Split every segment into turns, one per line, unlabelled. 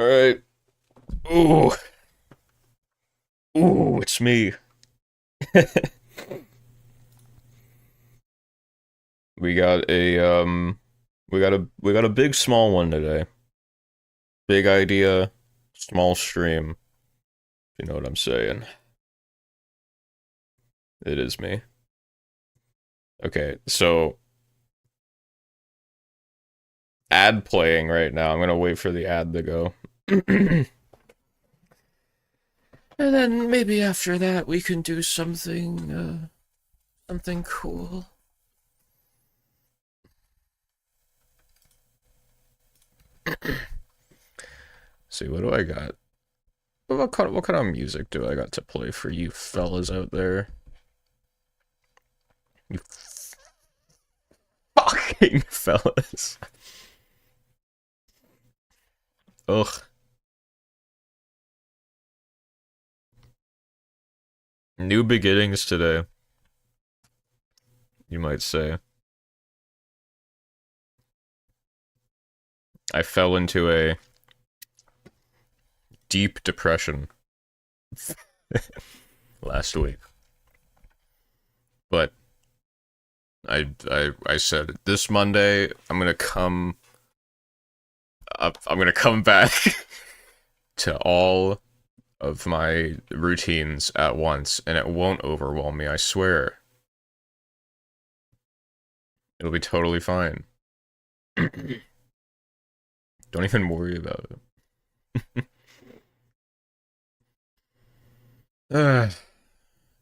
Alright. Ooh. Ooh, it's me. We got a we got a big small one today. Big idea, small stream. You know what I'm saying? It is me. Okay, so ad playing right now. I'm gonna wait for the ad to go. And then maybe after that we can do something cool. See, what do I got? What kind of music do I got to play for you fellas out there? You fucking fellas. Ugh. New beginnings today, you might say. I fell into a deep depression last week. But I said this Monday I'm gonna come back to all of my routines at once, and it won't overwhelm me, I swear. It'll be totally fine. Don't even worry about it.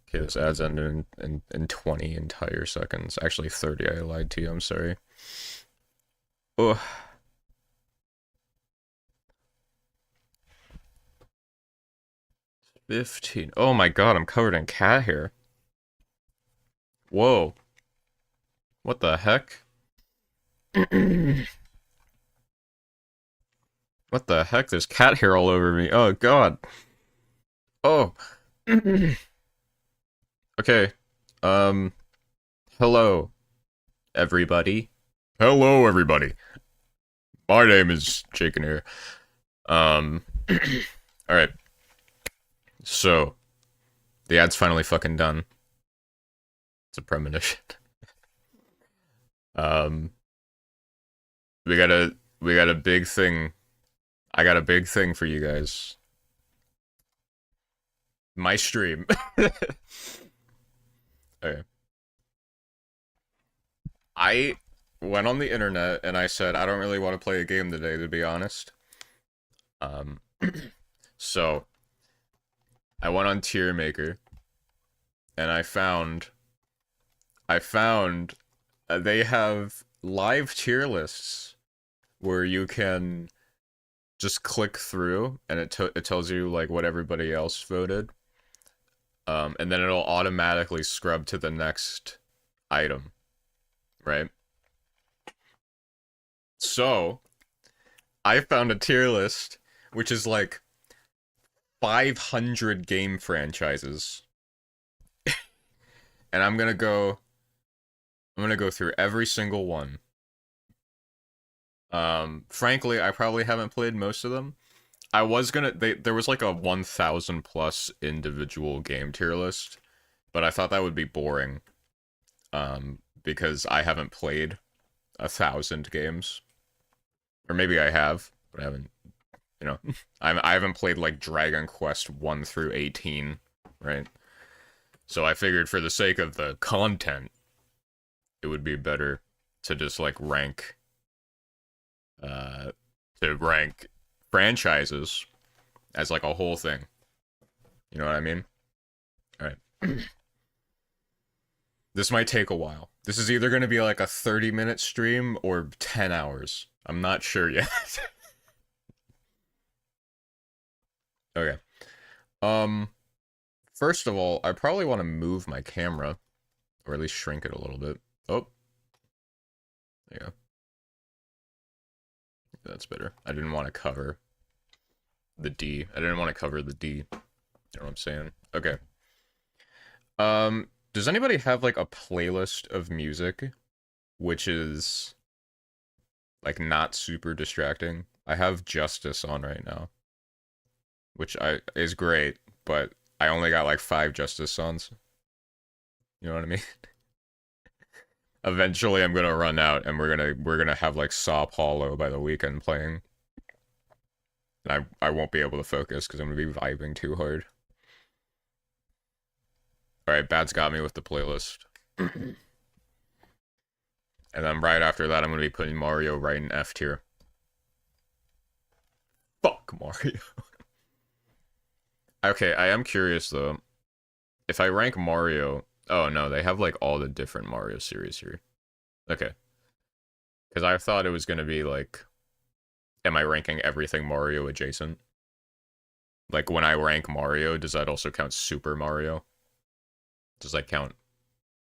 Okay, this ad's ended in 20 entire seconds. Actually, 30. I lied to you. I'm sorry. Oh. 15. Oh my god, I'm covered in cat hair. Whoa. What the heck? What the heck? There's cat hair all over me. Oh god. Oh. Okay. Um. Hello, everybody. Hello, everybody. My name is Chicken here. Alright. So, the ad's finally fucking done. It's a premonition. Um, we got a big thing. I got a big thing for you guys. My stream. Okay. I went on the internet and I said I don't really want to play a game today, to be honest. Um, so I went on Tier Maker and I found they have live tier lists where you can just click through and it tells you like what everybody else voted. And then it'll automatically scrub to the next item, right? So, I found a tier list which is like 500 game franchises. And I'm gonna go through every single one. Frankly, I probably haven't played most of them. I was gonna there was like a 1,000 plus individual game tier list, but I thought that would be boring. Because I haven't played 1,000 games, or maybe I have, but I haven't. You know, I haven't played like Dragon Quest 1 through 18, right? So I figured for the sake of the content, it would be better to just like uh, rank franchises as like a whole thing. You know what I mean? All right. This might take a while. This is either going to be like a 30-minute stream or 10 hours. I'm not sure yet. Okay. Um, First of all, I probably want to move my camera, or at least shrink it a little bit. Oh, there you go. That's better. I didn't want to cover the D. I didn't want to cover the D. You know what I'm saying? Okay. Does anybody have like a playlist of music which is like not super distracting? I have Justice on right now, which I is great, but I only got like 5 Justice Sons. You know what I mean? Eventually, I'm gonna run out, and we're gonna have like Saw Paulo by the weekend playing, and I won't be able to focus because I'm gonna be vibing too hard. All right, Bad's got me with the playlist, and then right after that, I'm gonna be putting Mario right in F tier. Fuck Mario. Okay, I am curious though. If I rank Mario, oh no, they have like all the different Mario series here. Okay, because I thought it was gonna be like, am I ranking everything Mario adjacent? Like when I rank Mario, does that also count Super Mario? Does that count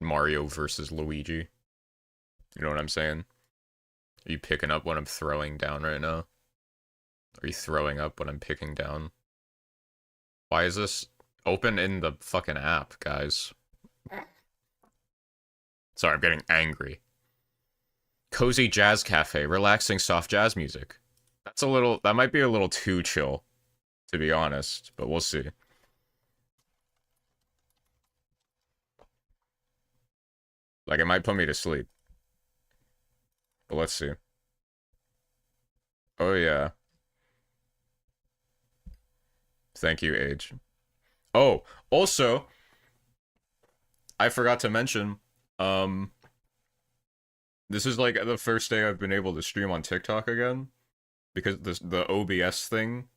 Mario versus Luigi? You know what I'm saying? Are you picking up what I'm throwing down right now? Are you throwing up what I'm picking down? Why is this open in the fucking app, guys? Sorry, I'm getting angry. Cozy Jazz Cafe, relaxing soft jazz music. That might be a little too chill, to be honest, but we'll see. Like, it might put me to sleep. But let's see. Oh, yeah. Thank you, Age. Oh, also, I forgot to mention, this is like the first day I've been able to stream on TikTok again, because the OBS thing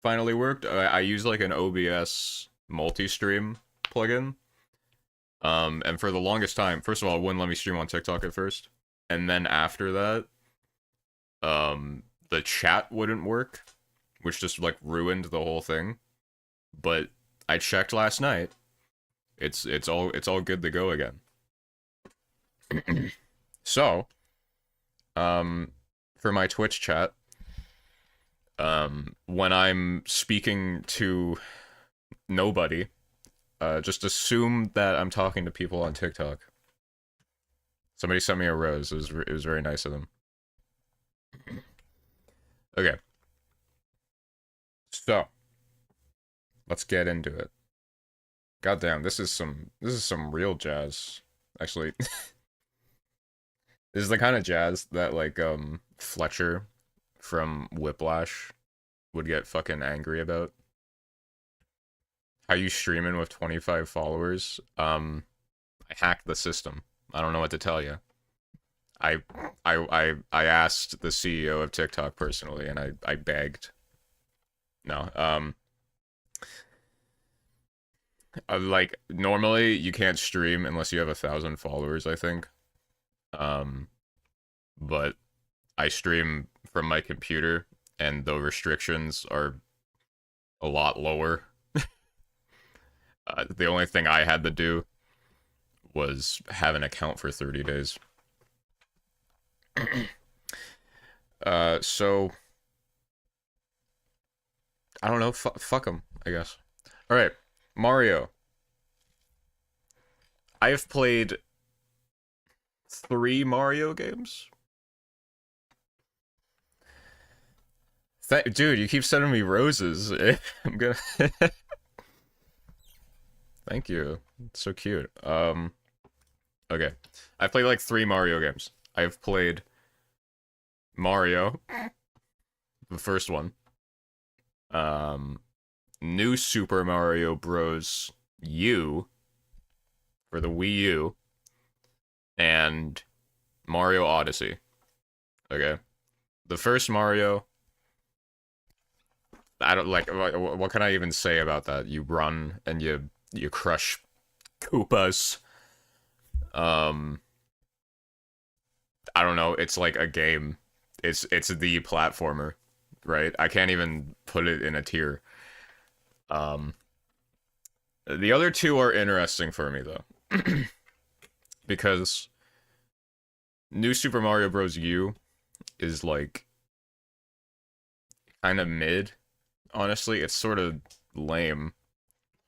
finally worked. I use like an OBS multi-stream plugin. And for the longest time, first of all, it wouldn't let me stream on TikTok at first. And then after that, the chat wouldn't work, which just like ruined the whole thing. But I checked last night. It's all good to go again. So, for my Twitch chat, when I'm speaking to nobody, just assume that I'm talking to people on TikTok. Somebody sent me a rose. It was very nice of them. Okay. So, let's get into it. Goddamn, this is some real jazz. Actually, this is the kind of jazz that like Fletcher from Whiplash would get fucking angry about. How you streaming with 25 followers? I hacked the system. I don't know what to tell you. I asked the CEO of TikTok personally, and I begged. No, like normally you can't stream unless you have 1,000 followers, I think. But I stream from my computer, and the restrictions are a lot lower. The only thing I had to do was have an account for 30 days. So I don't know. Fuck them, I guess. All right, Mario. I have played 3 Mario games. Dude, you keep sending me roses. I'm gonna. Thank you. It's so cute. Okay. I've played like 3 Mario games. I've played Mario, the first one. New Super Mario Bros. U for the Wii U, and Mario Odyssey. Okay. The first Mario, I don't like. What can I even say about that? You run and you crush Koopas. I don't know. It's like a game. It's the platformer, right? I can't even put it in a tier. The other 2 are interesting for me though, because New Super Mario Bros. U is like kind of mid. Honestly, it's sort of lame.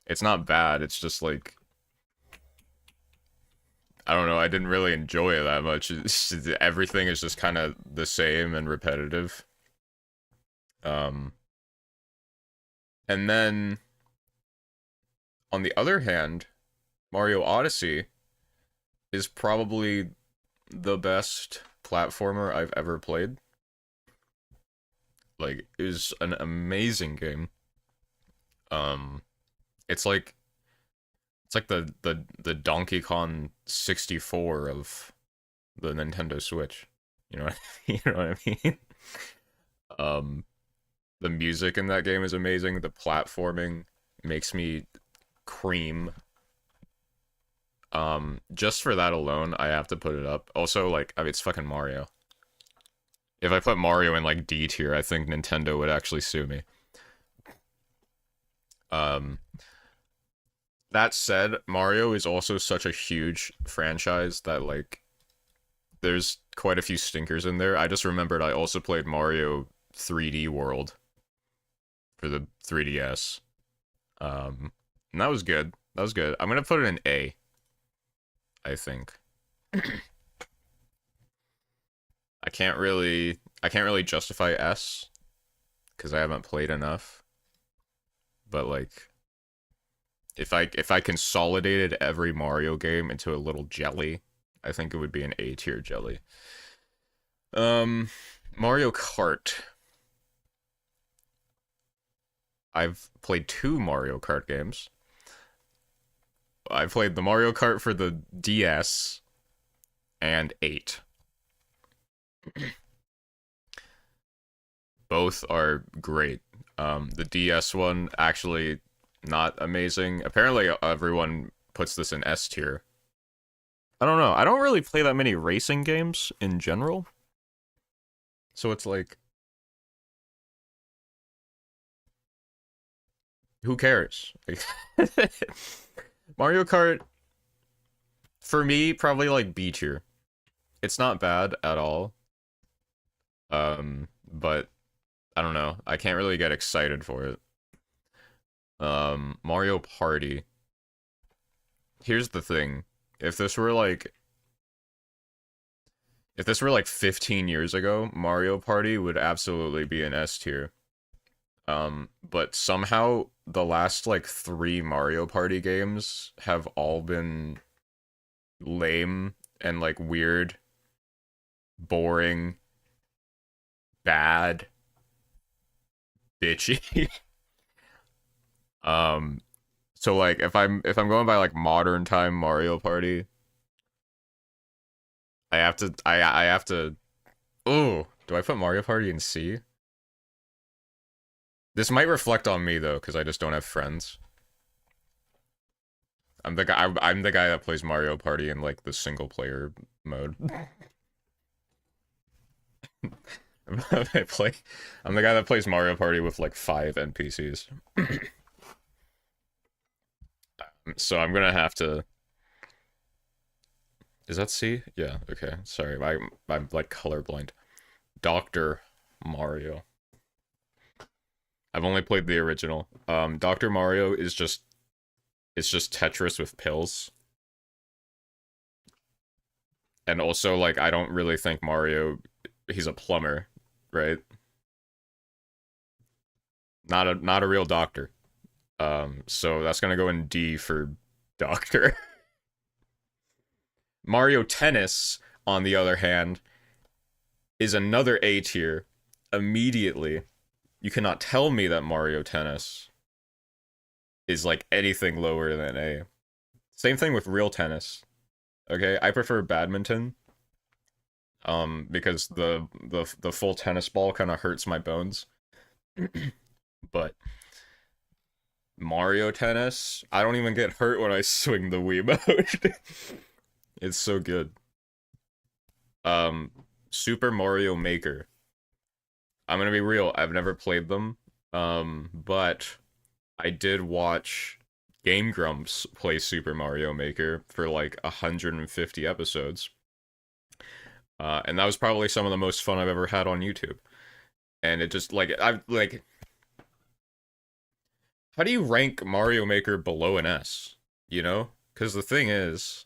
It's not bad. It's just like, I don't know. I didn't really enjoy it that much. Everything is just kind of the same and repetitive. Um, and then on the other hand, Mario Odyssey is probably the best platformer I've ever played. Like, it is an amazing game. Um, it's like the Donkey Kong 64 of the Nintendo Switch. You know what, you know what I mean? Um, the music in that game is amazing. The platforming makes me cream. Just for that alone, I have to put it up. Also, like, I mean, it's fucking Mario. If I put Mario in like D tier, I think Nintendo would actually sue me. Um, that said, Mario is also such a huge franchise that like there's quite a few stinkers in there. I just remembered I also played Mario 3D World for the 3DS. And that was good. That was good. I'm gonna put it in A, I think. I can't really justify S because I haven't played enough. But like if I consolidated every Mario game into a little jelly, I think it would be an A tier jelly. Um Mario Kart. I've played two Mario Kart games. I played the Mario Kart for the DS and 8. Both are great. The DS one actually not amazing. Apparently, everyone puts this in S tier. I don't know. I don't really play that many racing games in general, so it's like, who cares? Mario Kart for me probably like B tier. It's not bad at all. But I don't know. I can't really get excited for it. Mario Party. Here's the thing. If this were like if this were like 15 years ago, Mario Party would absolutely be an S tier. But somehow the last like 3 Mario Party games have all been lame and like weird, boring, bad, bitchy. um so like if I'm going by like modern time Mario Party, I have to oh, do I put Mario Party in C? This might reflect on me though, because I just don't have friends. I'm the guy that plays Mario Party in like the single player mode. I play. I'm the guy that plays Mario Party with like 5 NPCs. So I'm gonna have to. Is that C? Yeah. Okay. Sorry, I'm like colorblind. Doctor Mario. I've only played the original. Doctor Mario is just it's just Tetris with pills. And also like I don't really think Mario he's a plumber, right? Not a real doctor. So that's gonna go in D for doctor. Mario Tennis, on the other hand, is another A tier. Immediately, you cannot tell me that Mario Tennis is like anything lower than A. Same thing with real tennis. Okay, I prefer badminton. Because the full tennis ball kind of hurts my bones. But Mario Tennis, I don't even get hurt when I swing the Wiimote. It's so good. Um, Super Mario Maker. I'm gonna be real. I've never played them. But I did watch Game Grumps play Super Mario Maker for like 150 episodes. And that was probably some of the most fun I've ever had on YouTube. And it just like I like how do you rank Mario Maker below an S? You know? Because the thing is,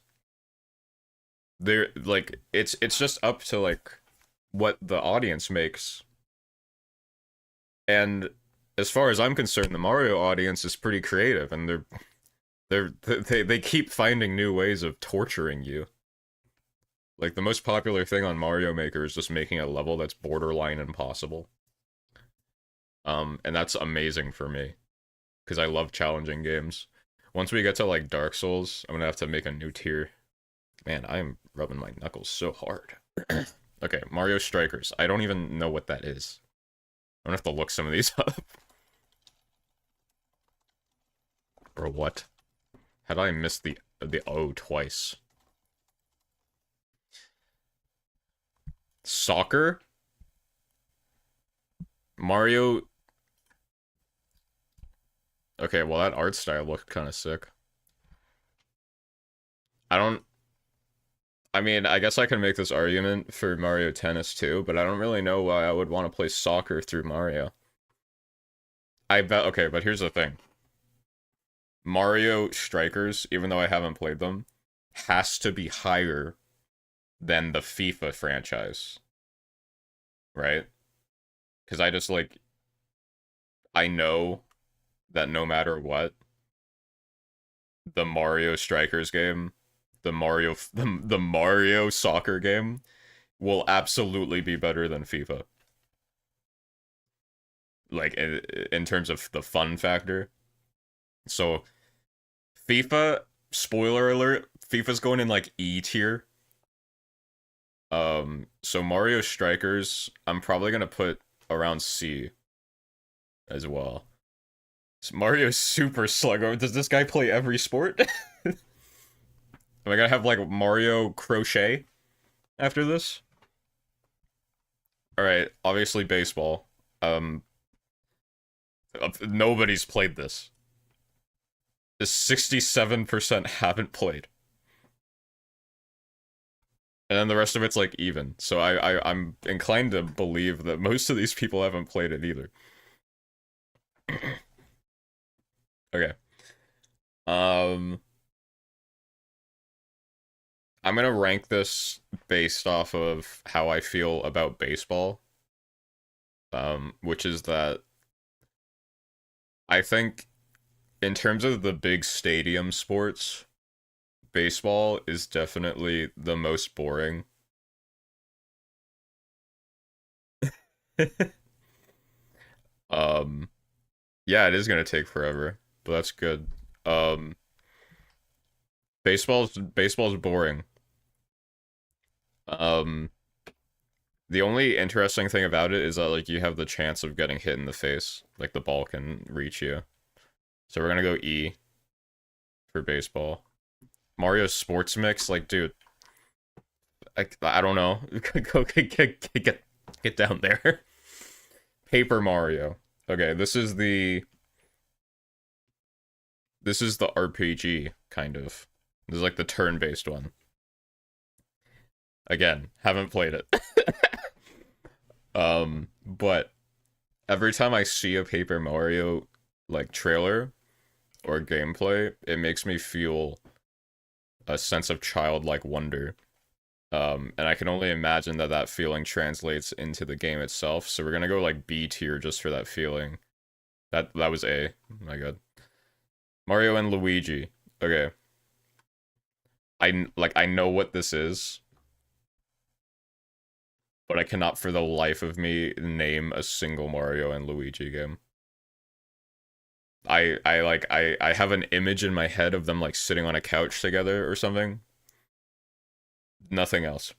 there like it's just up to like what the audience makes. And as far as I'm concerned, the Mario audience is pretty creative, and they keep finding new ways of torturing you. Like the most popular thing on Mario Maker is just making a level that's borderline impossible. And that's amazing for me because I love challenging games. Once we get to like Dark Souls, I'm gonna have to make a new tier. Man, I'm rubbing my knuckles so hard. Okay, Mario Strikers. I don't even know what that is. I'm gonna have to look some of these up. Or what? Had I missed the O twice? Soccer? Mario. Okay, well that art style looked kind of sick. I don't. I mean, I guess I can make this argument for Mario Tennis too, but I don't really know why I would want to play soccer through Mario. I bet. Okay, but here's the thing: Mario Strikers, even though I haven't played them, has to be higher than the FIFA franchise, right? Because I just like I know that no matter what, the Mario Strikers game, the Mario soccer game will absolutely be better than FIFA. Like in terms of the fun factor. So FIFA, spoiler alert, FIFA's going in like E tier. So Mario Strikers, I'm probably gonna put around C as well. So Mario's super sluggo. Does this guy play every sport? Am I gonna have like Mario Crochet after this? Alright, obviously baseball. Um, nobody's played this. The 67% haven't played. And then the rest of it's like even. So I'm inclined to believe that most of these people haven't played it either. Okay. Um I'm gonna rank this based off of how I feel about baseball. Which is that I think in terms of the big stadium sports, baseball is definitely the most boring. um yeah, it is gonna take forever, but that's good. Um baseball's boring. Um the only interesting thing about it is that like you have the chance of getting hit in the face. Like the ball can reach you. So we're gonna go E for baseball. Mario Sports Mix, like dude, I don't know. Go get down there. Paper Mario. Okay, this is the RPG kind of. This is like the turn-based one. Again, haven't played it. But every time I see a Paper Mario like trailer or gameplay, it makes me feel a sense of childlike wonder. And I can only imagine that that feeling translates into the game itself. So we're gonna go like B tier just for that feeling. That was A. Oh my god. Mario and Luigi. Okay. I know what this is, but I cannot for the life of me name a single Mario and Luigi game. I have an image in my head of them like sitting on a couch together or something. Nothing else.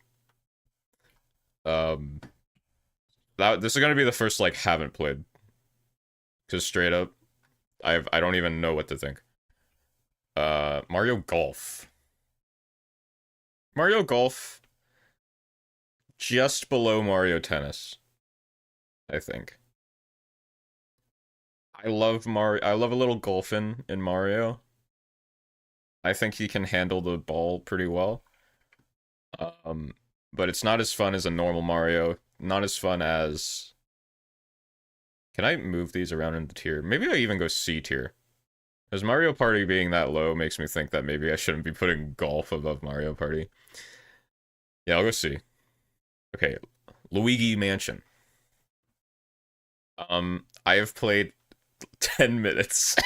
Um this is gonna be the first like haven't played. Cause straight up, I don't even know what to think. Mario Golf. Mario Golf just below Mario Tennis, I think. I love Mario. I love a little golfing in Mario. I think he can handle the ball pretty well. Um, but it's not as fun as a normal Mario. Not as fun as. Can I move these around in the tier? Maybe I even go C tier. Because Mario Party being that low makes me think that maybe I shouldn't be putting golf above Mario Party. Yeah, I'll go C. Okay, Luigi Mansion. I have played 10 minutes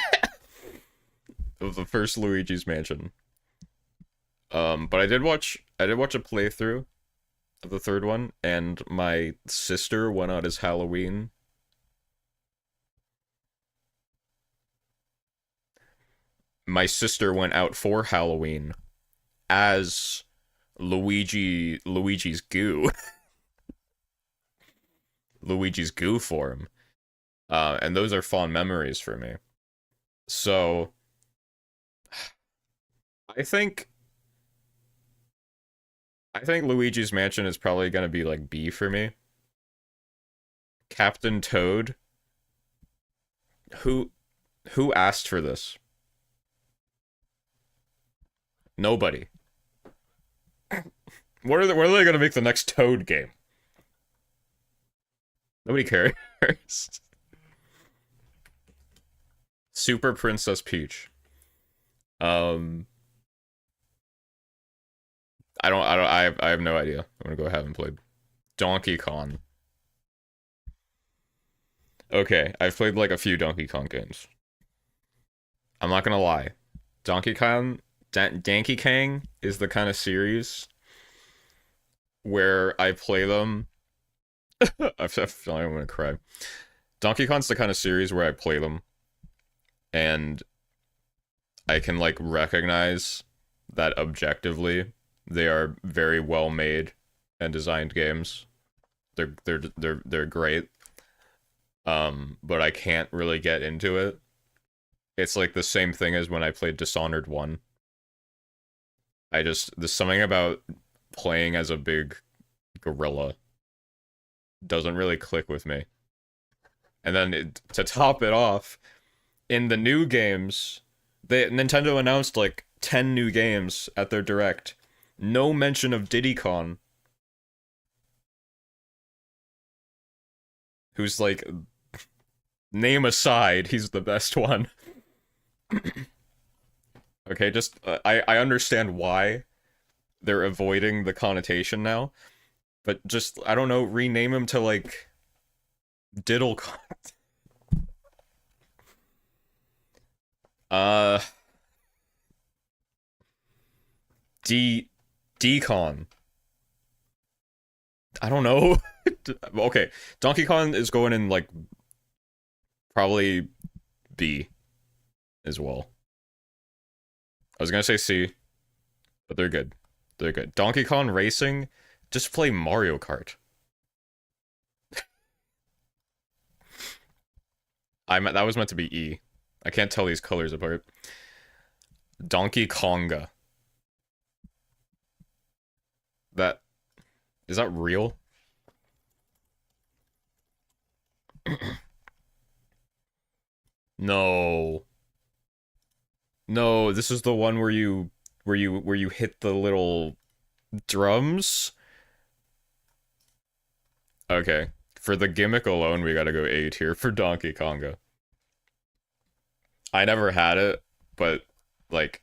of the first Luigi's Mansion. But I did watch a playthrough of the third one, and my sister went out as Halloween. My sister went out for Halloween as Luigi's goo. Luigi's goo form. And those are fond memories for me. So I think I think Luigi's Mansion is probably gonna be like B for me. Captain Toad, who who asked for this? Nobody. What are they gonna make the next Toad game? Nobody cares. Super Princess Peach. Um, I have no idea. I'm gonna go ahead and play Donkey Kong. Okay, I've played like a few Donkey Kong games. I'm not gonna lie. Donkey Kong, Donkey Kong is the kind of series where I play them. I feel like I'm gonna cry. Donkey Kong's the kind of series where I play them and I can like recognize that objectively they are very well made and designed games. They're great. But I can't really get into it. It's like the same thing as when I played Dishonored 1. There's something about playing as a big gorilla doesn't really click with me. And then to top it off, in the new games, Nintendo announced like 10 new games at their direct. No mention of Diddy Kong, who's like, name aside, he's the best one. Okay, just I understand why they're avoiding the connotation now, but just I don't know, rename him to like Diddle Kong. Uh, Decon. I don't know. Okay, Donkey Kong is going in like probably B as well. I was gonna say C, but they're good. They're good. Donkey Kong Racing, just play Mario Kart. That was meant to be E. I can't tell these colors apart. Donkey Konga. That is that real? No. No, this is the one where you hit the little drums. Okay. For the gimmick alone, we gotta go A tier for Donkey Konga. I never had it, but like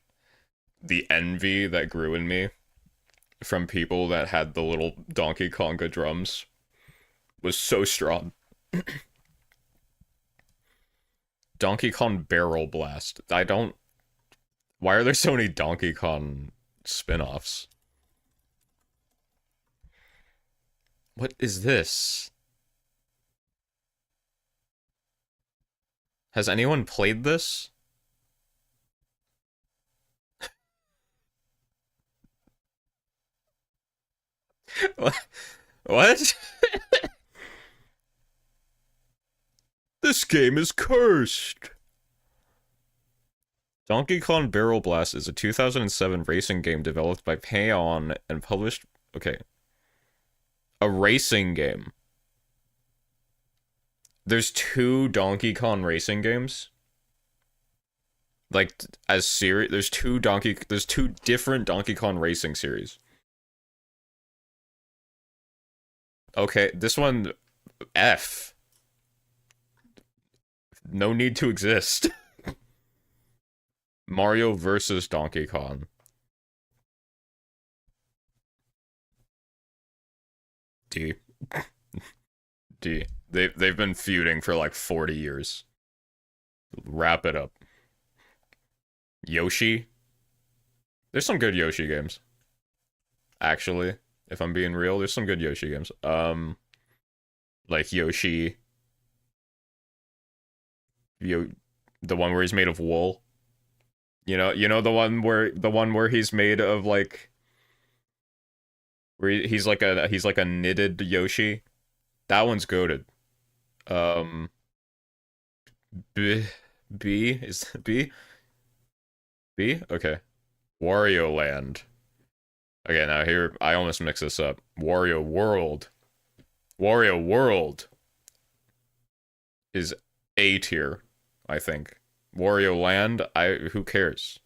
the envy that grew in me from people that had the little Donkey Konga drums was so strong. Donkey Kong Barrel Blast. I don't. Why are there so many Donkey Kong spin-offs? What is this? Has anyone played this? What? This game is cursed. Donkey Kong Barrel Blast is a 2007 racing game developed by Payon and published. Okay. A racing game. There's two Donkey Kong racing games. Like as series, there's two different Donkey Kong racing series. Okay, this one F. No need to exist. Mario versus Donkey Kong. D. D. They've been feuding for like 40 years. Wrap it up. Yoshi. There's some good Yoshi games. Actually, if I'm being real, there's some good Yoshi games. Like Yoshi, Yo, the one where he's made of wool. The one where he's made of like where he's like a knitted Yoshi. That one's goated. Um, B B is B B okay. Wario Land. Okay, now here I almost mix this up. Wario World. Wario World is A tier, I think. Wario Land, who cares?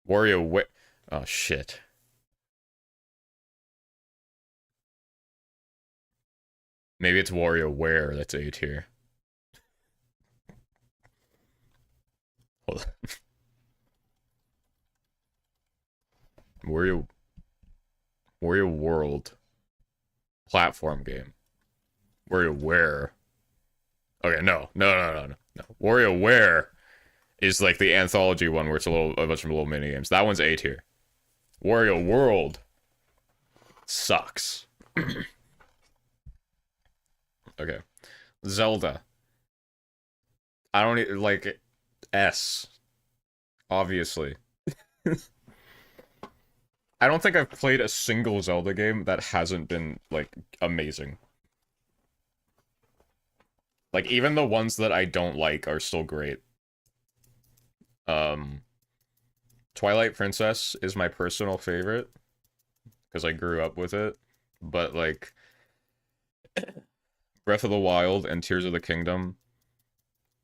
Wario oh shit. Maybe it's WarioWare that's A tier. Hold on. Wario Wario World platform game. WarioWare. Okay, no. WarioWare is like the anthology one where it's a bunch of little mini games. That one's A tier. Wario World sucks. Okay. Zelda. I don't like S. Obviously. I don't think I've played a single Zelda game that hasn't been like amazing. Like even the ones that I don't like are still great. Um Twilight Princess is my personal favorite because I grew up with it, but like Breath of the Wild and Tears of the Kingdom,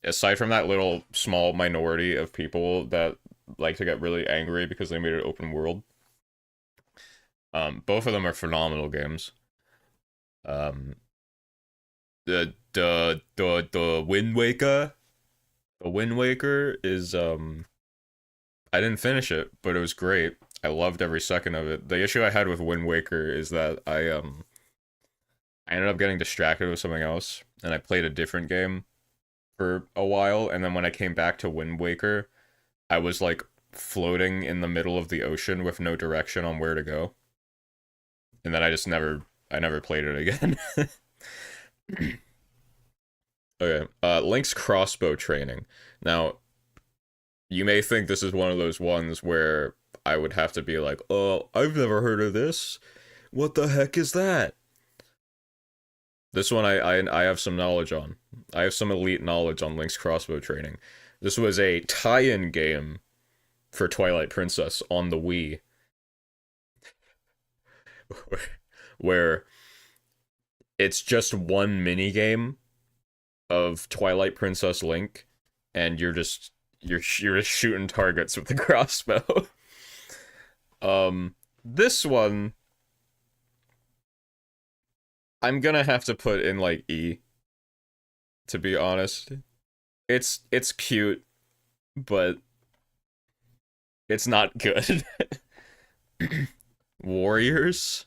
aside from that little small minority of people that like to get really angry because they made it open world, both of them are phenomenal games. Um, the Wind Waker, the Wind Waker is I didn't finish it, but it was great. I loved every second of it. The issue I had with Wind Waker is that I ended up getting distracted with something else, and I played a different game for a while, and then when I came back to Wind Waker, I was like floating in the middle of the ocean with no direction on where to go. And then I never played it again. Okay, Link's crossbow training. Now, you may think this is one of those ones where I would have to be like, oh, I've never heard of this. What the heck is that? This one I have some knowledge on. I have some elite knowledge on Link's crossbow training. This was a tie-in game for Twilight Princess on the Wii, where it's just one mini game of Twilight Princess Link, and you're just shooting targets with the crossbow. This one I'm gonna have to put in like E, to be honest. It's cute, but it's not good. Warriors?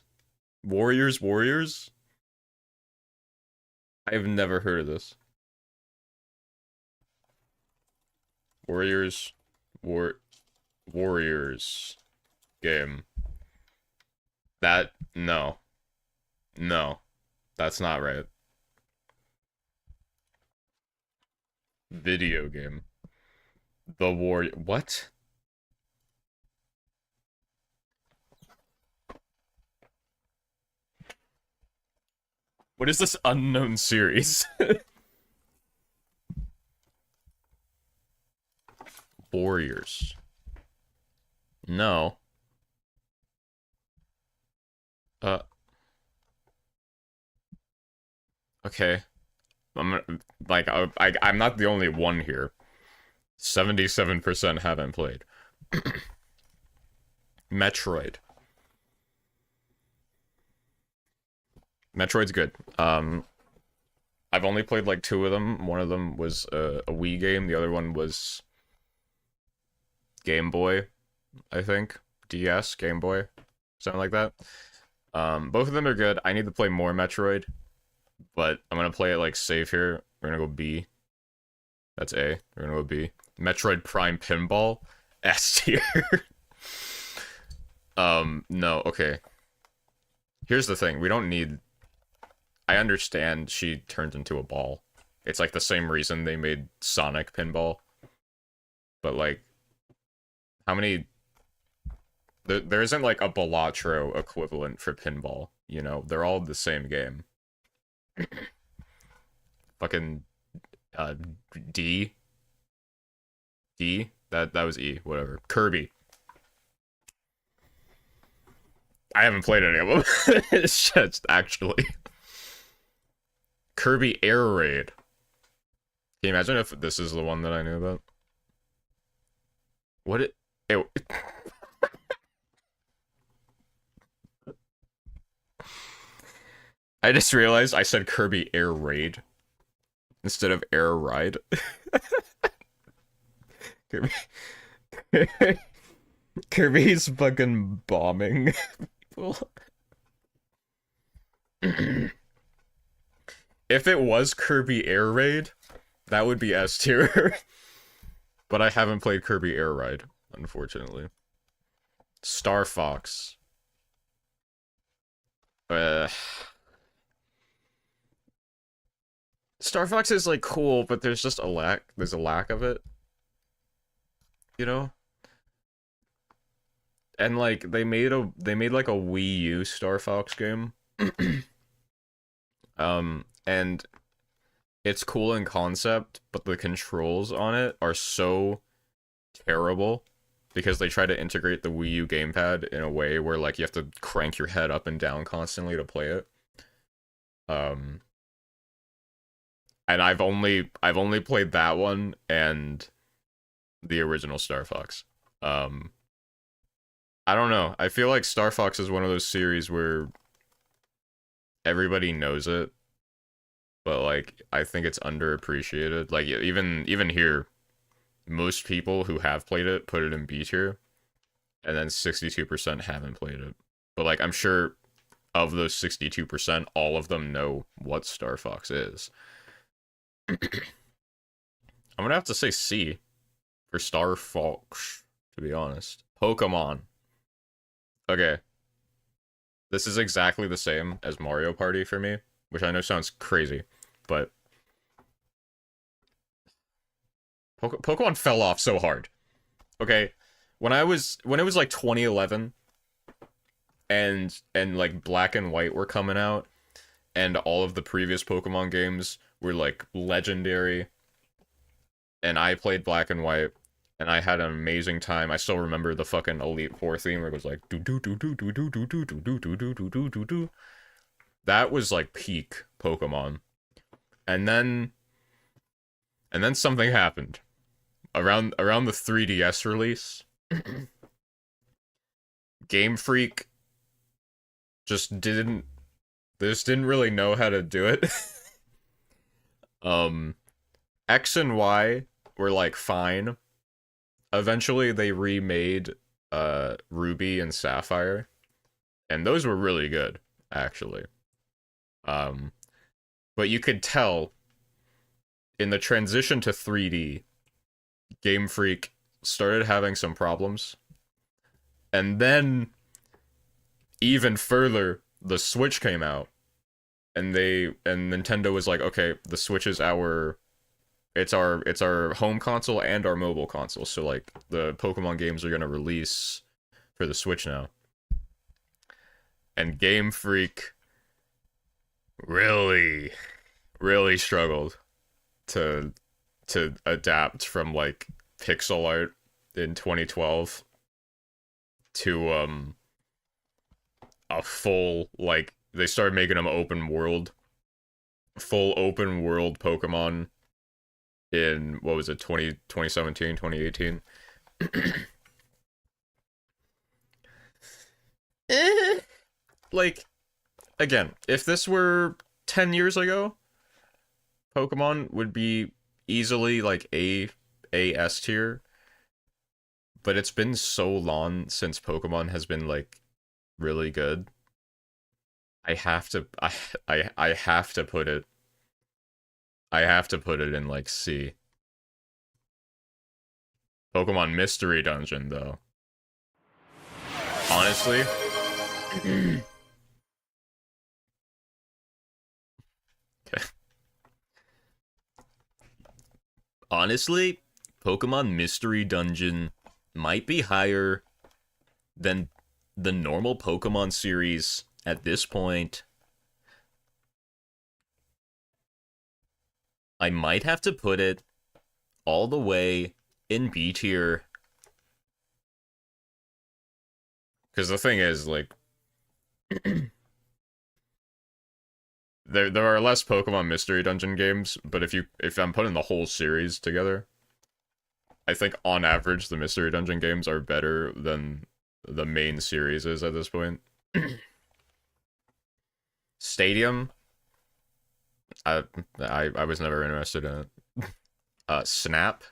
Warriors? I've never heard of this. Warriors War Warriors game. That no. No. That's not right. Video game. The War what? What is this unknown series? Warriors. No. Uh okay. like I'm not the only one here. 77% haven't played. Metroid. Metroid's good. I've only played like two of them. One of them was a Wii game. The other one was Game Boy, I think. DS, Game Boy, something like that. Both of them are good. I need to play more Metroid. but I'm gonna play it like safe here. We're gonna go B. That's A. We're gonna go B. Metroid Prime Pinball, S tier. No, okay. Here's the thing. We don't need. I understand she turns into a ball. It's like the same reason they made Sonic Pinball. But like, how many? There isn't like a Balatro equivalent for pinball. You know, they're all the same game. Fucking uh, D. D. That was E. Whatever. Kirby. I haven't played any of them. It's just actually Kirby Air Raid. Can you imagine if this is the one that I knew about? What it I just realized I said Kirby Air Raid instead of Air Ride. Kirby. Kirby's fucking bombing people. If it was Kirby Air Raid, that would be S tier. But I haven't played Kirby Air Ride, unfortunately. Star Fox. Uh, Star Fox is like cool, but there's just a lack. There's a lack of it, you know. And like they made like a Wii U Star Fox game. And it's cool in concept, but the controls on it are so terrible because they try to integrate the Wii U gamepad in a way where like you have to crank your head up and down constantly to play it. Um and I've only played that one and the original Star Fox. Um I don't know. I feel like Star Fox is one of those series where everybody knows it, but like I think it's underappreciated. Like even here, most people who have played it put it in B tier, and then 62% haven't played it. But like I'm sure of those 62%, all of them know what Star Fox is. I'm gonna have to say C for Star Fox, to be honest. Pokemon. Okay, this is exactly the same as Mario Party for me, which I know sounds crazy, but Pokemon fell off so hard. Okay, when it was like 2011 and like Black and White were coming out and all of the previous Pokemon games were like legendary and I played Black and White and I had an amazing time. I still remember the fucking Elite Four theme where it was like do do do do do do do do do do do do do do do do. That was like peak Pokemon. And then something happened. Around the 3DS release, Game Freak just didn't they just didn't really know how to do it. um X and Y were like fine. Eventually they remade Ruby and Sapphire, and those were really good, actually. Um but you could tell in the transition to 3D, Game Freak started having some problems. And then even further, the Switch came out and Nintendo was like, "Okay, the Switch is our home console and our mobile console. So like the Pokemon games are going to release for the Switch now." And Game Freak really really struggled to adapt from like pixel art in 2012 to a full, like they started making them full open world Pokemon in what was it, 2017 2018. Like again, if this were 10 years ago, Pokemon would be easily like A S tier, but it's been so long since Pokemon has been like really good. I have to I have to put it in like C. Pokemon Mystery Dungeon though. Honestly, honestly, Pokemon Mystery Dungeon might be higher than the normal Pokemon series at this point. I might have to put it all the way in B tier. Because the thing is, like, there are less Pokemon Mystery Dungeon games, but if I'm putting the whole series together, I think on average the Mystery Dungeon games are better than the main series is at this point. Stadium, I, I was never interested in it. Snap.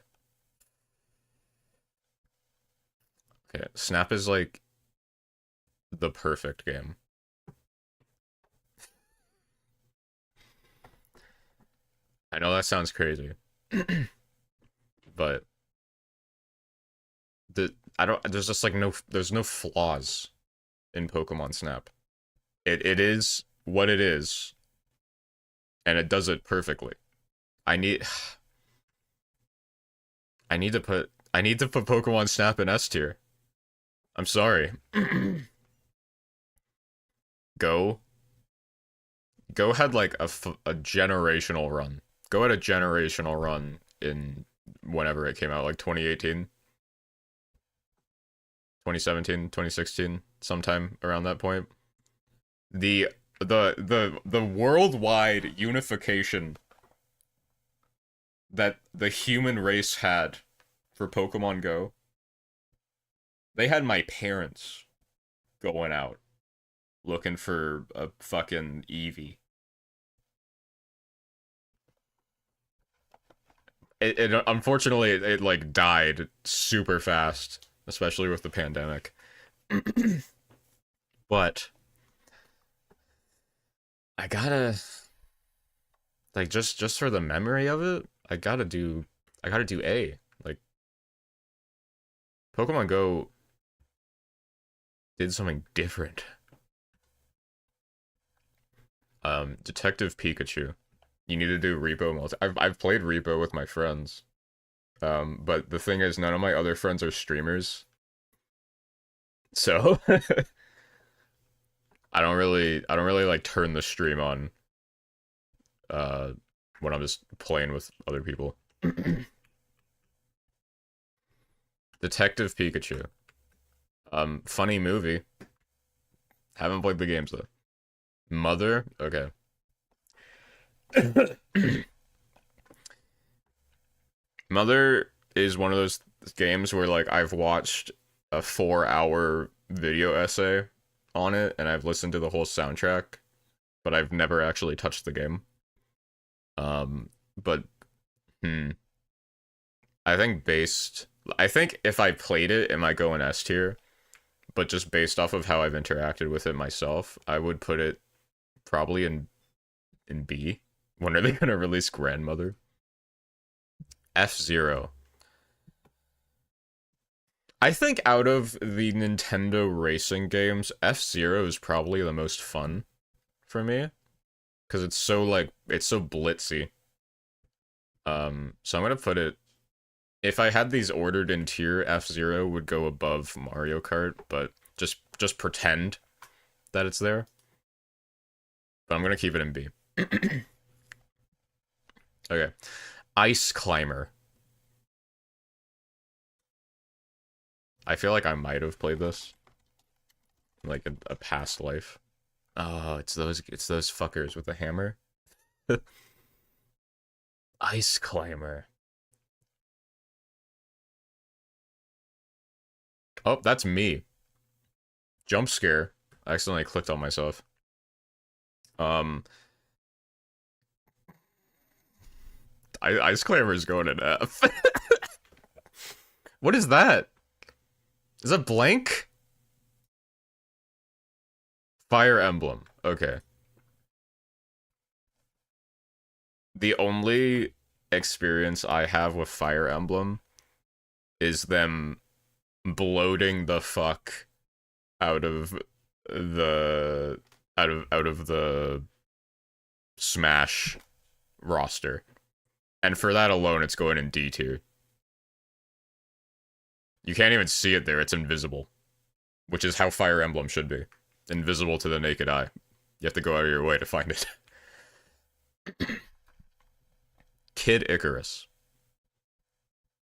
Okay, Snap is like the perfect game. I know that sounds crazy, but I don't. There's just like there's no flaws in Pokemon Snap. It is what it is, and it does it perfectly. I need I need to put Pokemon Snap in S tier. I'm sorry. Go Go had like a generational run. Go had a generational run in whenever it came out, like 2018, 2017, 2016, sometime around that point. The the worldwide unification that the human race had for Pokemon Go. They had my parents going out looking for a fucking Eevee. It unfortunately it like died super fast, especially with the pandemic. But I gotta like just for the memory of it, I gotta do A. Like Pokemon Go did something different. Detective Pikachu. You need to do Repo multi. I've played Repo with my friends. But the thing is, none of my other friends are streamers, so I don't really like turn the stream on uh when I'm just playing with other people. Detective Pikachu. Funny movie. Haven't played the games though. Mother, okay. Mother is one of those games where like I've watched a 4 hour video essay on it and I've listened to the whole soundtrack, but I've never actually touched the game. But hmm, I think if I played it, it might go in S tier, but just based off of how I've interacted with it myself, I would put it probably in B. When are they gonna release Grandmother? F-Zero. I think out of the Nintendo racing games, F-Zero is probably the most fun for me because it's so blitzy. So I'm gonna put it. If I had these ordered in tier, F-Zero would go above Mario Kart, but just pretend that it's there. But I'm gonna keep it in B. Okay, Ice Climber. I feel like I might have played this in like a past life. Oh, it's those fuckers with the hammer. Ice Climber. Oh, that's me. Jump scare. I accidentally clicked on myself. Um, Ice Climber is going in F. What is that? Is that blank? Fire Emblem. Okay. The only experience I have with Fire Emblem is them bloating the fuck out of the out of the Smash roster. And for that alone, it's going in D tier. You can't even see it there, it's invisible. Which is how Fire Emblem should be. Invisible to the naked eye. You have to go out of your way to find it. Kid Icarus.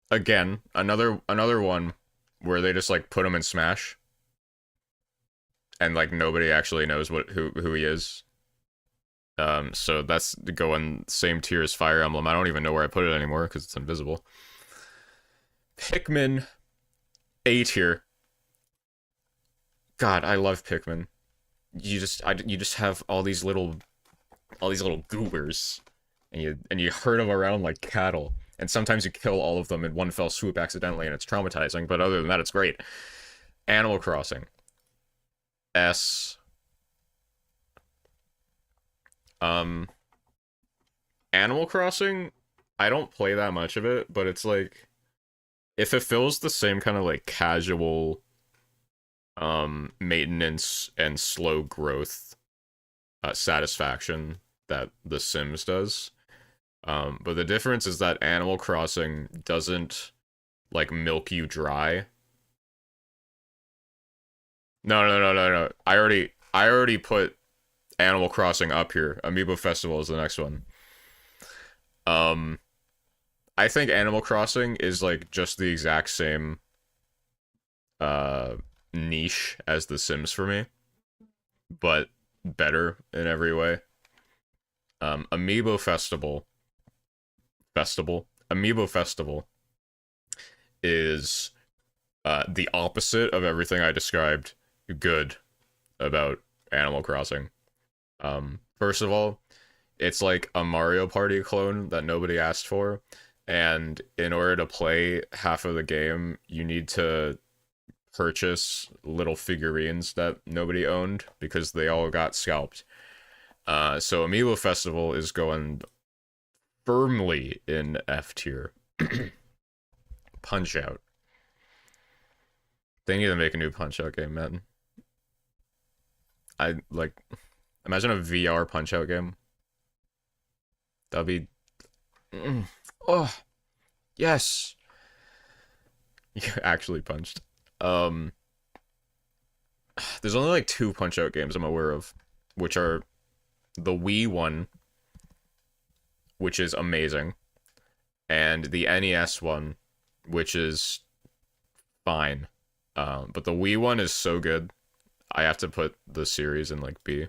Again, another one where they just like put him in Smash and like nobody actually knows who he is. So that's going same tier as Fire Emblem. I don't even know where I put it anymore because it's invisible. Pikmin A tier. God, I love Pikmin. You just have all these little goobers, and you herd them around like cattle. And sometimes you kill all of them in one fell swoop accidentally, and it's traumatizing. But other than that, it's great. Animal Crossing. S. Animal Crossing, I don't play that much of it, but it's like it fulfills the same kind of like casual maintenance and slow growth satisfaction that The Sims does. But the difference is that Animal Crossing doesn't like milk you dry. No. I already put Animal Crossing up here. Amiibo Festival is the next one. Um, I think Animal Crossing is like just the exact same uh niche as The Sims for me, but better in every way. Amiibo Amiibo Festival is the opposite of everything I described good about Animal Crossing. First of all, it's like a Mario Party clone that nobody asked for, and in order to play half of the game, you need to purchase little figurines that nobody owned because they all got scalped. So Amiibo Festival is going firmly in F tier. Punch Out. They need to make a new Punch Out game, man. I like imagine a VR Punch Out game. That'd be oh, yes. You actually punched. Um there's only like two Punch Out games I'm aware of, which are the Wii one, which is amazing, and the NES one, which is fine. But the Wii one is so good. I have to put the series in like B.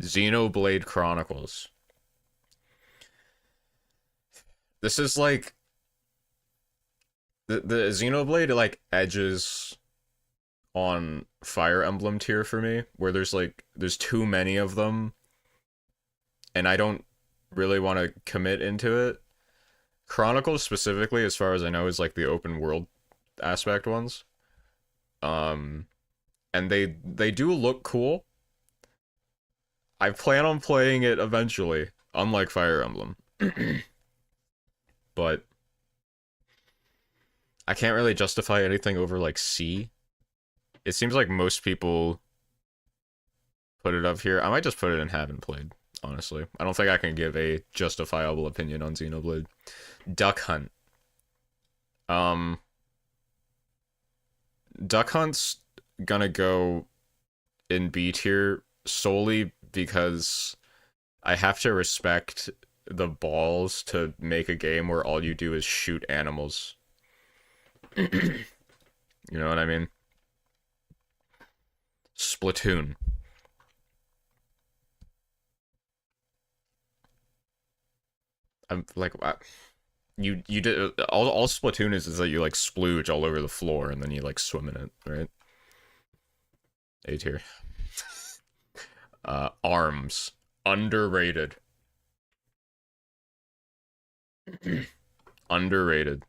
Xenoblade Chronicles. This is like the Xenoblade like edges on Fire Emblem tier for me, where there's too many of them, and I don't really want to commit into it. Chronicles specifically, as far as I know, is like the open world aspect ones. Um, and they do look cool. I plan on playing it eventually, unlike Fire Emblem. But I can't really justify anything over like C. It seems like most people put it up here. I might just put it in haven't played, honestly. I don't think I can give a justifiable opinion on Xenoblade. Duck Hunt. Um, Duck Hunt's gonna go in B tier solely because I have to respect the balls to make a game where all you do is shoot animals. You know what I mean? Splatoon. I'm like, you did all Splatoon is that you like splooge all over the floor and then you like swim in it, right? A tier. Arms. Underrated. Underrated.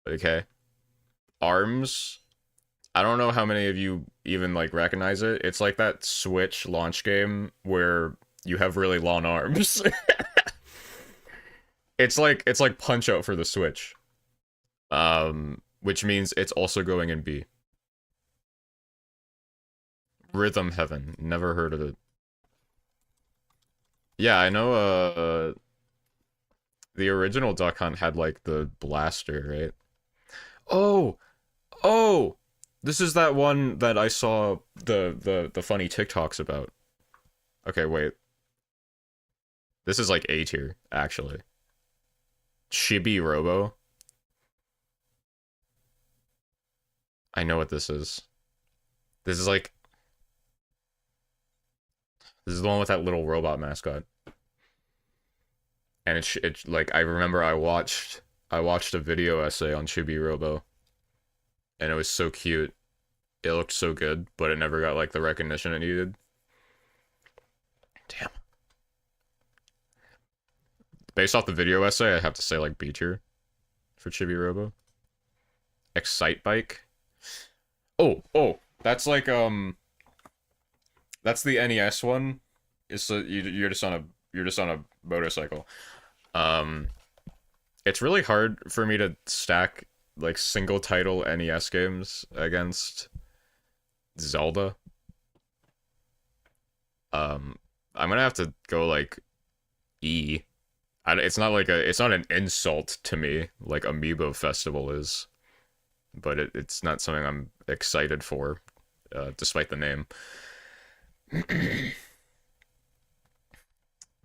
Okay. Arms I don't know how many of you even like recognize it. It's like that Switch launch game where you have really long arms. It's like Punch Out for the Switch. Which means it's also going in B. Rhythm Heaven. Never heard of it. Yeah, I know the original Duck Hunt had like the blaster, right? Oh, oh, this is that one that I saw the funny TikToks about. Okay, wait. This is like A tier, actually. Chibi Robo. I know what this is. This is like this is the one with that little robot mascot. And it's like I remember I watched a video essay on Chibi Robo, and it was so cute. It looked so good, but it never got like the recognition it needed. Damn. Based off the video essay, I have to say like B tier for Chibi Robo. Excite Bike. Oh, that's the NES one. It's you're just on a motorcycle. Um, it's really hard for me to stack like single title NES games against Zelda. Um, I'm gonna have to go like E. It's not an insult to me like Amiibo Festival is, but it's not something I'm excited for, despite the name.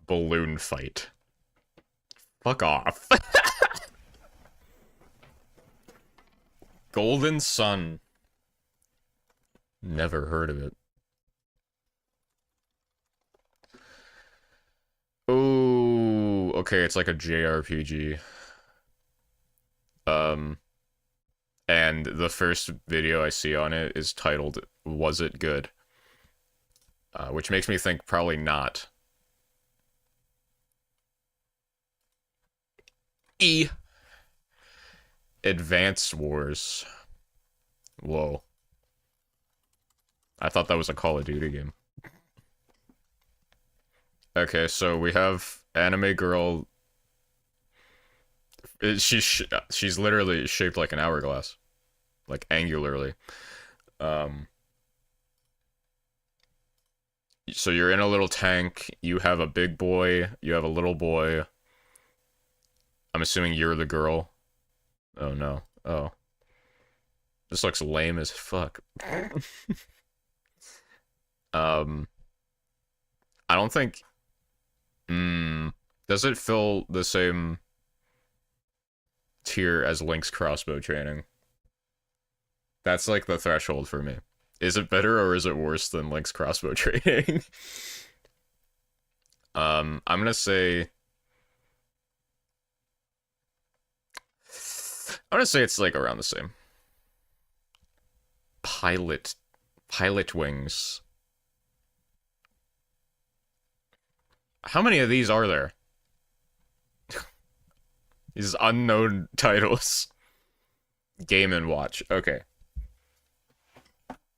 Balloon Fight. Fuck off. Golden Sun. Never heard of it. Oh, okay, it's like a JRPG. Um, and the first video I see on it is titled "Was It Good?" Which makes me think probably not. E. Advance Wars. Whoa. I thought that was a Call of Duty game. Okay, so we have anime girl. She's literally shaped like an hourglass, like angularly. Um, so you're in a little tank. You have a big boy. You have a little boy. I'm assuming you're the girl. Oh no. Oh, this looks lame as fuck. Um, I don't think. Does it fill the same tier as Link's crossbow training? That's like the threshold for me. Is it better or is it worse than Link's crossbow training? I'm gonna say. I'm gonna say it's like around the same. Pilot, pilot wings. How many of these are there? These unknown titles. Game and Watch. Okay.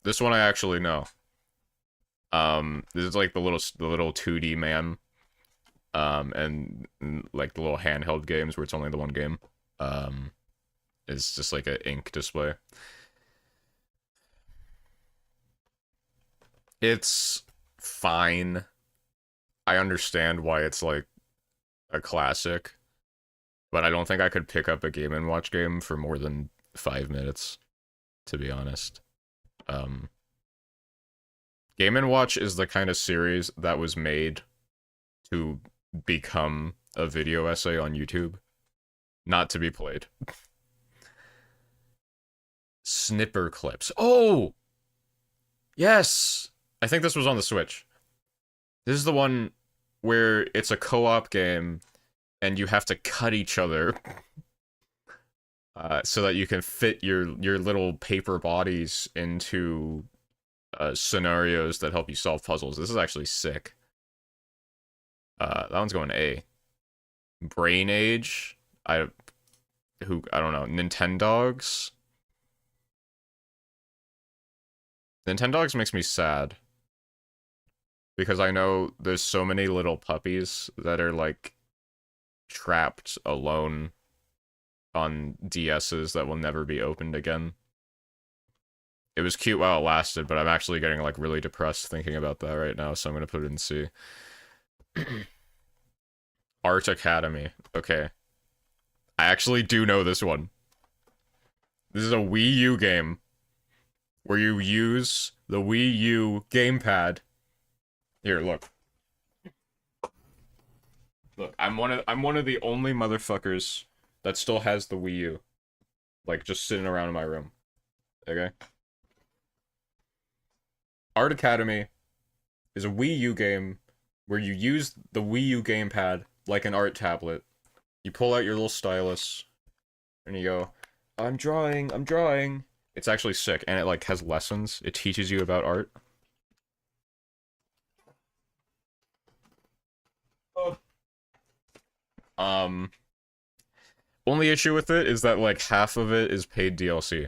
This one I actually know. This is like the little 2D man. And like the little handheld games where it's only the one game. It's just like an ink display. It's fine. I understand why it's like a classic, but I don't think I could pick up a Game and Watch game for more than 5 minutes, to be honest. Um, Game and Watch is the kind of series that was made to become a video essay on YouTube, not to be played. Snipper clips. Oh, yes. I think this was on the Switch. This is the one where it's a co-op game and you have to cut each other so that you can fit your little paper bodies into scenarios that help you solve puzzles. This is actually sick. That one's going A. Brain Age. I don't know. Nintendogs. Nintendogs makes me sad because I know there's so many little puppies that are like trapped alone on DSs that will never be opened again. It was cute while it lasted, but I'm actually getting like really depressed thinking about that right now, so I'm gonna put it in C. Art Academy. Okay. I actually do know this one. This is a Wii U game where you use the Wii U gamepad. Here, look. Look, I'm one of the only motherfuckers that still has the Wii U. Like just sitting around in my room. Okay? Art Academy is a Wii U game where you use the Wii U gamepad like an art tablet. You pull out your little stylus and you go, I'm drawing, I'm drawing. It's actually sick, and it like has lessons. It teaches you about art. Oh. Only issue with it is that like half of it is paid DLC.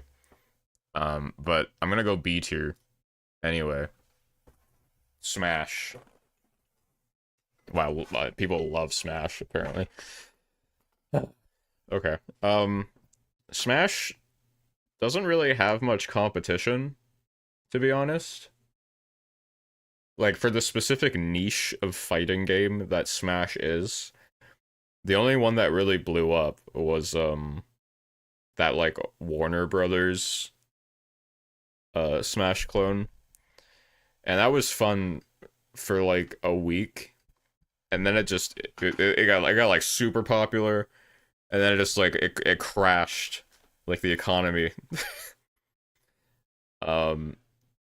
But I'm gonna go B tier. Anyway. Smash. Wow, people love Smash, apparently. Okay. Smash doesn't really have much competition, to be honest. Like, for the specific niche of fighting game that Smash is, the only one that really blew up was, that, like, Warner Brothers, Smash clone. And that was fun for, like, a week. And then it just, it got like, super popular. And then it just, like, it crashed, like, the economy.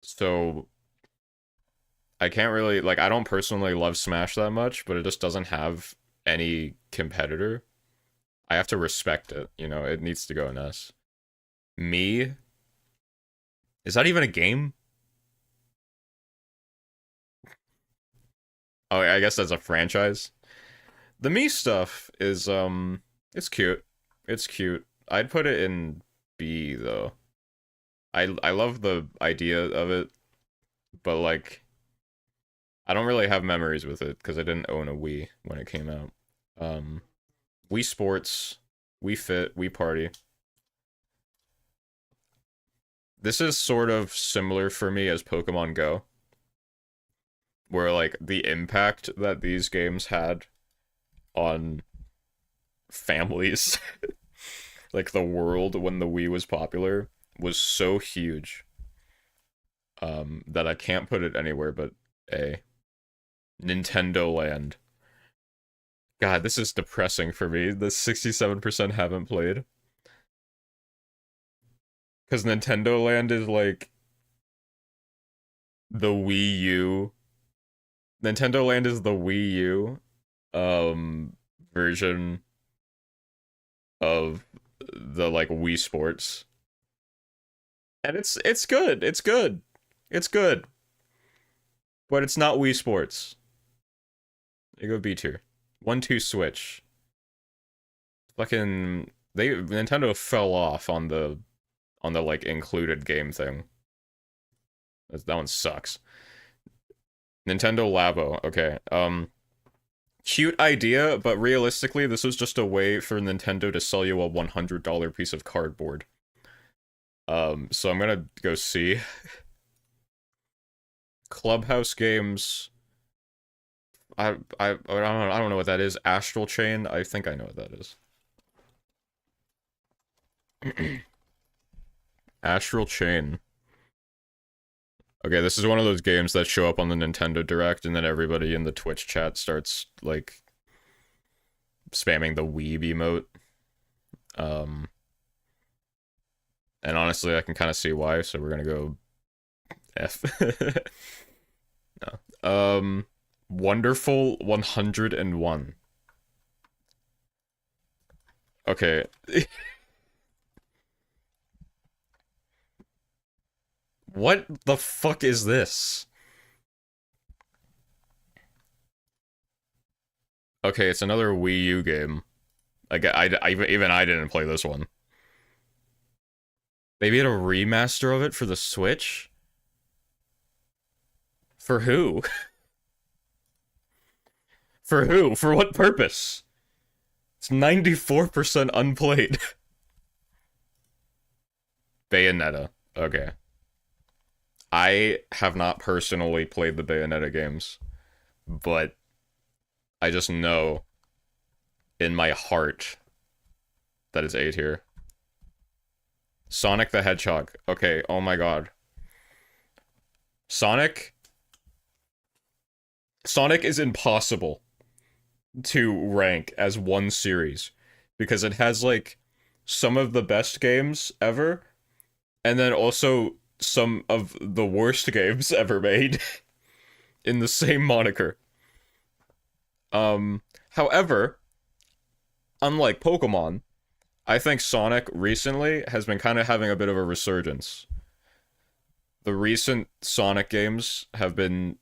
So I can't really, like, I don't personally love Smash that much, but it just doesn't have any competitor. I have to respect it, you know, it needs to go in S. Me? Is that even a game? Oh, I guess that's a franchise. The Me stuff is, it's cute. It's cute. I'd put it in B, though. I love the idea of it, but, like, I don't really have memories with it because I didn't own a Wii when it came out. Wii Sports, Wii Fit, Wii Party. This is sort of similar for me as Pokemon Go, where like the impact that these games had on families, like the world when the Wii was popular, was so huge that I can't put it anywhere but A. Nintendo Land. God, this is depressing for me. The 67% haven't played. Because Nintendo Land is like the Wii U. Nintendo Land is the Wii U version of the like Wii Sports. And it's good. It's good. It's good. But it's not Wii Sports. You go B tier. 1-2 Switch. Fucking Nintendo fell off on the like included game thing. That one sucks. Nintendo Labo. Okay. Cute idea, but realistically, this was just a way for Nintendo to sell you a $100 piece of cardboard. So I'm gonna go C. Clubhouse games. I don't know what that is. Astral Chain. I think I know what that is. Astral Chain. Okay, this is one of those games that show up on the Nintendo Direct, and then everybody in the Twitch chat starts, like, spamming the weeb emote. And honestly, I can kind of see why, so we're gonna go F. No. Wonderful 101. Okay. What the fuck is this? Okay, it's another Wii U game. Like, even I didn't play this one. They made a remaster of it for the Switch? For who? For who? For what purpose? It's 94% unplayed. Bayonetta. Okay. I have not personally played the Bayonetta games, but I just know in my heart that it's A tier. Sonic the Hedgehog. Okay, oh my god. Sonic is impossible to rank as one series because it has like some of the best games ever and then also some of the worst games ever made in the same moniker. However, unlike Pokemon, I think Sonic recently has been kind of having a bit of a resurgence. The recent Sonic games have been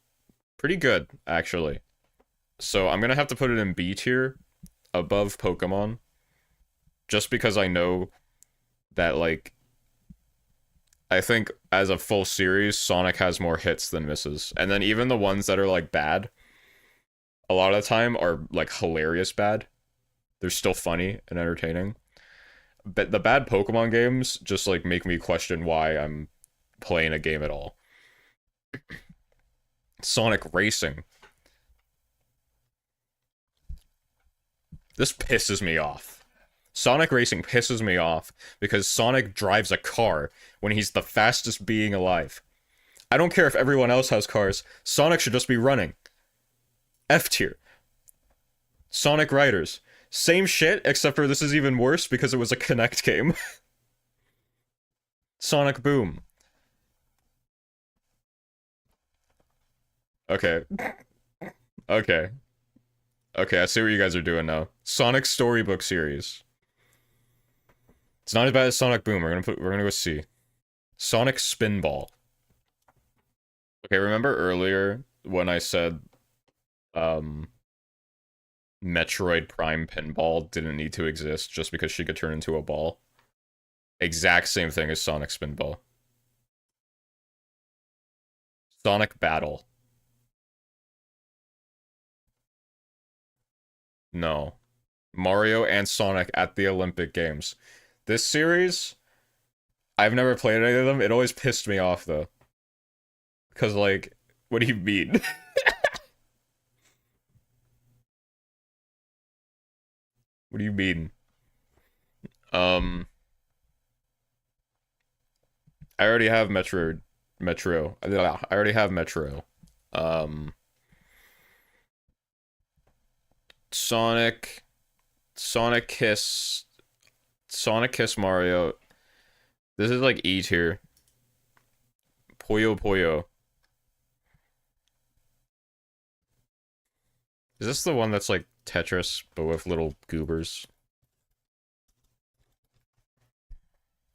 pretty good, actually. So I'm gonna have to put it in B tier, above Pokemon, just because I know that, like, I think as a full series, Sonic has more hits than misses. And then even the ones that are, like, bad, a lot of the time are, like, hilarious bad. They're still funny and entertaining. But the bad Pokemon games just, like, make me question why I'm playing a game at all. Sonic Racing. This pisses me off. Sonic Racing pisses me off because Sonic drives a car when he's the fastest being alive. I don't care if everyone else has cars. Sonic should just be running. F tier. Sonic Riders. Same shit, except for this is even worse because it was a Kinect game. Sonic Boom. Okay. Okay. Okay, I see what you guys are doing now. Sonic Storybook series. It's not as bad as Sonic Boom. We're gonna go see. Sonic Spinball. Okay, remember earlier when I said Metroid Prime Pinball didn't need to exist just because she could turn into a ball? Exact same thing as Sonic Spinball. Sonic Battle. No. Mario and Sonic at the Olympic Games. This series, I've never played any of them. It always pissed me off, though. Because, like, what do you mean? What do you mean? Um, I already have Metro. I already have Metro. Um, Sonic, Sonic Kiss, Sonic Kiss Mario. This is like E tier. Puyo Puyo. Is this the one that's like Tetris, but with little goobers?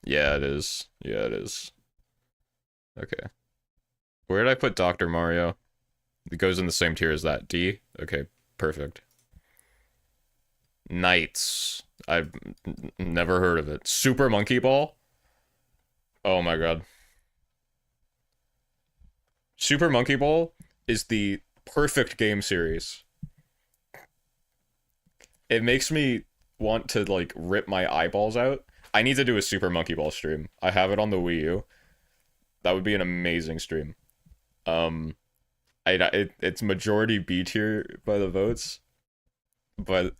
Yeah, it is. Yeah, it is. Okay. Where did I put Dr. Mario? It goes in the same tier as that. D? Okay, perfect. Knights. I've never heard of it. Super Monkey Ball? Oh my god. Super Monkey Ball is the perfect game series. It makes me want to, like, rip my eyeballs out. I need to do a Super Monkey Ball stream. I have it on the Wii U. That would be an amazing stream. Um, it's majority B tier by the votes, but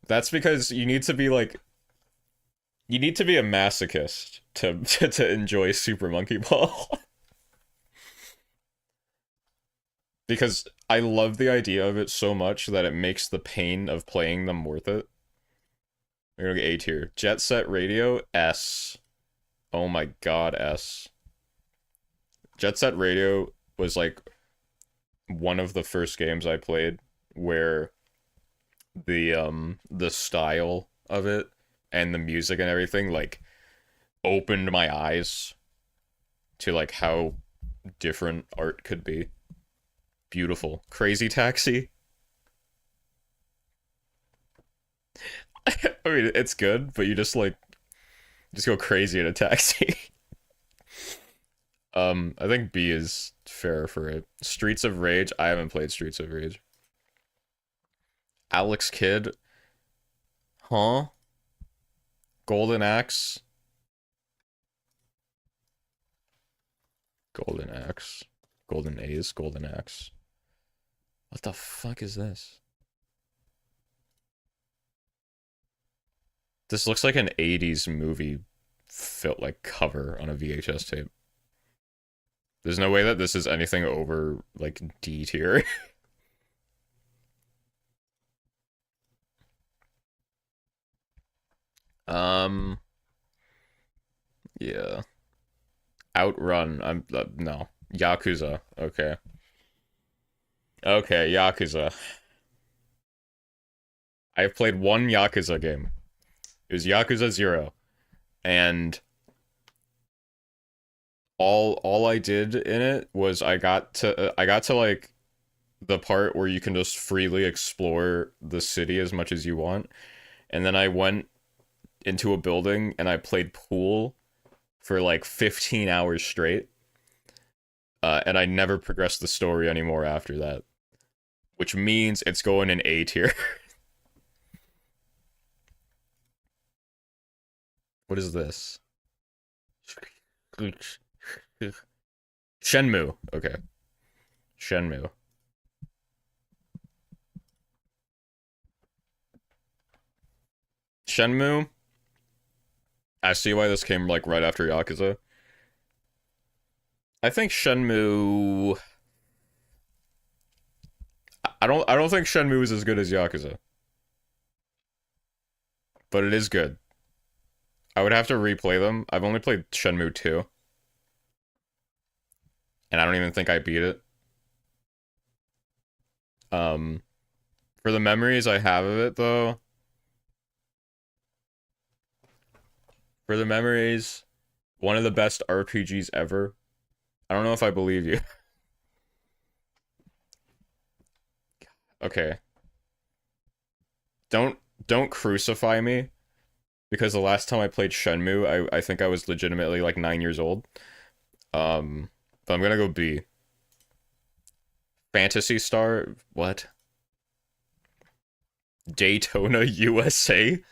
that's because you need to be like, you need to be a masochist to to enjoy Super Monkey Ball. Because I love the idea of it so much that it makes the pain of playing them worth it. We're gonna get A tier. Jet Set Radio, S. Oh my god, S. Jet Set Radio was like one of the first games I played where the style of it and the music and everything like opened my eyes to like how different art could be. Beautiful. Crazy Taxi. I mean, it's good, but you just like just go crazy in a taxi. I think B is fair for it. Streets of Rage. I haven't played Streets of Rage. Alex Kidd. Huh? Golden Axe. Golden Axe. Golden A's. Golden Axe. What the fuck is this? This looks like an 80s movie felt like cover on a VHS tape. There's no way that this is anything over like D tier. Yeah. Outrun. I'm no. Yakuza. Okay. Okay, Yakuza. I've played one Yakuza game. It was Yakuza 0. And all I did in it was I got to like the part where you can just freely explore the city as much as you want. And then I went into a building and I played pool for like 15 hours straight. And I never progressed the story anymore after that. Which means it's going in A tier. What is this? Shenmue. Okay. Shenmue. Shenmue. I see why this came like right after Yakuza. I think Shenmue. I don't think Shenmue is as good as Yakuza. But it is good. I would have to replay them. I've only played Shenmue 2. And I don't even think I beat it. For the memories I have of it though. For the memories, one of the best RPGs ever. I don't know if I believe you. Okay. Don't crucify me. Because the last time I played Shenmue, I think I was legitimately like 9 years old. But I'm gonna go B. Phantasy Star? What? Daytona, USA?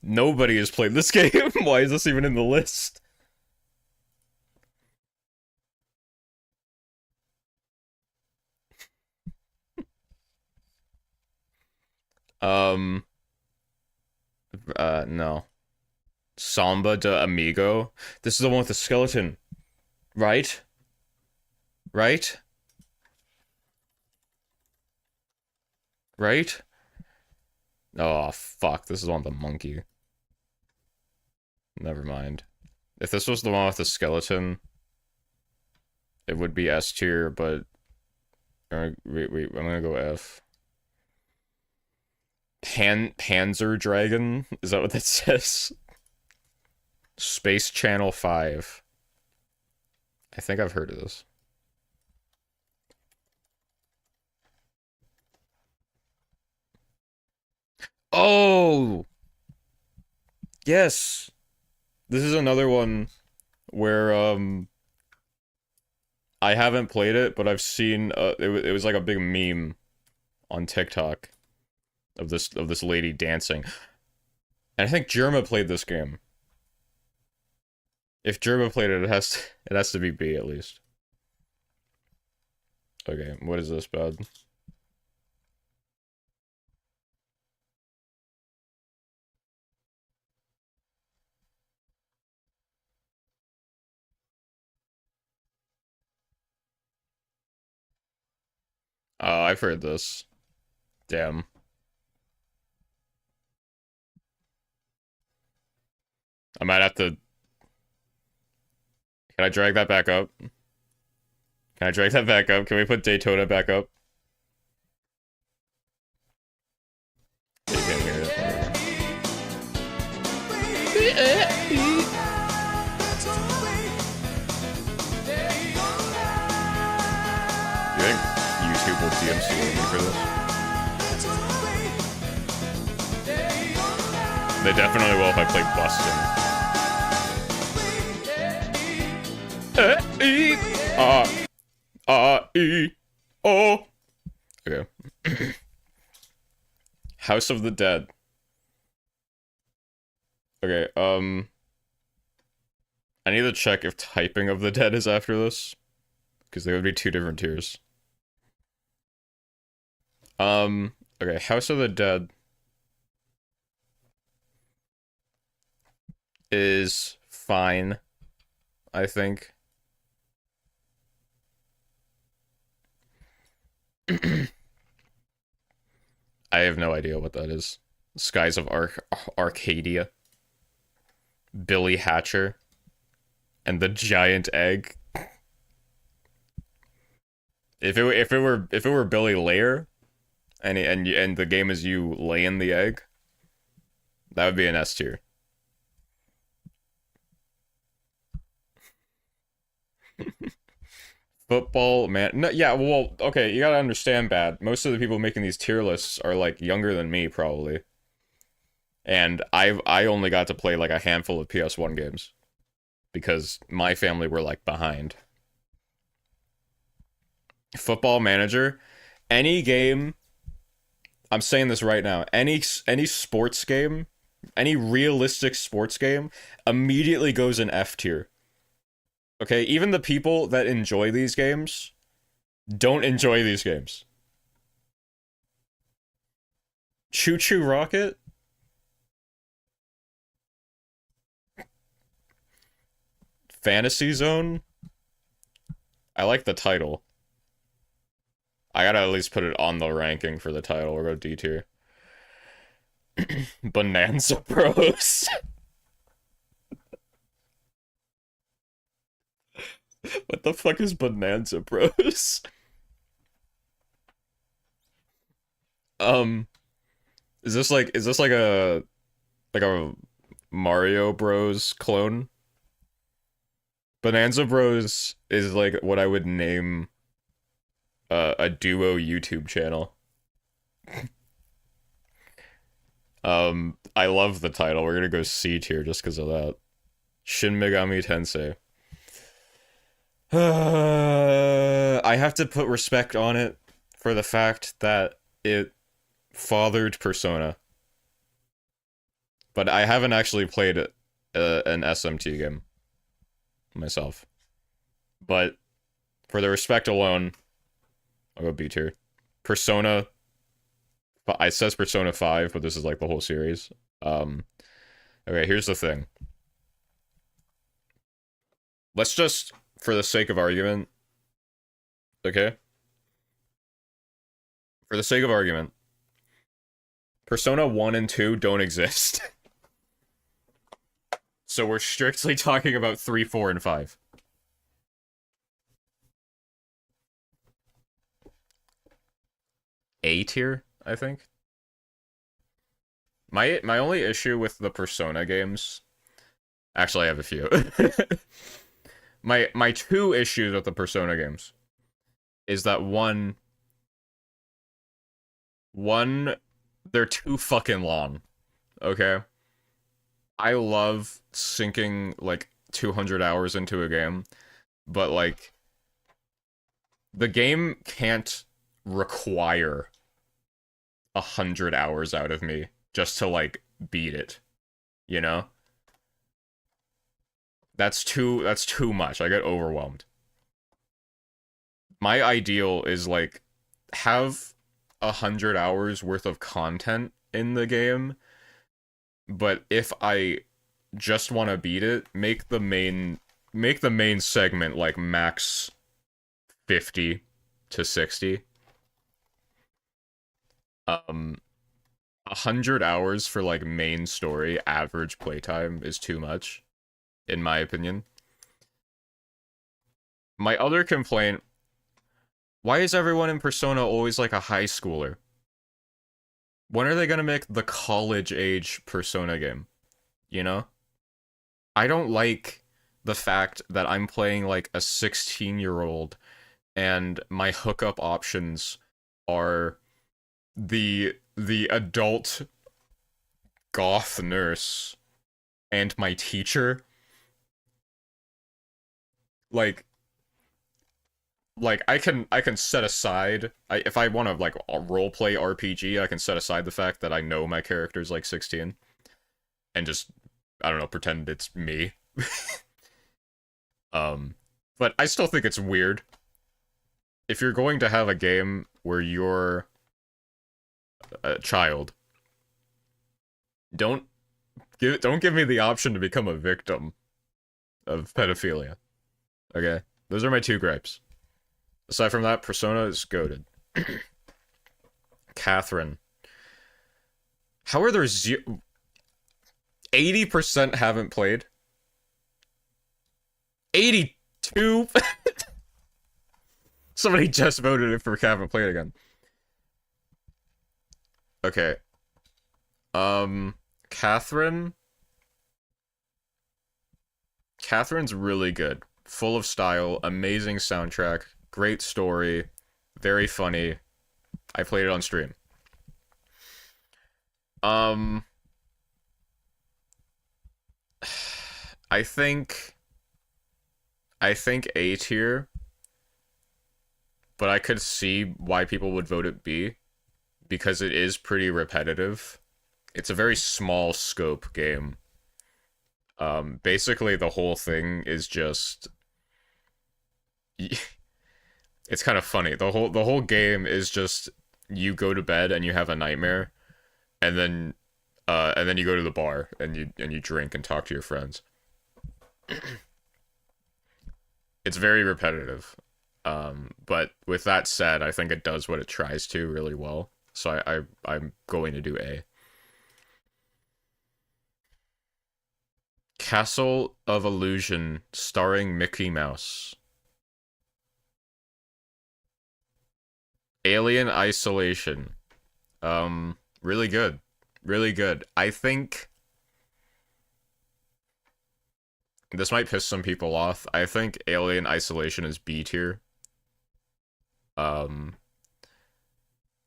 Nobody has played this game. Why is this even in the list? No. Samba de Amigo? This is the one with the skeleton. Right? Right? Right? Oh, fuck. This is on the monkey. Never mind. If this was the one with the skeleton, it would be S tier, but... wait, I'm gonna go F. Panzer Dragon? Is that what that says? Space Channel 5. I think I've heard of this. Oh! Yes! This is another one where, I haven't played it, but I've seen, it was like a big meme on TikTok of this lady dancing. And I think Jerma played this game. If Jerma played it, it has to be B at least. Okay, what is this, bud? Oh, I've heard this. Damn. I might have to... Can I drag that back up? Can I drag that back up? Can we put Daytona back up? You can't hear it. You think YouTube will DMCA me for this? They definitely will if I play Bustin'. E, E, O. Okay. House of the Dead. Okay, I need to check if Typing of the Dead is after this, because there would be two different tiers. Okay, House of the Dead is fine, I think. I have no idea what that is. Skies of Arcadia. Billy Hatcher. And the giant egg. If it were Billy Layer, and the game is you laying the egg, that would be an S tier. Football man, no, yeah, well, okay, you gotta understand, Bad. Most of the people making these tier lists are like younger than me, probably, and I only got to play like a handful of PS1 games because my family were like behind. Football Manager, any game. I'm saying this right now. Any sports game, any realistic sports game, immediately goes in F tier. Okay, even the people that enjoy these games don't enjoy these games. Choo Choo Rocket? Fantasy Zone? I like the title. I gotta at least put it on the ranking for the title. We'll go D tier. Bonanza Bros. What the fuck is Bonanza Bros? Um, is this like a Mario Bros clone? Bonanza Bros is like what I would name a duo YouTube channel. I love the title. We're gonna go C tier just because of that. Shin Megami Tensei. I have to put respect on it for the fact that it fathered Persona, but I haven't actually played an SMT game myself. But for the respect alone, I'll go B tier. Persona. It says Persona 5, but this is like the whole series. Okay, here's the thing. Let's just, for the sake of argument, okay? For the sake of argument, Persona 1 and 2 don't exist. So we're strictly talking about 3, 4, and 5. A tier, I think. My only issue with the Persona games, actually I have a few. My two issues with the Persona games is that one they're too fucking long. Okay? I love sinking like 200 hours into a game, but like the game can't require 100 hours out of me just to like beat it, you know? That's too much. I get overwhelmed. My ideal is like have 100 hours worth of content in the game, but if I just want to beat it, make the main segment like max 50 to 60. 100 hours for like main story average playtime is too much, in my opinion. My other complaint, why is everyone in Persona always like a high schooler? When are they gonna make the college age Persona game? You know? I don't like the fact that I'm playing like a 16-year-old and my hookup options are the adult goth nurse and my teacher. Like I can set aside if I want to like a role play RPG, I can set aside the fact that I know my character's like 16 and just I don't know, pretend it's me. Um but I still think it's weird if you're going to have a game where you're a child, don't don't give me the option to become a victim of pedophilia. Okay? Those are my two gripes. Aside from that, Persona is goated. Catherine. How are there 80% haven't played? 82? Somebody just voted it for haven't played again. Okay. Catherine. Catherine's really good. Full of style, amazing soundtrack, great story, very funny. I played it on stream. Um, I think A tier, but I could see why people would vote it B because it is pretty repetitive. It's a very small scope game. Basically the whole thing is just it's kind of funny. The whole game is just you go to bed and you have a nightmare and then you go to the bar and you drink and talk to your friends. It's very repetitive. But with that said, I think it does what it tries to really well. So I'm going to do A. Castle of Illusion starring Mickey Mouse. Alien Isolation. Really good. Really good. I think this might piss some people off. I think Alien Isolation is B tier. Um,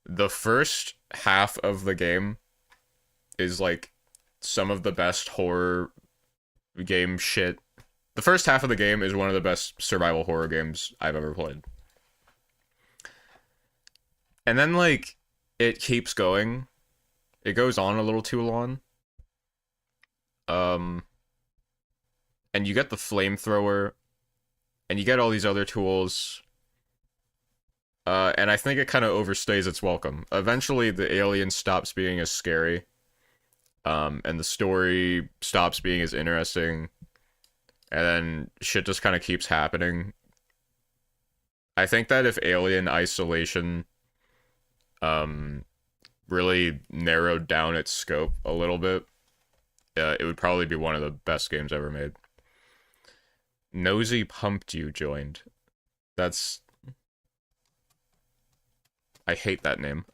the first half of the game is like some of the best horror game shit. The first half of the game is one of the best survival horror games I've ever played. And then like it keeps going. It goes on a little too long. Um and you get the flamethrower and you get all these other tools. And I think it kind of overstays its welcome. Eventually the alien stops being as scary. And the story stops being as interesting. And then shit just kind of keeps happening. I think that if Alien Isolation um really narrowed down its scope a little bit, it would probably be one of the best games ever made. Nosy Pumped You joined. That's I hate that name.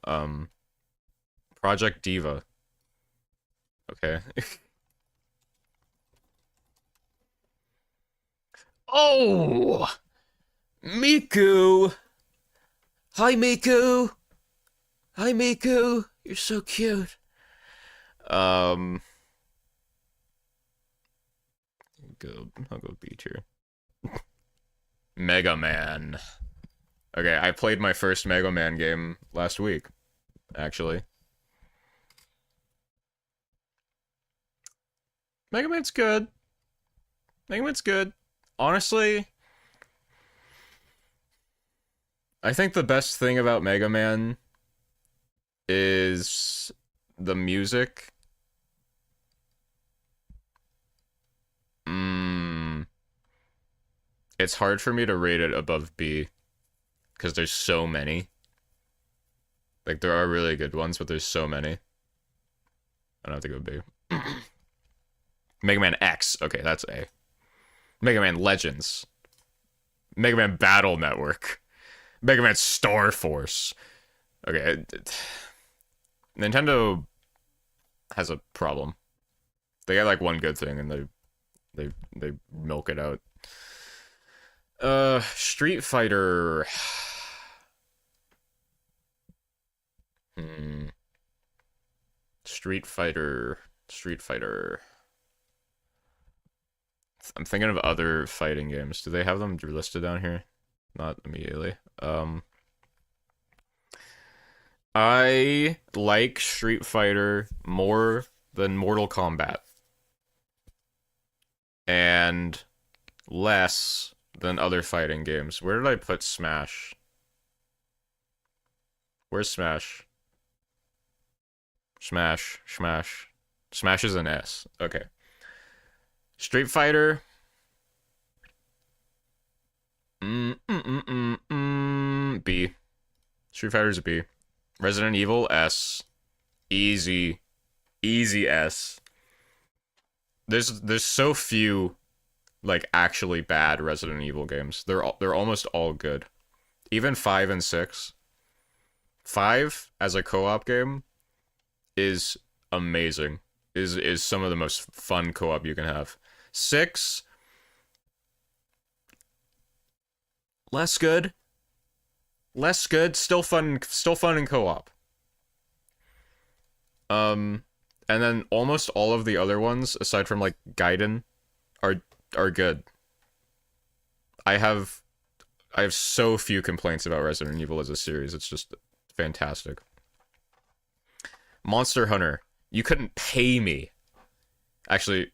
Project Diva. Okay. Oh, Miku. Hi, Miku. Hi, Miku. You're so cute. Um, I'll go B tier. Mega Man. Okay, I played my first Mega Man game last week, actually. Mega Man's good. Mega Man's good. Honestly, I think the best thing about Mega Man is the music. Mm, it's hard for me to rate it above B because there's so many. Like there are really good ones, but there's so many. I don't have to go B. Mega Man X. Okay, that's A. Mega Man Legends. Mega Man Battle Network. Mega Man Star Force. Okay, Nintendo has a problem. They got like one good thing and they milk it out. Street Fighter. Hmm. Street Fighter. I'm thinking of other fighting games. Do they have them listed down here? Not immediately. I like Street Fighter more than Mortal Kombat, and less than other fighting games. Where did I put Smash? Where's Smash? Smash, Smash. Smash is an S. Okay. Street Fighter. B. Street Fighter's a B. Resident Evil S. Easy. Easy S. There's so few like actually bad Resident Evil games. They're almost all good. Even 5 and 6. 5 as a co-op game is amazing. Is some of the most fun co-op you can have. 6 less good. Less good, still fun in co-op. And then almost all of the other ones aside from like Gaiden are good. I have so few complaints about Resident Evil as a series. It's just fantastic. Monster Hunter. You couldn't pay me. Actually,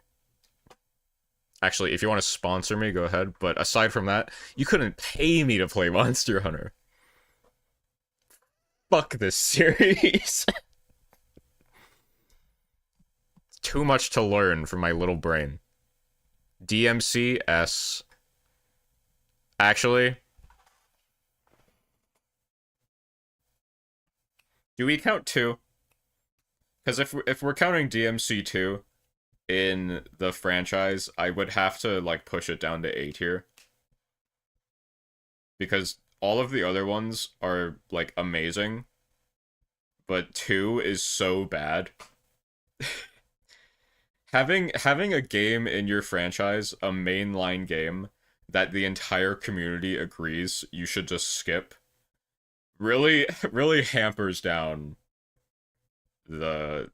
if you want to sponsor me, go ahead. But aside from that, you couldn't pay me to play Monster Hunter. Fuck this series. Too much to learn from my little brain. DMC S. Actually, do we count 2? Because if we're counting DMC 2 in the franchise, I would have to like push it down to A tier. Because all of the other ones are like amazing, but 2 is so bad. Having a game in your franchise, a mainline game that the entire community agrees you should just skip, really hampers down the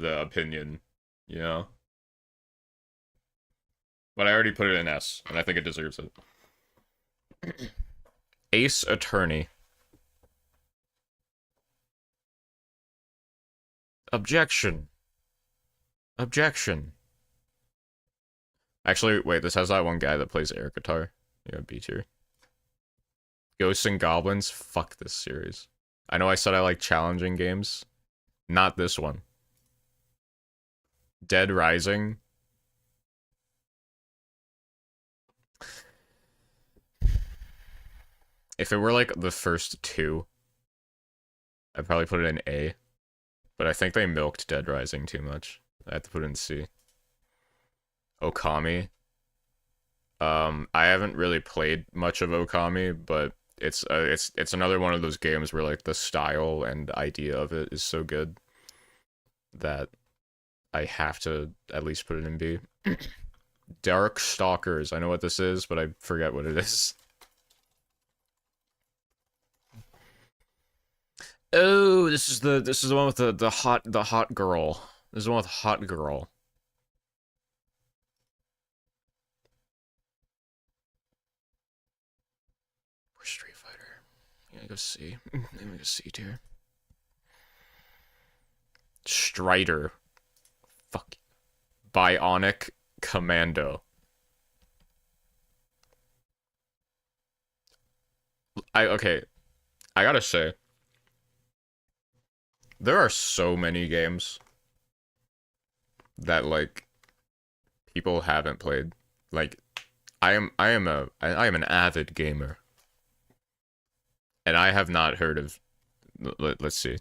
opinion, you know? But I already put it in S, and I think it deserves it. Ace Attorney. Objection. Objection. Actually, wait, this has that one guy that plays air guitar. Yeah, B tier. Ghosts and Goblins. Fuck this series. I know I said I like challenging games. Not this one. Dead Rising. If it were like the first 2, I'd probably put it in A. But I think they milked Dead Rising too much. I have to put it in C. Okami. I haven't really played much of Okami, but it's another one of those games where like the style and idea of it is so good that I have to at least put it in B. Dark Stalkers. I know what this is, but I forget what it is. Oh, this is the one with the hot girl. This is the one with hot girl. Where's Street Fighter? I'm gonna go C. I'm gonna go C tier. Strider. Fuck. Bionic Commando. Okay. I gotta say, there are so many games that like people haven't played. Like I am an avid gamer. And I have not heard of let's see.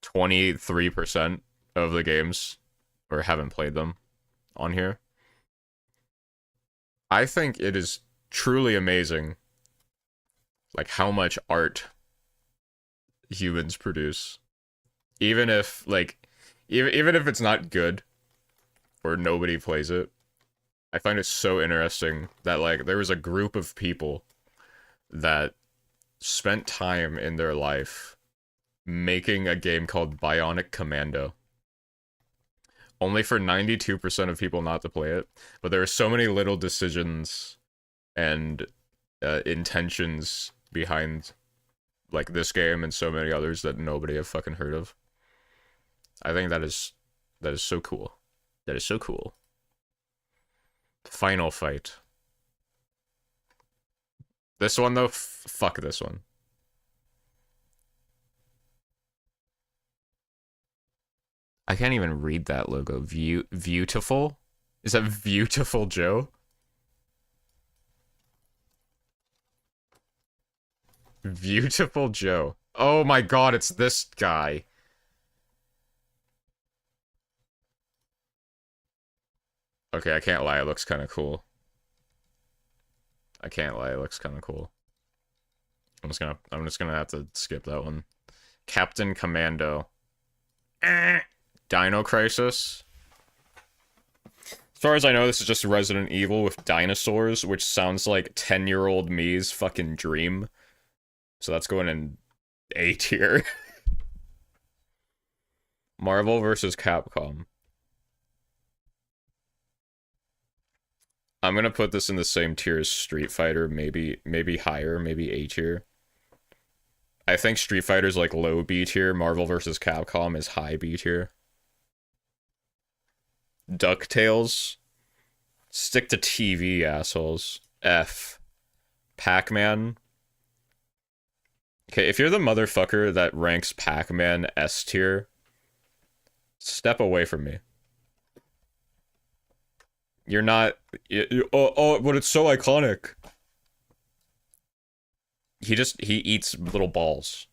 23% of the games or haven't played them on here. I think it is truly amazing like how much art humans produce. Even if like even if it's not good or nobody plays it, I find it so interesting that like there was a group of people that spent time in their life making a game called Bionic Commando. only for 92% of people not to play it. But there are so many little decisions and intentions behind like this game and so many others that nobody have fucking heard of. I think that is so cool. That is so cool. Final fight. This one though, fuck this one. I can't even read that logo. Beautiful? Is that Beautiful Joe? Beautiful Joe. Oh my god, it's this guy. Okay, I can't lie, it looks kind of cool. I can't lie, it looks kind of cool. I'm just gonna have to skip that one. Captain Commando. Dino Crisis. As far as I know, this is just Resident Evil with dinosaurs, which sounds like 10-year-old me's fucking dream. So that's going in A tier. Marvel vs. Capcom. I'm gonna put this in the same tier as Street Fighter, maybe higher, maybe A tier. I think Street Fighter's like low B tier, Marvel vs. Capcom is high B tier. DuckTales. Stick to TV, assholes. F. Pac-Man. Okay, if you're the motherfucker that ranks Pac-Man S tier, step away from me. You're not... but it's so iconic. He eats little balls.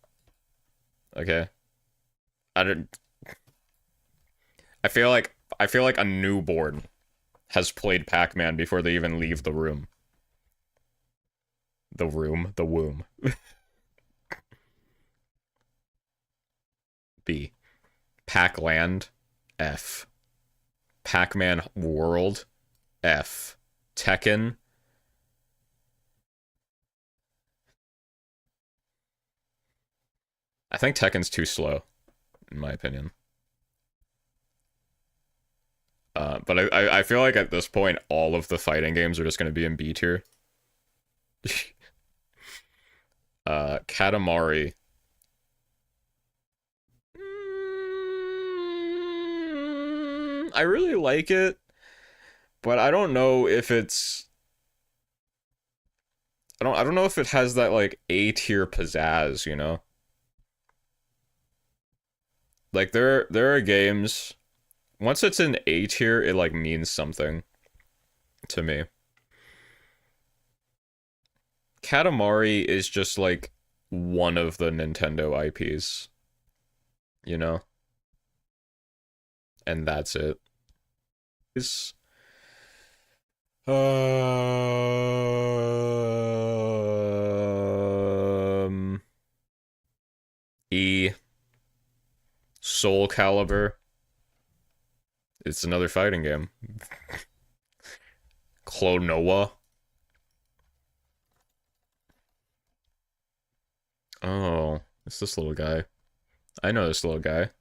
Okay? I feel like a newborn has played Pac-Man before they even leave the room. The womb. B. Pac-Land. F. Pac-Man World. F. Tekken. I think Tekken's too slow, in my opinion. But I feel like at this point, all of the fighting games are just going to be in B tier. Katamari. I really like it, but I don't know if it's... I don't know if it has that, like, A tier pizzazz, you know? Like, there are games... Once it's in A tier, it, like, means something to me. Katamari is just, like, one of the Nintendo IPs. You know? And that's it. E. Soul Calibur. It's another fighting game. Klonoa. Oh, it's this little guy. I know this little guy.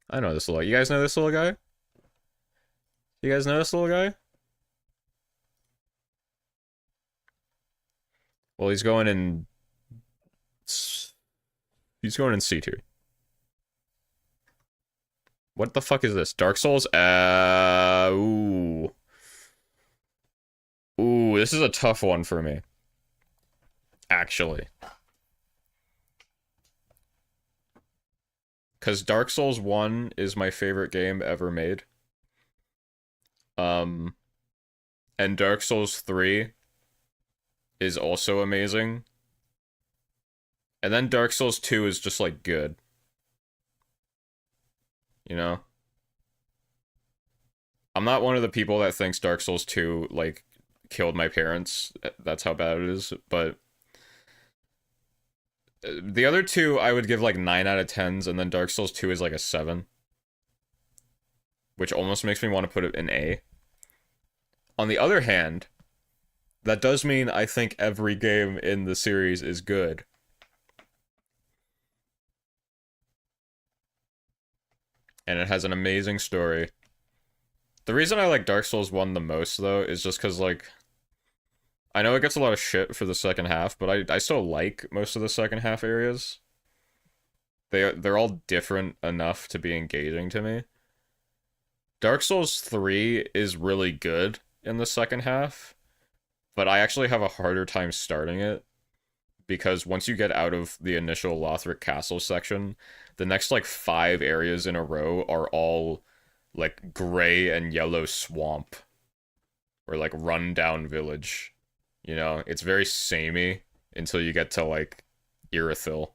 I know this little... You guys know this little guy? You guys know this little guy? Well, he's going in... He's going in C tier. What the fuck is this? Dark Souls? Ooh. Ooh, this is a tough one for me. Actually. Because Dark Souls 1 is my favorite game ever made. And Dark Souls 3 is also amazing. And then Dark Souls 2 is just, like, good. You know? I'm not one of the people that thinks Dark Souls 2, like, killed my parents. That's how bad it is, but... The other two, I would give, like, 9 out of 10s, and then Dark Souls 2 is, like, a 7. Which almost makes me want to put it in A. On the other hand, that does mean I think every game in the series is good. and it has an amazing story. The reason I like Dark Souls 1 the most, though, is just because, like, I know it gets a lot of shit for the second half, but I still like most of the second half areas. They're all different enough to be engaging to me. Dark Souls 3 is really good in the second half, but I actually have a harder time starting it because once you get out of the initial Lothric Castle section, the next like 5 areas in a row are all like gray and yellow swamp or like rundown village. You know, it's very samey until you get to like Irithyll.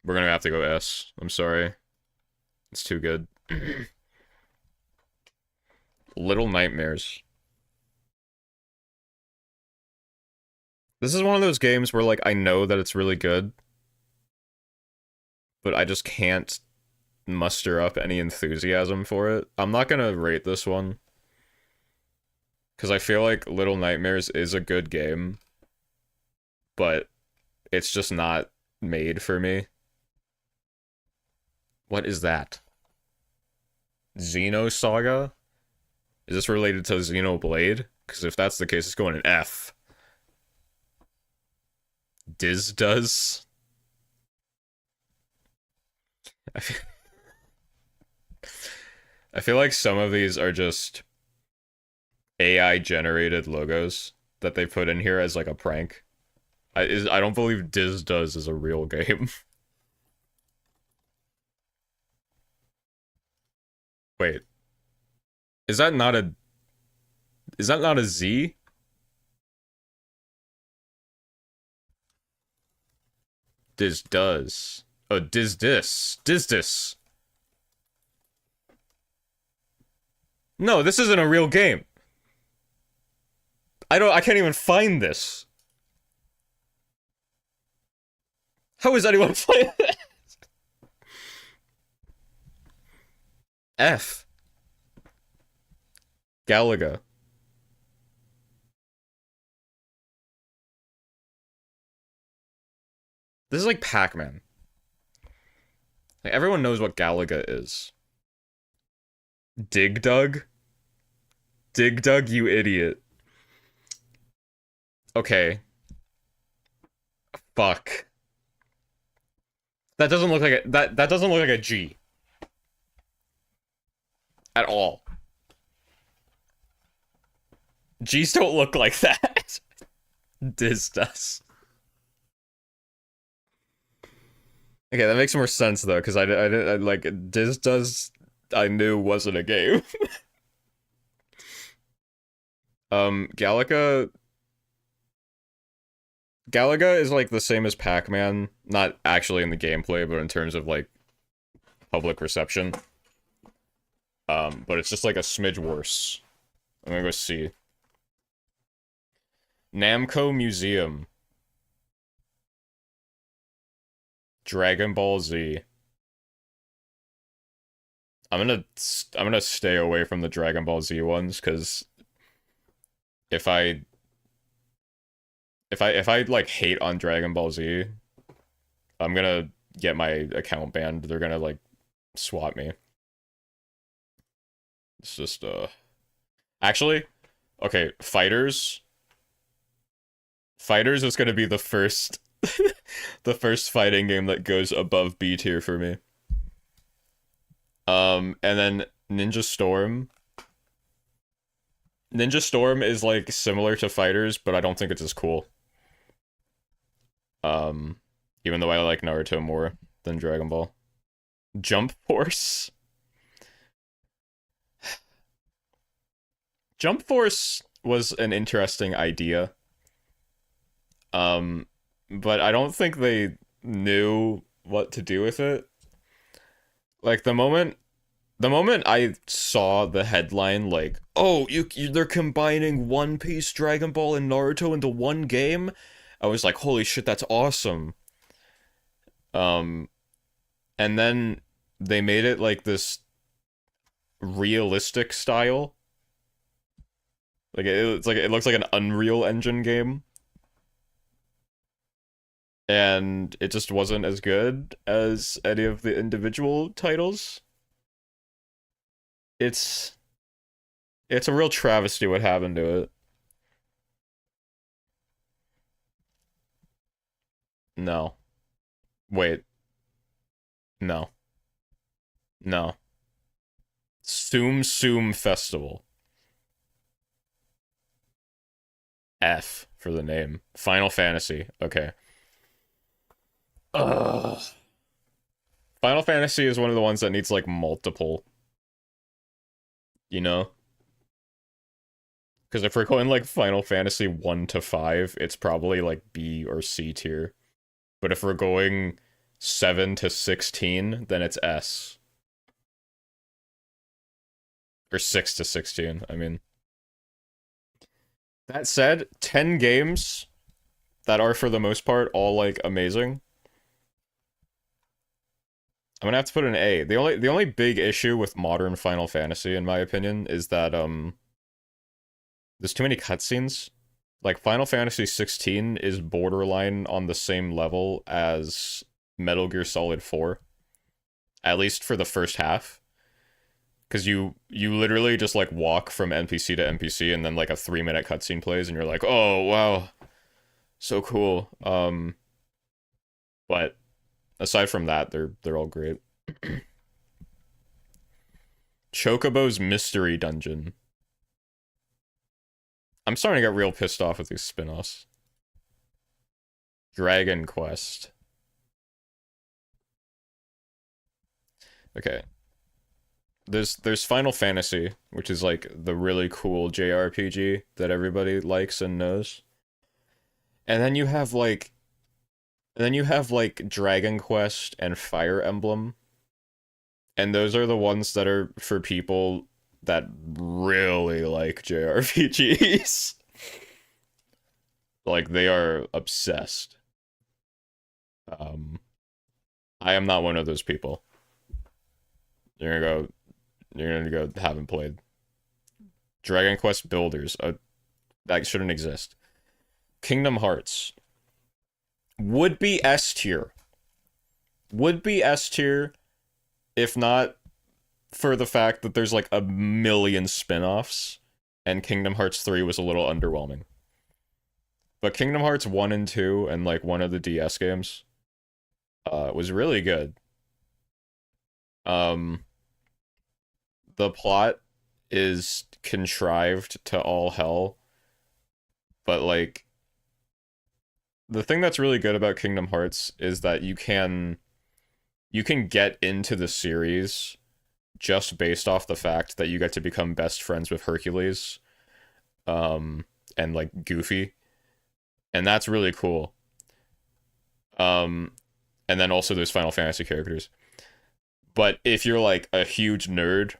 We're gonna have to go S. I'm sorry. It's too good. Little Nightmares. This is one of those games where, like, I know that it's really good, but I just can't muster up any enthusiasm for it. I'm not gonna rate this one, because I feel like Little Nightmares is a good game, but it's just not made for me. What is that? Xenosaga? Is this related to Xenoblade? Because if that's the case, it's going in F. Diz does? I feel like some of these are just AI generated logos that they put in here as like a prank. I don't believe Diz does is a real game. Wait. Is that not a Z? Diz does. Oh, Diz dis. Diz dis. No, this isn't a real game. I can't even find this. How is anyone playing this? F. Galaga. This is like Pac-Man. Like, everyone knows what Galaga is. Dig Dug? Dig Dug, you idiot. Okay. Fuck. That doesn't look like that doesn't look like a G. At all. G's don't look like that. Diz does. Okay, that makes more sense though, because I like Diz does. I knew wasn't a game. Galaga. Galaga is like the same as Pac-Man, not actually in the gameplay, but in terms of like public reception. But it's just like a smidge worse. I'm gonna go see. Namco Museum. Dragon Ball Z. I'm gonna stay away from the Dragon Ball Z ones because if I like hate on Dragon Ball Z, I'm gonna get my account banned. They're gonna like swat me. It's just actually, okay, Fighters. Fighters is gonna be the first the first fighting game that goes above B tier for me. And then Ninja Storm. Ninja Storm is like similar to Fighters, but I don't think it's as cool. Even though I like Naruto more than Dragon Ball. Jump Force. Jump Force was an interesting idea. But I don't think they knew what to do with it. Like the moment I saw the headline like, "Oh, they're combining One Piece, Dragon Ball, and Naruto into one game," I was like, "Holy shit, that's awesome." And then they made it like this realistic style. Like it looks like an Unreal Engine game. and it just wasn't as good as any of the individual titles. It's it's a real travesty what happened to it. No. Wait. No. No. Tsum Tsum Festival. F for the name. Final Fantasy. Okay. Ugh. Final Fantasy is one of the ones that needs like multiple, you know? Because if we're going like Final Fantasy 1 to 5, it's probably like B or C tier. But if we're going 7 to 16, then it's S. Or 6 to 16, I mean. That said, 10 games that are for the most part all like amazing. I'm gonna have to put an A. The only big issue with modern Final Fantasy, in my opinion, is that there's too many cutscenes. Like Final Fantasy 16 is borderline on the same level as Metal Gear Solid 4, at least for the first half. Because you literally just like walk from NPC to NPC and then like a 3-minute cutscene plays and you're like, oh wow, so cool. But aside from that, they're all great. Chocobo's Mystery Dungeon. I'm starting to get real pissed off with these spin-offs. Dragon Quest. Okay. There's Final Fantasy, which is like the really cool JRPG that everybody likes and knows. And then you have like Dragon Quest and Fire Emblem. And those are the ones that are for people that really like JRPGs. Like they are obsessed. Um I am not one of those people. You're gonna go haven't played. Dragon Quest Builders. That shouldn't exist. Kingdom Hearts. Would be S tier. Would be S tier if not for the fact that there's like a million spin-offs and Kingdom Hearts 3 was a little underwhelming. But Kingdom Hearts 1 and 2 and like one of the DS games was really good. Um the plot is contrived to all hell, but like the thing that's really good about Kingdom Hearts is that you can get into the series just based off the fact that you get to become best friends with Hercules and like Goofy, and that's really cool. And then also there's Final Fantasy characters. But if you're like a huge nerd,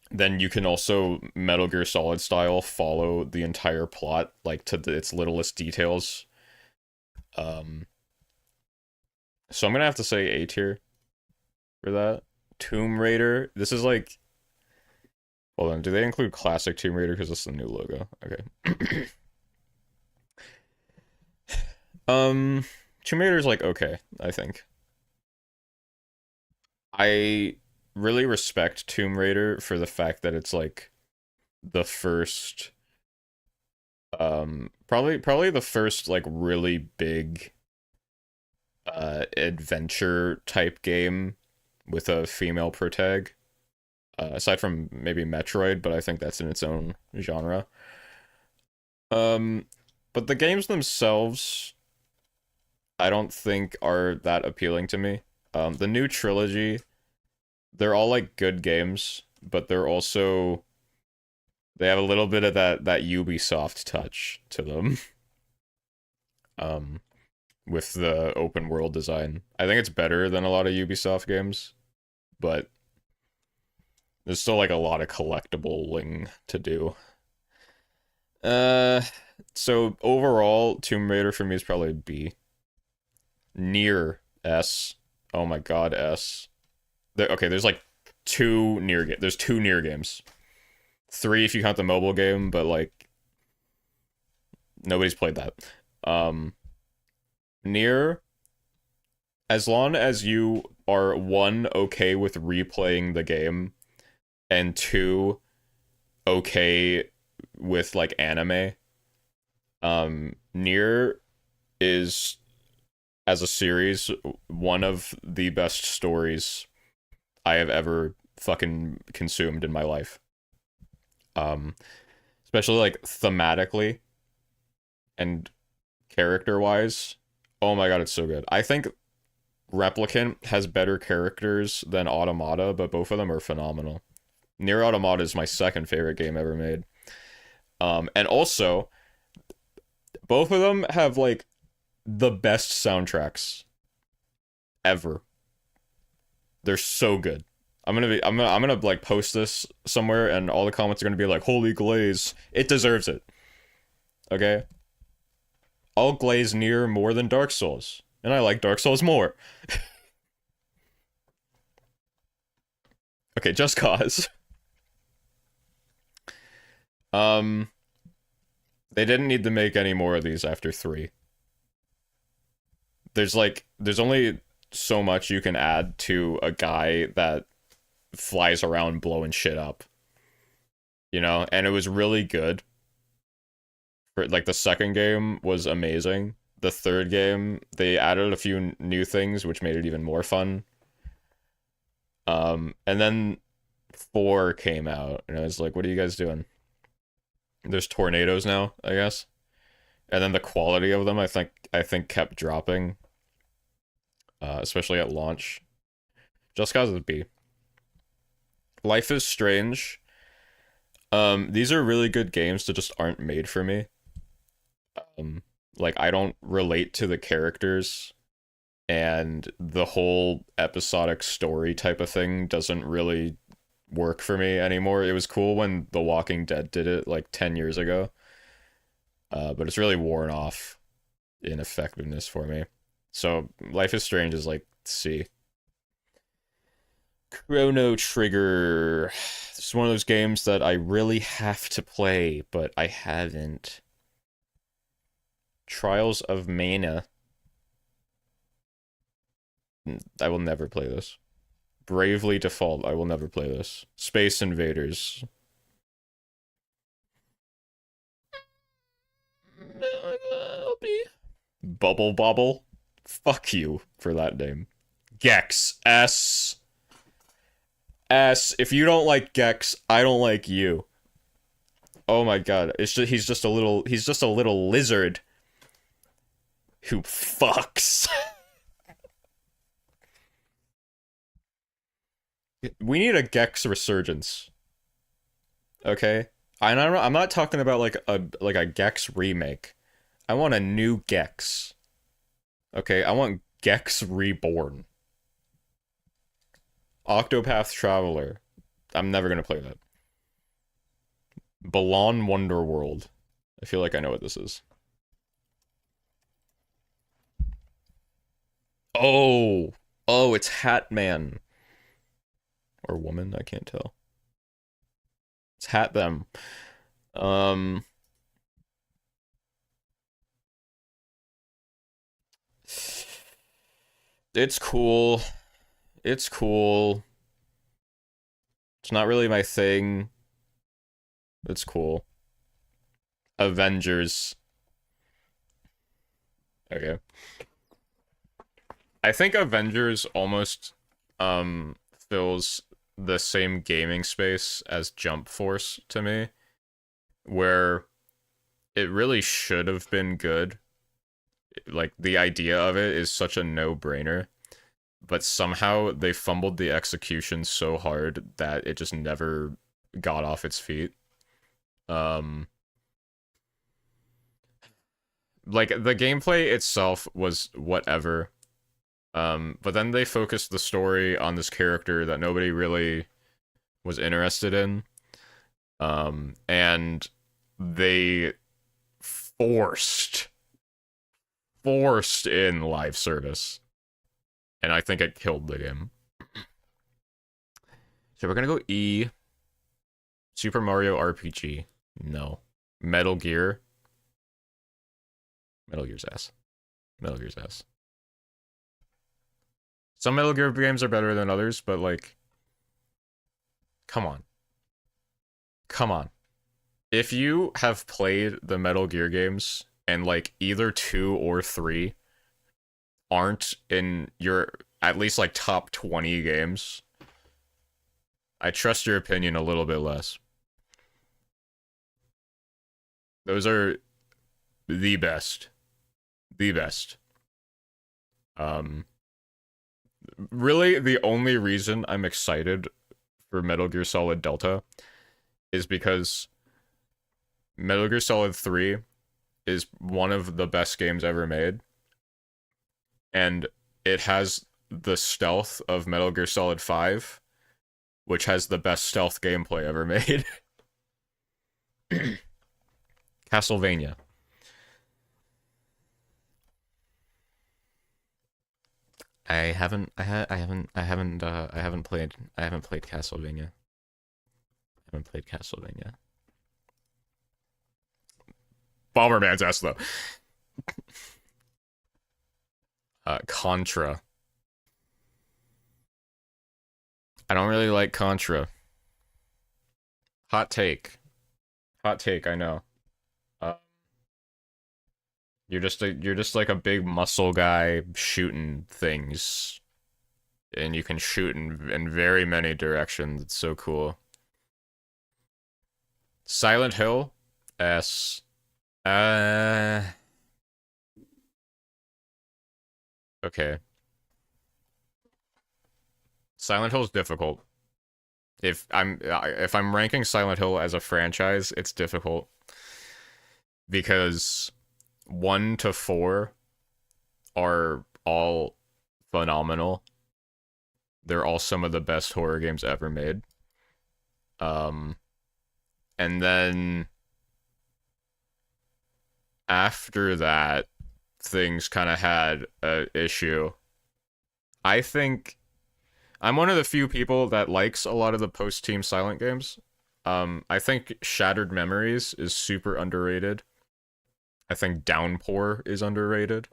then you can also Metal Gear Solid style follow the entire plot like to its littlest details. So I'm gonna have to say A tier for that. Tomb Raider. This is like, hold on. Do they include classic Tomb Raider because it's the new logo? Okay. Tomb Raider's like okay, I think. I really respect Tomb Raider for the fact that it's like the first probably the first like really big adventure type game with a female protag. Aside from maybe Metroid, but I think that's in its own genre. Um but the games themselves I don't think are that appealing to me. The new trilogy, they're all like good games, but they're also they have a little bit of that Ubisoft touch to them. Um, with the open world design. I think it's better than a lot of Ubisoft games, but there's still like a lot of collectibling to do. Uh, so overall, Tomb Raider for me is probably B. Nier S. Oh my god, S. Okay, there's like there's two Nier games. 3 if you count the mobile game, but like nobody's played that. Nier as long as you are one, okay with replaying the game, and two, okay with like anime, Nier is, as a series, one of the best stories I have ever fucking consumed in my life. Um, Especially like thematically and character wise. Oh my god, it's so good. I think Replicant has better characters than Automata, but both of them are phenomenal. Nier Automata is my second favorite game ever made. And also, both of them have like the best soundtracks ever. They're so good. I'm gonna like post this somewhere, and all the comments are gonna be like, "Holy glaze, it deserves it." Okay, I'll glaze Nier more than Dark Souls, and I like Dark Souls more. Okay, just cause. Um, they didn't need to make any more of these after 3. There's only so much you can add to a guy that flies around blowing shit up, you know? And it was really good. For like the second game was amazing. The third game, they added a few new things which made it even more fun. And then 4 came out, and I was like, what are you guys doing? There's tornadoes now, I guess. And then the quality of them, I think kept dropping, especially at launch. Just cause of B. Life is Strange. These are really good games that just aren't made for me. Um, like I don't relate to the characters, and the whole episodic story type of thing doesn't really work for me anymore. It was cool when The Walking Dead did it like 10 years ago, but it's really worn off in effectiveness for me. So Life is Strange is like C. Chrono Trigger. It's one of those games that I really have to play, but I haven't. Trials of Mana. I will never play this. Bravely Default. I will never play this. Space Invaders. Bubble Bobble. Fuck you for that name. Gex. S. S. If you don't like Gex, I don't like you. Oh my god. He's just a little lizard who fucks. We need a Gex resurgence. Okay? I'm not talking about like a Gex remake. I want a new Gex. Okay, I want Gex Reborn. Octopath Traveler. I'm never gonna play that. Balan Wonderworld. I feel like I know what this is. Oh! Oh, it's Hat Man. Or woman, I can't tell. It's Hat Them. Um... It's cool. It's cool. It's not really my thing. It's cool. Avengers. Okay. I think Avengers almost fills the same gaming space as Jump Force to me, where it really should have been good. Like the idea of it is such a no-brainer, but somehow they fumbled the execution so hard that it just never got off its feet. Um like the gameplay itself was whatever. But then they focused the story on this character that nobody really was interested in. And they forced in live service. And I think it killed the game. So we're gonna go E. Super Mario RPG. No. Metal Gear. Metal Gear's ass. Metal Gear's ass. Some Metal Gear games are better than others, but like, come on. Come on. If you have played the Metal Gear games and like either 2 or 3 aren't in your at least like top 20 games, I trust your opinion a little bit less. Those are the best. The best. Um really the only reason I'm excited for Metal Gear Solid Delta is because Metal Gear Solid 3 is one of the best games ever made, and it has the stealth of Metal Gear Solid 5, which has the best stealth gameplay ever made. Castlevania. I haven't played Castlevania. I haven't played Castlevania. Bomberman's ass though. Contra. I don't really like Contra. Hot take. Hot take, I know. Uh, you're just like a big muscle guy shooting things. And you can shoot in very many directions. It's so cool. Silent Hill? S. Okay. Silent Hill's difficult. If I'm ranking Silent Hill as a franchise, it's difficult because 1 to 4 are all phenomenal. They're all some of the best horror games ever made. Um, and then after that, things kind of had a issue. I think I'm one of the few people that likes a lot of the post-Team Silent games. I think Shattered Memories is super underrated. I think Downpour is underrated.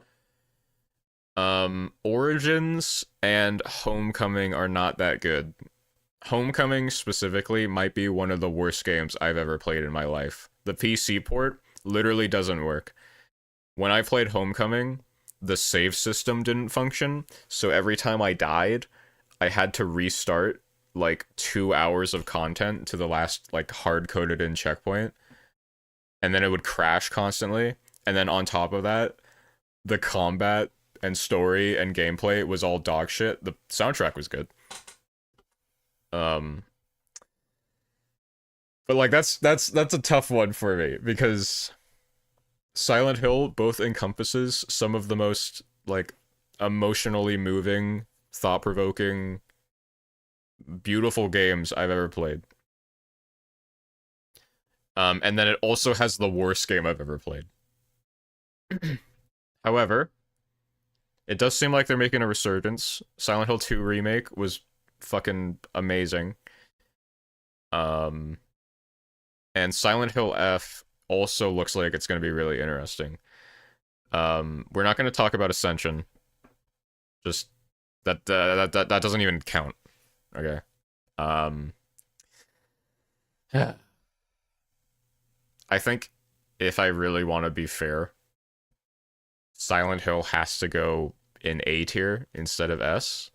Origins and Homecoming are not that good. Homecoming specifically might be one of the worst games I've ever played in my life. The PC port literally doesn't work. When I played Homecoming, the save system didn't function, so every time I died, I had to restart like 2 hours of content to the last like hard-coded in checkpoint, and then it would crash constantly. And then on top of that, the combat and story and gameplay was all dog shit. The soundtrack was good. Um but like that's a tough one for me because Silent Hill both encompasses some of the most like emotionally moving, thought-provoking, beautiful games I've ever played. And then it also has the worst game I've ever played. However, it does seem like they're making a resurgence. Silent Hill 2 remake was fucking amazing. Um, and Silent Hill F also looks like it's going to be really interesting. We're not going to talk about Ascension. Just that doesn't even count. Okay. Um, I think if I really want to be fair, Silent Hill has to go in A tier instead of S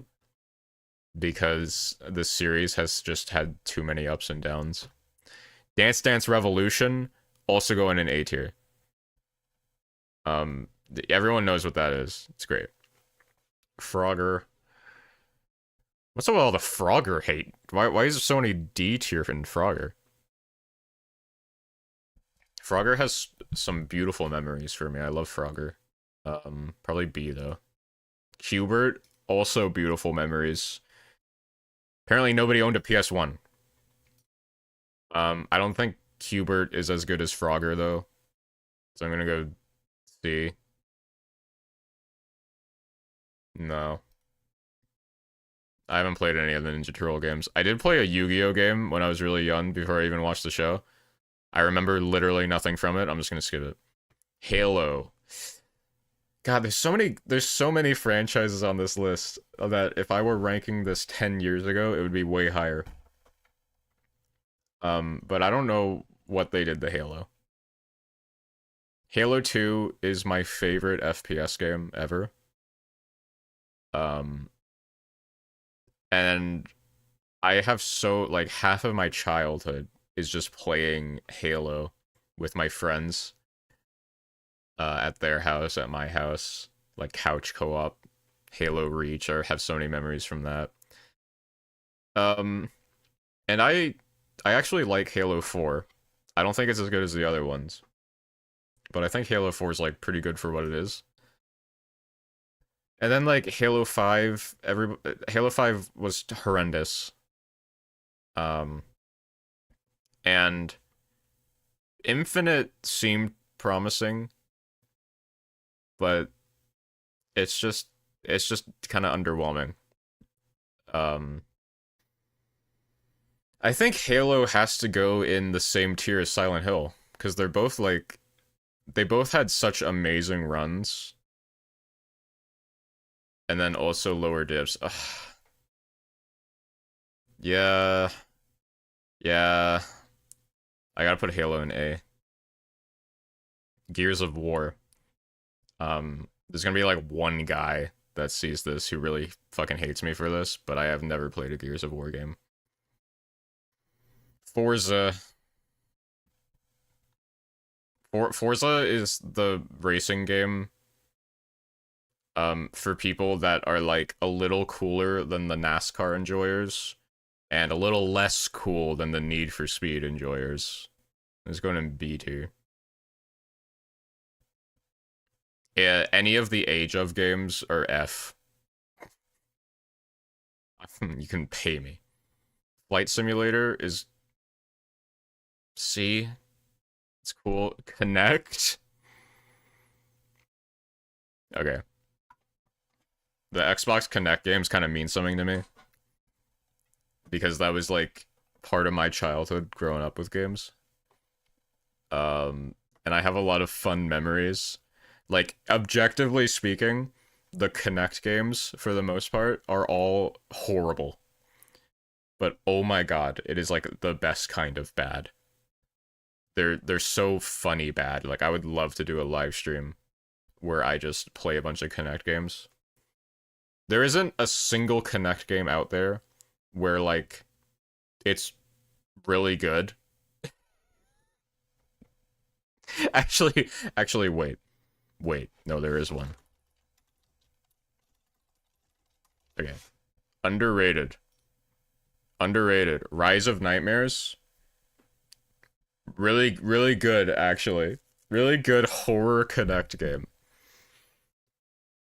because the series has just had too many ups and downs. Dance Dance Revolution also going in A tier. Everyone knows what that is. It's great. Frogger. What's up with all the Frogger hate? Why is there so many D tier in Frogger? Frogger has some beautiful memories for me. I love Frogger. Probably B though. Q*bert, also beautiful memories. Apparently nobody owned a PS1. I don't think Q*bert is as good as Frogger though. So I'm gonna go C. No. I haven't played any of the Ninja Turtle games. I did play a Yu-Gi-Oh game when I was really young before I even watched the show. I remember literally nothing from it. I'm just gonna skip it. Halo. God, there's so many franchises on this list that if I were ranking this 10 years ago, it would be way higher. But I don't know what they did to Halo. Halo 2 is my favorite FPS game ever. Um, and I have so like half of my childhood is just playing Halo with my friends at their house, at my house, like couch co-op, Halo Reach. I have so many memories from that. Um, and I actually like Halo 4. I don't think it's as good as the other ones, but I think Halo 4 is like pretty good for what it is. And then like Halo 5, Halo 5 was horrendous. Um, and Infinite seemed promising, but it's just kind of underwhelming. Um, I think Halo has to go in the same tier as Silent Hill because they both had such amazing runs, and then also lower dips. Ugh. Yeah, yeah. I gotta put Halo in A. Gears of War. There's gonna be like one guy that sees this who really fucking hates me for this, but I have never played a Gears of War game. Forza. Forza is the racing game for people that are like a little cooler than the NASCAR enjoyers and a little less cool than the Need for Speed enjoyers. It's going to B tier. Yeah, any of the Age of games are F. You can pay me. Flight Simulator is C. It's cool. Connect. Okay. The Xbox Connect games kind of mean something to me because that was like part of my childhood growing up with games. And I have a lot of fun memories. Like objectively speaking, the Connect games for the most part are all horrible. But oh my god, it is like the best kind of bad. They're so funny bad. Like I would love to do a live stream where I just play a bunch of Connect games. There isn't a single Connect game out there where like it's really good. Actually, wait. No, there is one. Okay, underrated, underrated. Rise of Nightmares, really good actually. Really good horror Connect game.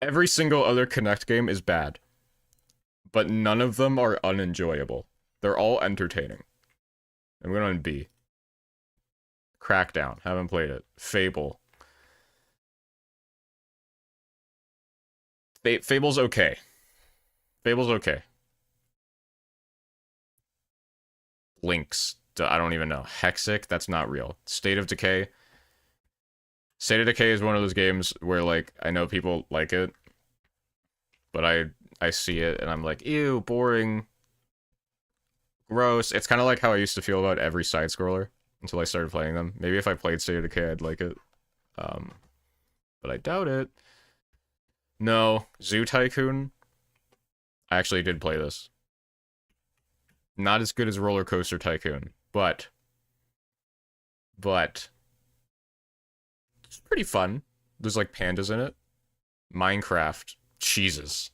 Every single other Connect game is bad, but none of them are unenjoyable. They're all entertaining. I'm going on B. Crackdown, haven't played it. Fable. Fable's okay. Fable's okay. Lynx. I don't even know. Hexic, that's not real. State of Decay. State of Decay is one of those games where like I know people like it, but I see it and I'm like, ew, boring, gross. It's kind of like how I used to feel about every side scroller until I started playing them. Maybe if I played State of Decay, I'd like it. Um, but I doubt it. No, Zoo Tycoon. I actually did play this. Not as good as Roller Coaster Tycoon, but it's pretty fun. There's like pandas in it. Minecraft, Jesus.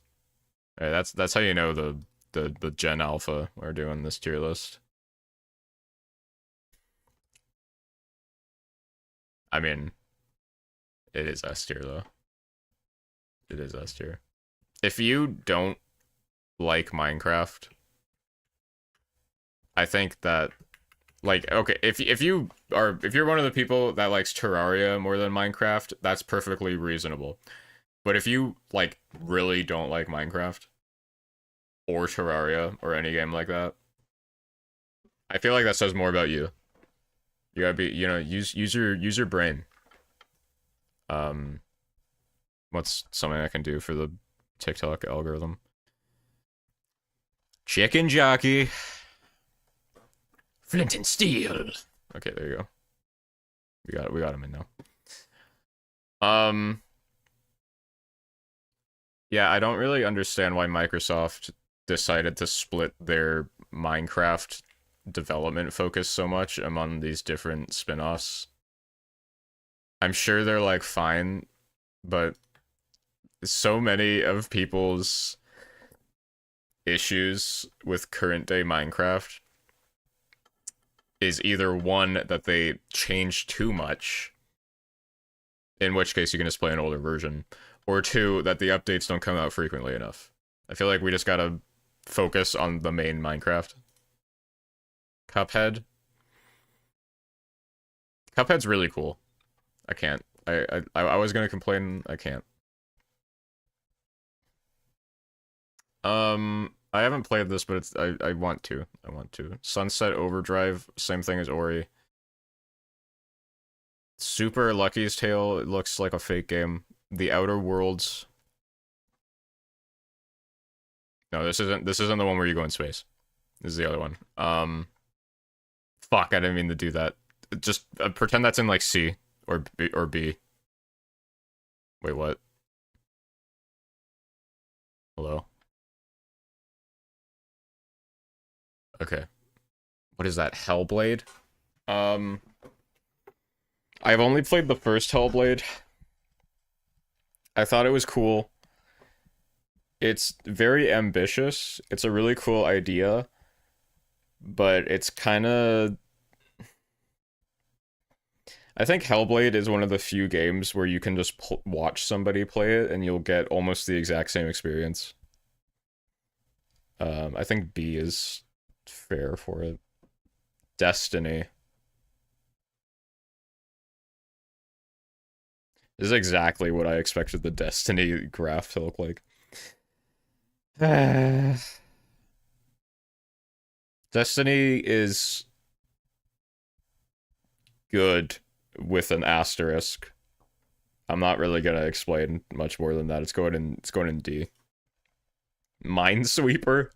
Right, that's how you know the Gen Alpha are doing this tier list. I mean, it is S tier though. It is S tier. If you don't like Minecraft, I think that like okay, if you're one of the people that likes Terraria more than Minecraft, that's perfectly reasonable. But if you like really don't like Minecraft or Terraria or any game like that, I feel like that says more about you. You gotta be, use your brain. Um, What's something I can do for the TikTok algorithm? Chicken jockey. Flint and steel. Okay, there you go. We got him in now. Yeah, I don't really understand why Microsoft decided to split their Minecraft development focus so much among these different spin-offs. I'm sure they're like fine, but so many of people's issues with current day Minecraft is either one that they changed too much, in which case you can just play an older version, or two, that the updates don't come out frequently enough. I feel like we just gotta focus on the main Minecraft. Cuphead. Cuphead's really cool. I can't. I was gonna complain. I can't. I haven't played this, but it's I want to. I want to. Sunset Overdrive, same thing as Ori. Super Lucky's Tale, it looks like a fake game. The Outer Worlds. No, this isn't the one where you go in space. This is the other one. Fuck, I didn't mean to do that. Just pretend that's in like C or B. Wait, what? Hello? Okay. What is that? Hellblade? Um, I've only played the first Hellblade. I thought it was cool. It's very ambitious. It's a really cool idea, but it's kind of... I think Hellblade is one of the few games where you can just watch somebody play it and you'll get almost the exact same experience. I think B is fair for it. Destiny. This is exactly what I expected the Destiny graph to look like. Destiny is good with an asterisk. I'm not really gonna explain much more than that. It's going in D. Minesweeper.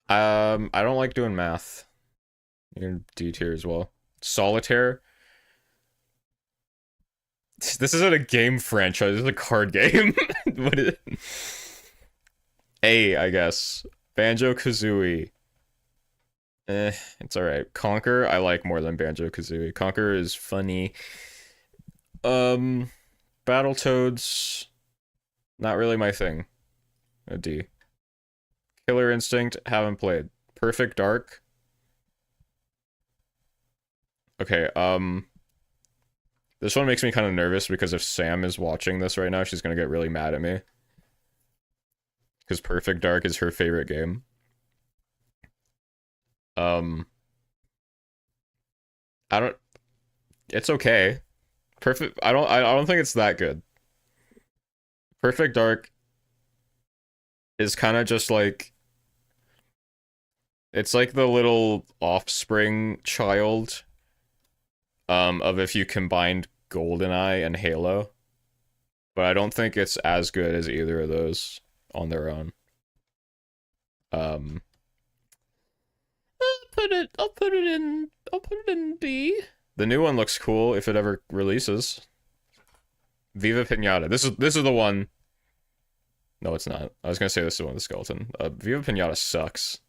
I don't like doing math. You're in D tier as well. Solitaire. This isn't a game franchise. This is a card game. What is it? A, I guess. Banjo-Kazooie. It's alright. Conquer, I like more than Banjo-Kazooie. Conquer is funny. Battletoads, not really my thing. A D. Killer Instinct, haven't played. Perfect Dark. Okay, this one makes me kind of nervous because if Sam is watching this right now, she's gonna get really mad at me. Because Perfect Dark is her favorite game. I don't... It's okay. I don't think it's that good. Perfect Dark is kind of just like... It's like the little offspring child of if you combined GoldenEye and Halo. But I don't think it's as good as either of those on their own. I'll put it in B. The new one looks cool if it ever releases. Viva Pinata. This is the one. No, it's not. I was gonna say this is the one with the skeleton. Viva Pinata sucks.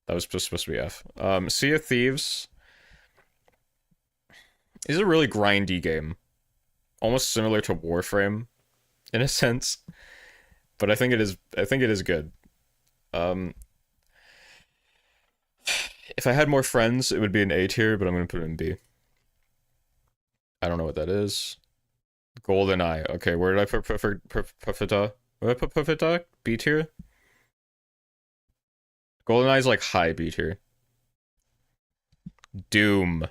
That was just supposed to be F. Sea of Thieves is a really grindy game. Almost similar to Warframe, in a sense. But I think it is good. If I had more friends, it would be an A tier, but I'm gonna put it in B. I don't know what that is. GoldenEye. Okay, where did I put Profita? Where did I put Profita? B tier? GoldenEye's like high B tier. Doom.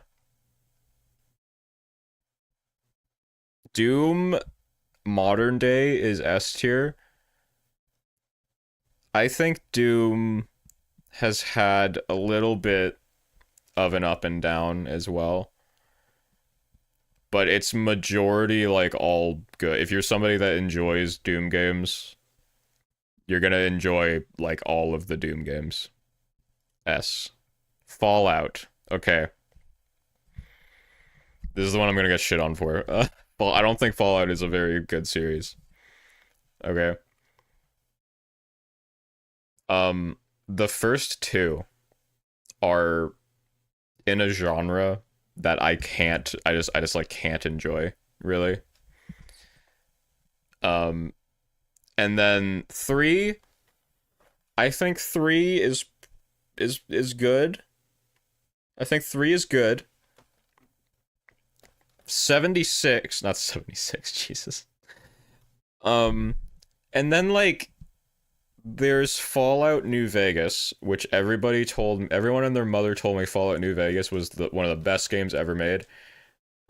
Doom modern day is S tier. I think Doom has had a little bit of an up and down as well. but it's majority like all good. If you're somebody that enjoys Doom games, you're gonna enjoy like all of the Doom games. S. Fallout. Okay, this is the one I'm gonna get shit on for. Well, I don't think Fallout is a very good series. Okay. The first two are in a genre that I just like can't enjoy, really. Um, and then three, I think three is good. I think three is good. 76, not 76, Jesus. Um, and then like there's Fallout New Vegas, which everyone and their mother told me Fallout New Vegas was one of the best games ever made.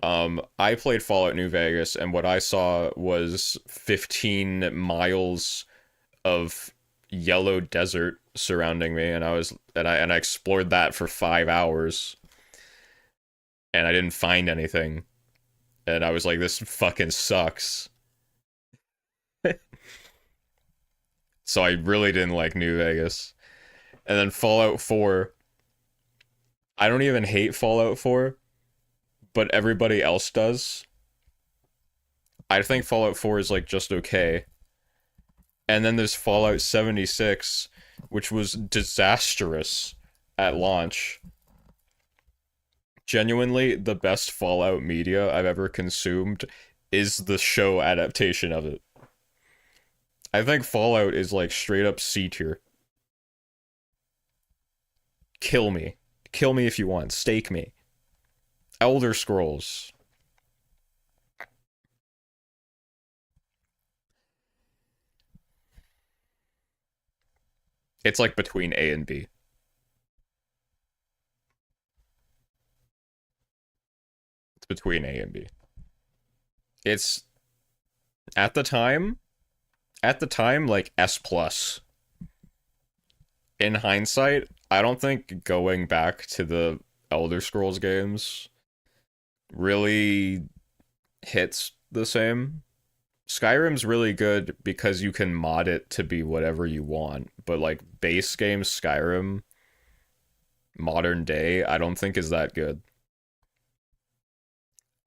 I played Fallout New Vegas, and what I saw was 15 miles of yellow desert surrounding me, and I explored that for 5 hours, and I didn't find anything, and I was like, this fucking sucks. So I really didn't like New Vegas. And then Fallout 4, I don't even hate Fallout 4, but everybody else does. I think Fallout 4 is like just okay. And then there's Fallout 76, which was disastrous at launch. Genuinely, the best Fallout media I've ever consumed is the show adaptation of it. I think Fallout is like straight up C tier. Kill me. Kill me if you want. Stake me. Elder Scrolls. It's like between A and B. It's between A and B. It's at the time, like S plus. In hindsight, I don't think going back to the Elder Scrolls games really hits the same. Skyrim's really good because you can mod it to be whatever you want, but like base game Skyrim modern day, I don't think is that good.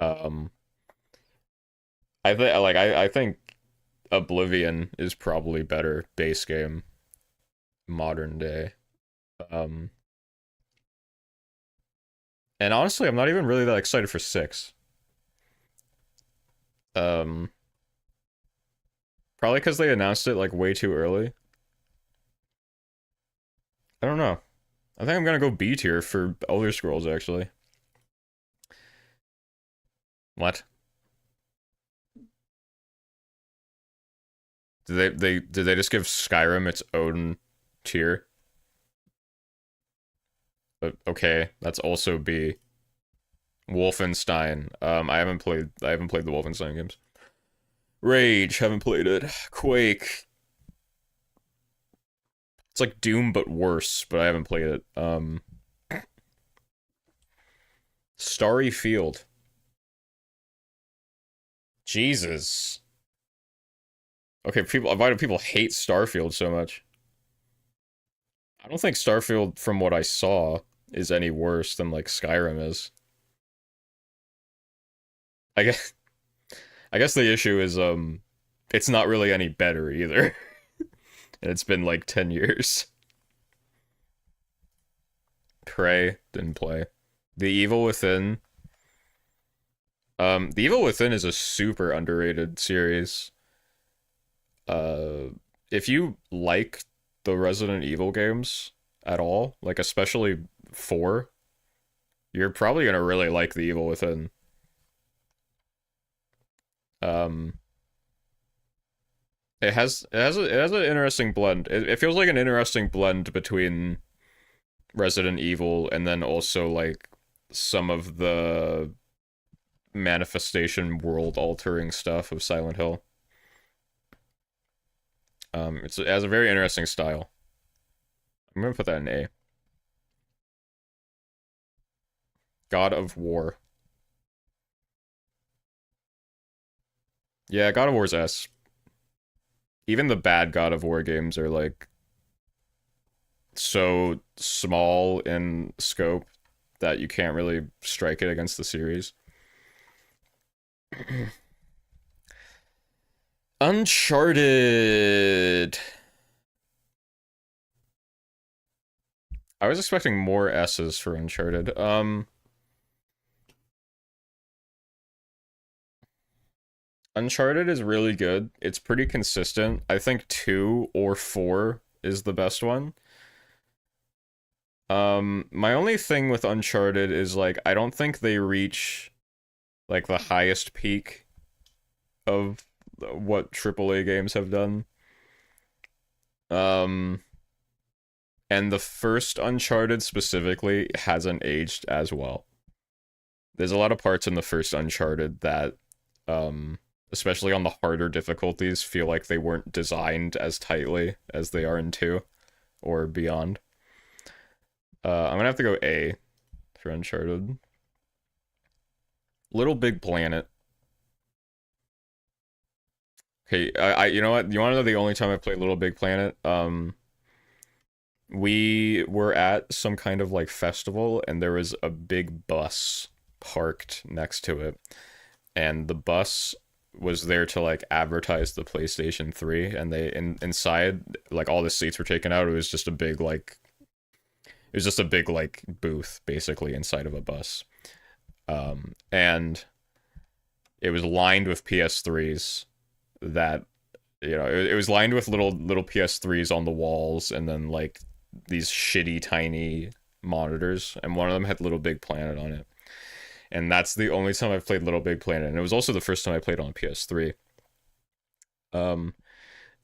Um I think Oblivion is probably better base game modern day. Um and honestly, I'm not even really that excited for 6. Um Probably cuz they announced it like way too early. I don't know. I think I'm going to go B tier for Elder Scrolls actually. What? Did they just give Skyrim its own tier? But okay, that's also B. Wolfenstein. I haven't played the Wolfenstein games. Rage, haven't played it. Quake. It's like Doom but worse, but I haven't played it. Starry Field. Jesus. Okay, why do people hate Starfield so much? I don't think Starfield, from what I saw, is any worse than like Skyrim is. I guess I guess the issue is it's not really any better either. And it's been like 10 years. Prey didn't play. The Evil Within. The Evil Within is a super underrated series. Uh if you like the Resident Evil games at all, like especially 4, you're probably gonna really like The Evil Within. Um it has an interesting blend. It feels like an interesting blend between Resident Evil and then also like some of the manifestation world altering stuff of Silent Hill. It has a very interesting style. I'm gonna put that in A. God of War. Yeah, God of War's S. Even the bad God of War games are like so small in scope that you can't really strike it against the series. Uncharted. I was expecting more S's for Uncharted. Uncharted is really good. It's pretty consistent. I think 2 or 4 is the best one. My only thing with Uncharted is like I don't think they reach like the highest peak of what AAA games have done. Um, and the first Uncharted specifically hasn't aged as well. There's a lot of parts in the first Uncharted that, especially on the harder difficulties, feel like they weren't designed as tightly as they are in 2 or beyond. I'm gonna have to go A for Uncharted. Little Big Planet. Okay, you know what? You want to know the only time I played Little Big Planet? We were at some kind of like festival, and there was a big bus parked next to it, and the bus was there to like advertise the PlayStation 3, and inside like all the seats were taken out. It was just a big like booth basically inside of a bus. And it was lined with PS3s that it was lined with little PS3s on the walls, and then like these shitty tiny monitors, and one of them had Little Big Planet on it. And that's the only time I've played Little Big Planet, and it was also the first time I played on PS3. Um,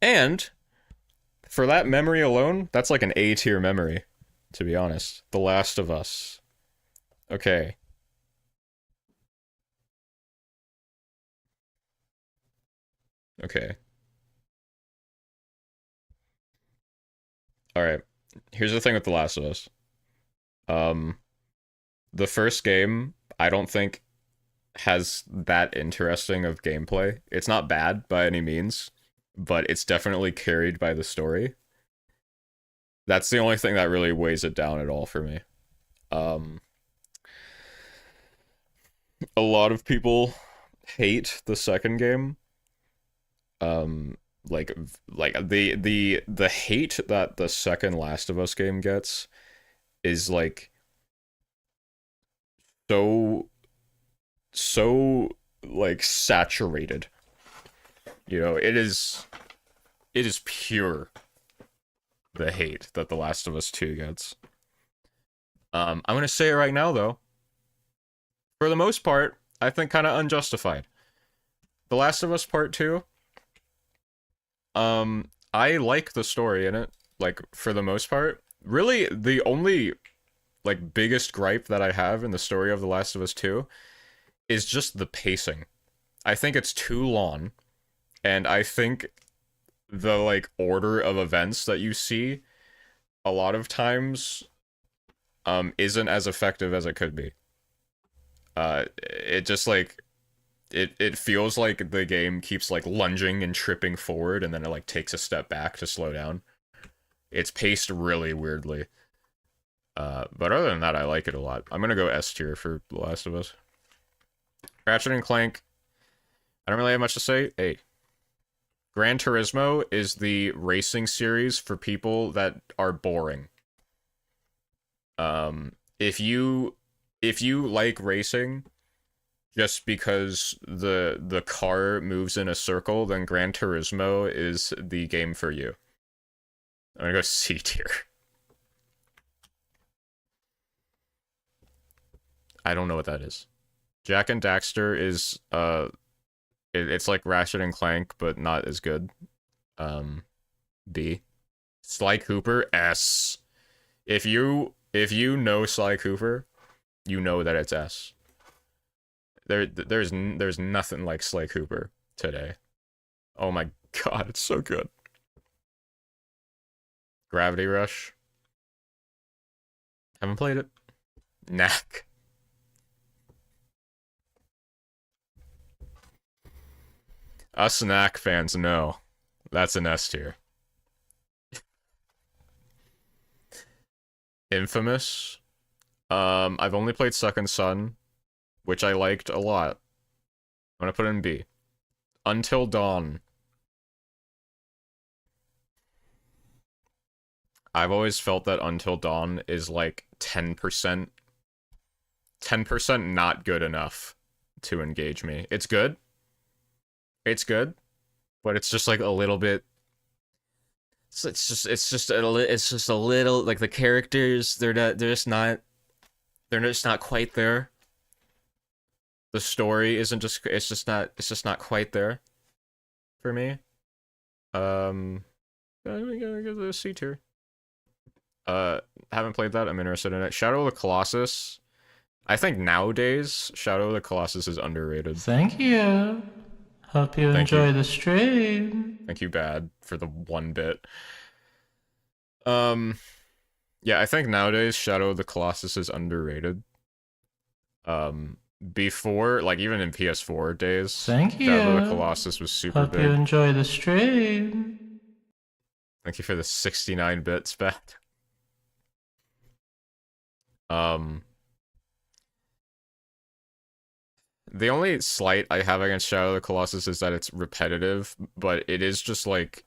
and for that memory alone, that's like an A tier memory, to be honest. The Last of Us. Okay. Okay. All right. Here's the thing with The Last of Us. Um, the first game, I don't think has that interesting of gameplay. It's not bad by any means, but it's definitely carried by the story. That's the only thing that really weighs it down at all for me. Um, a lot of people hate the second game. Um, like the hate that the second Last of Us game gets is like so so like saturated. It is pure, the hate that The Last of Us 2 gets. I'm gonna say it right now though. For the most part, I think kind of unjustified. The Last of Us Part 2, I like the story in it, like for the most part. Really, the only like biggest gripe that I have in the story of The Last of Us 2 is just the pacing. I think it's too long, and I think the like order of events that you see a lot of times isn't as effective as it could be. It just like it feels like the game keeps like lunging and tripping forward, and then it like takes a step back to slow down. It's paced really weirdly. But other than that, I like it a lot. I'm gonna go S tier for The Last of Us. Ratchet and Clank. I don't really have much to say. A. Gran Turismo is the racing series for people that are boring. If you like racing just because the car moves in a circle, then Gran Turismo is the game for you. I'm gonna go C tier. I don't know what that is. Jak and Daxter is it's like Ratchet and Clank, but not as good. Um, B. Sly Cooper, S. If you know Sly Cooper, you know that it's S. There's nothing like Sly Cooper today. Oh my god, it's so good. Gravity Rush. Haven't played it. Knack. Us Knack fans know that's an S tier. Infamous. I've only played Second Son, which I liked a lot. I'm gonna put it in B. Until Dawn. I've always felt that Until Dawn is like 10%, 10% not good enough to engage me. It's good. It's good, but it's just like a little bit. It's just a little like the characters. They're just not quite there. The story isn't just. It's just not quite there for me. I'm gonna give it a C tier. Haven't played that. I'm interested in it. Shadow of the Colossus. I think nowadays Shadow of the Colossus is underrated.
Thank you. Hope you
Thank
enjoy
you.
the stream.
Thank you, Bad, for the one bit. Yeah, I think nowadays Shadow of the Colossus is underrated. Before, like even in PS4 days,
Thank
Shadow of the
you.
Colossus was super
Hope you
big.
enjoy the stream.
Thank you for the 69 bits, Bad. Um, the only slight I have against Shadow of the Colossus is that it's repetitive, but it is just like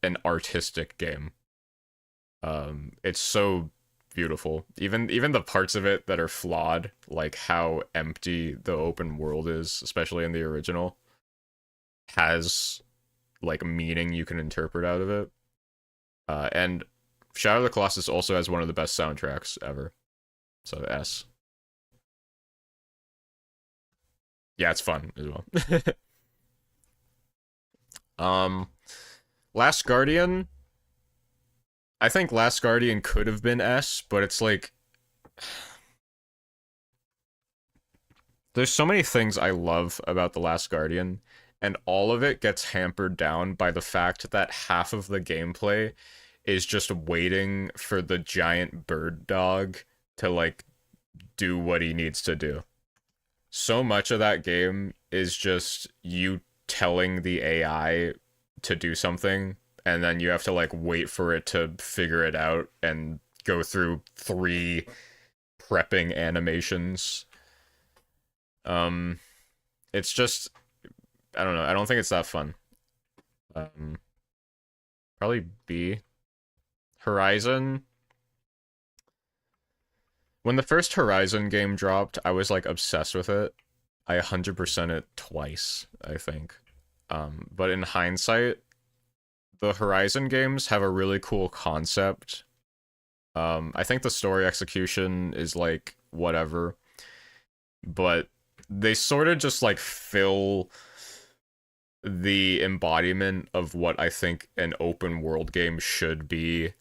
an artistic game. It's so beautiful. Even the parts of it that are flawed, like how empty the open world is, especially in the original, has like meaning you can interpret out of it. And Shadow of the Colossus also has one of the best soundtracks ever. So S. Yeah, it's fun as well. um, Last Guardian. I think Last Guardian could have been S, but it's like there's so many things I love about The Last Guardian, and all of it gets hampered down by the fact that half of the gameplay is just waiting for the giant bird dog to like do what he needs to do. So much of that game is just you telling the AI to do something, and then you have to like wait for it to figure it out and go through 3 prepping animations. Um, it's just I don't know. I don't think it's that fun. Um, Probably B. Horizon. When the first Horizon game dropped, I was like obsessed with it. I 100% it twice, I think. But in hindsight, the Horizon games have a really cool concept. I think the story execution is like whatever, but they sort of just like fill the embodiment of what I think an open world game should be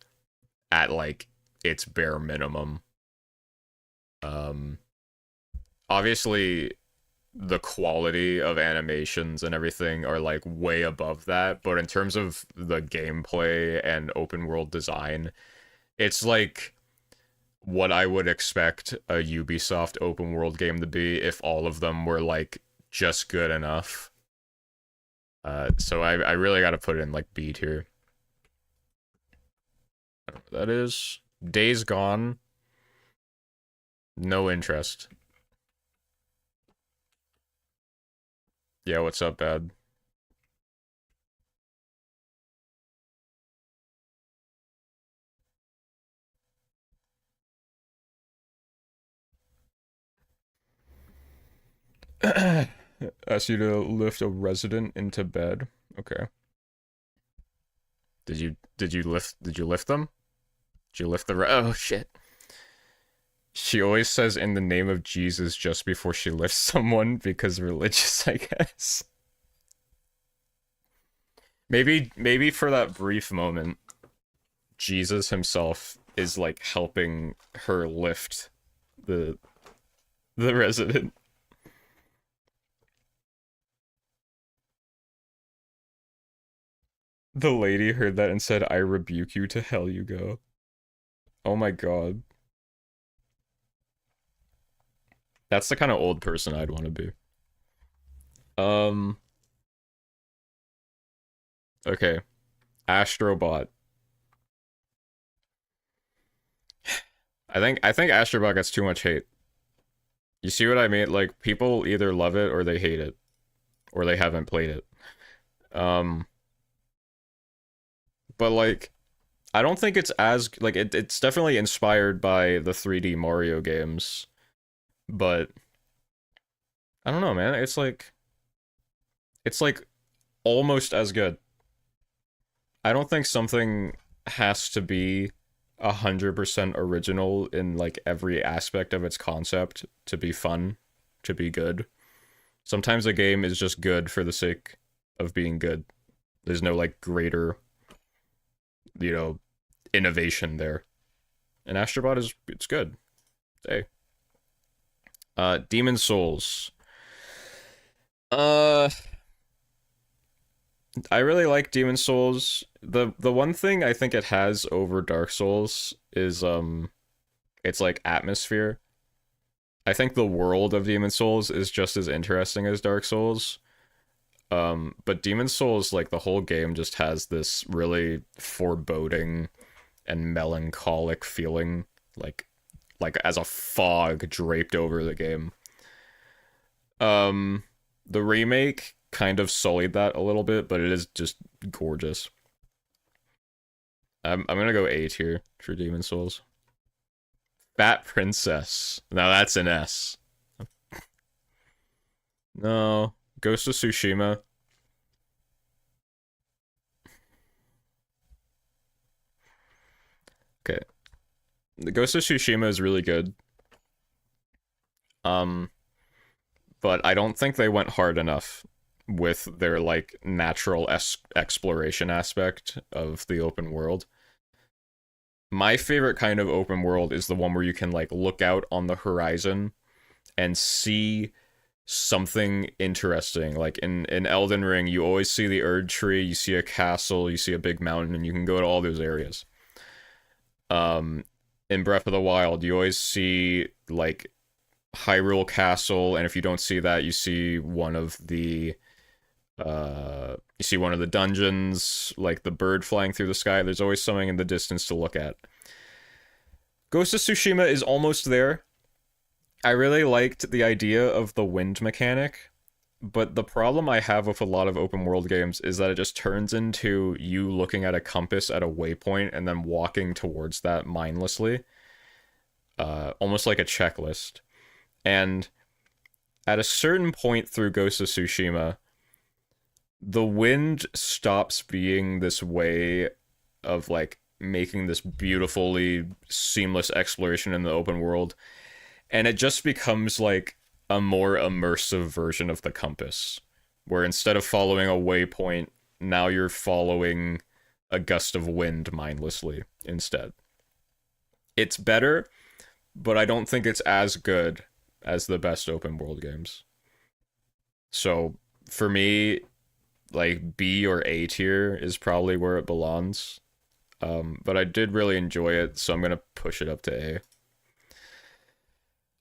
at like its bare minimum. Um, Obviously the quality of animations and everything are like way above that, but in terms of the gameplay and open world design, it's like what I would expect a Ubisoft open world game to be if all of them were like just good enough. So I really got to put it in like B tier. That is Days Gone. No interest. Yeah, what's up, Bad? Ask you to lift a resident into bed. Okay. Did you lift them? Did you lift the oh shit. She always says in the name of Jesus just before she lifts someone because religious, I guess. Maybe for that brief moment, Jesus himself is like helping her lift the the resident. The lady heard that and said, "I rebuke you, to hell you go." Oh my god. That's the kind of old person I'd want to be. Um, okay. Astrobot. I think Astrobot gets too much hate. You see what I mean? Like people either love it or they hate it, or they haven't played it. Um, but like I don't think it's as like it's definitely inspired by the 3D Mario games, but I don't know, man. It's like almost as good. I don't think something has to be 100% original in like every aspect of its concept to be fun, to be good. Sometimes a game is just good for the sake of being good. There's no like greater, you know, innovation there. And Astrobot is it's good. Hey. Demon Souls. Uh I really like Demon Souls. The one thing I think it has over Dark Souls is it's like atmosphere. I think the world of Demon Souls is just as interesting as Dark Souls. But Demon Souls, like the whole game just has this really foreboding and melancholic feeling, like as a fog draped over the game. Um the remake kind of sullied that a little bit, but it is just gorgeous. I'm gonna go A tier for Demon Souls. Fat Princess. Now that's an S. No. Ghost of Tsushima. Okay. The Ghost of Tsushima is really good. Um, but I don't think they went hard enough with their like natural exploration aspect of the open world. My favorite kind of open world is the one where you can like look out on the horizon and see something interesting. Like in Elden Ring, you always see the Erd Tree, you see a castle, you see a big mountain, and you can go to all those areas. Um, in Breath of the Wild, you always see like Hyrule Castle, and if you don't see that, you see one of the dungeons, like the bird flying through the sky. There's always something in the distance to look at. Ghost of Tsushima is almost there. I really liked the idea of the wind mechanic, but the problem I have with a lot of open world games is that it just turns into you looking at a compass at a waypoint and then walking towards that mindlessly, almost like a checklist. And at a certain point through Ghost of Tsushima, the wind stops being this way of like making this beautifully seamless exploration in the open world, and it just becomes like a more immersive version of the compass, where instead of following a waypoint, now you're following a gust of wind mindlessly instead. It's better, but I don't think it's as good as the best open world games. So for me, like B or A tier is probably where it belongs. But I did really enjoy it, so I'm gonna push it up to A.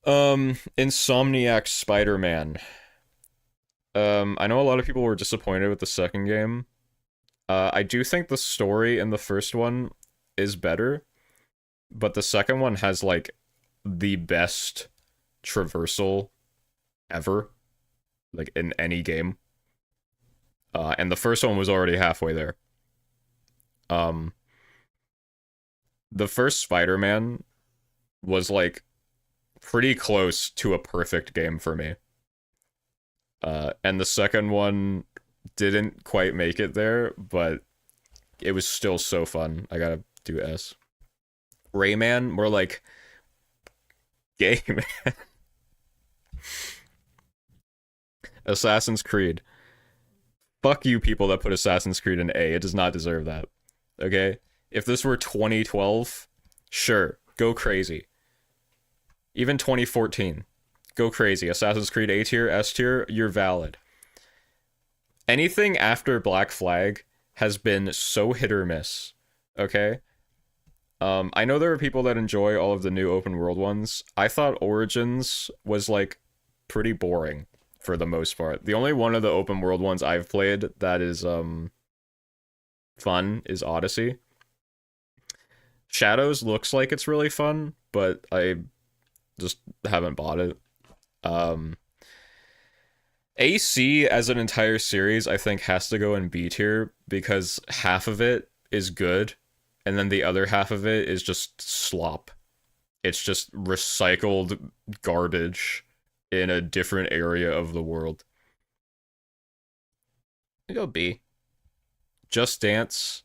Insomniac Spider-Man. I know a lot of people were disappointed with the second game. I do think the story in the first one is better, but the second one has like the best traversal ever, like in any game. And the first one was already halfway there. Um, the first Spider-Man was like pretty close to a perfect game for me. And the second one didn't quite make it there, but it was still so fun. I gotta do S. Rayman, more like gay man. Assassin's Creed. Fuck you people that put Assassin's Creed in A. It does not deserve that. Okay? If this were 2012, sure, go crazy. Even 2014, go crazy. Assassin's Creed A tier, S tier, you're valid. Anything after Black Flag has been so hit or miss. Okay? I know there are people that enjoy all of the new open world ones. I thought Origins was like pretty boring for the most part. The only one of the open world ones I've played that is fun is Odyssey. Shadows looks like it's really fun, but I just haven't bought it. AC as an entire series, I think, has to go in B tier because half of it is good, and then the other half of it is just slop. It's just recycled garbage in a different area of the world. I go B. Just Dance.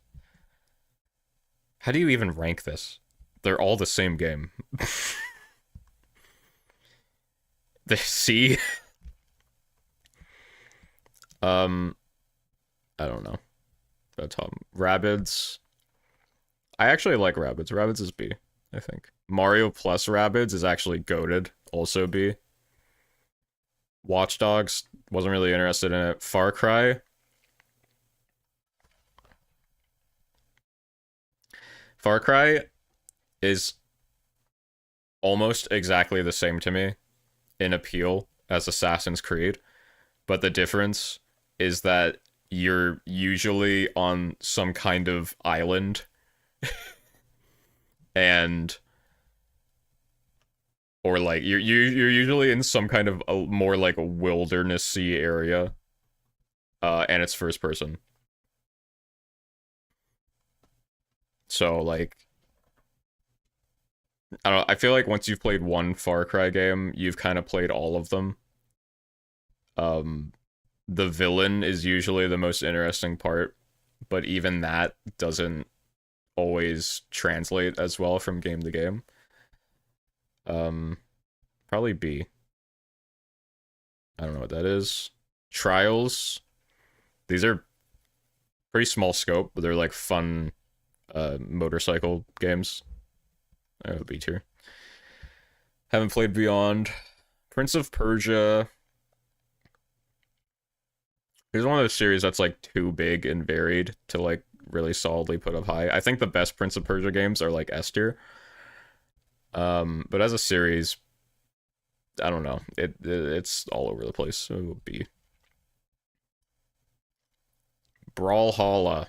How do you even rank this? They're all the same game. The C. I don't know. Rabbids. I actually like Rabbids. Rabbids is B, I think. Mario plus Rabbids is actually goated, also B. Watch Dogs, wasn't really interested in it. Far Cry. Far Cry is almost exactly the same to me in appeal as Assassin's Creed, but the difference is that you're usually on some kind of island and or like you're usually in some kind of a more like a wildernessy area, and it's first person. So like, I don't know, I feel like once you've played one Far Cry game, you've kind of played all of them. The villain is usually the most interesting part, but even that doesn't always translate as well from game to game. Probably B. I don't know what that is. Trials. These are pretty small scope, but they're like fun motorcycle games. I have B tier. Haven't played Beyond. Prince of Persia. Here's one of those series that's like too big and varied to like really solidly put up high. I think the best Prince of Persia games are like S tier. But as a series, I don't know. It's all over the place. So it will be Brawlhalla.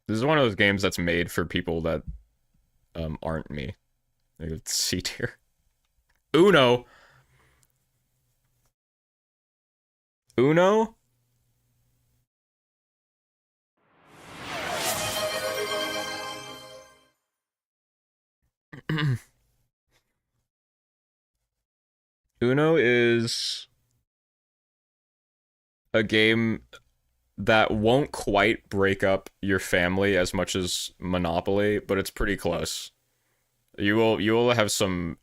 This is one of those games that's made for people that aren't me. It's C tier. Uno. Uno? Uno is a game that won't quite break up your family as much as Monopoly, but it's pretty close. You will have some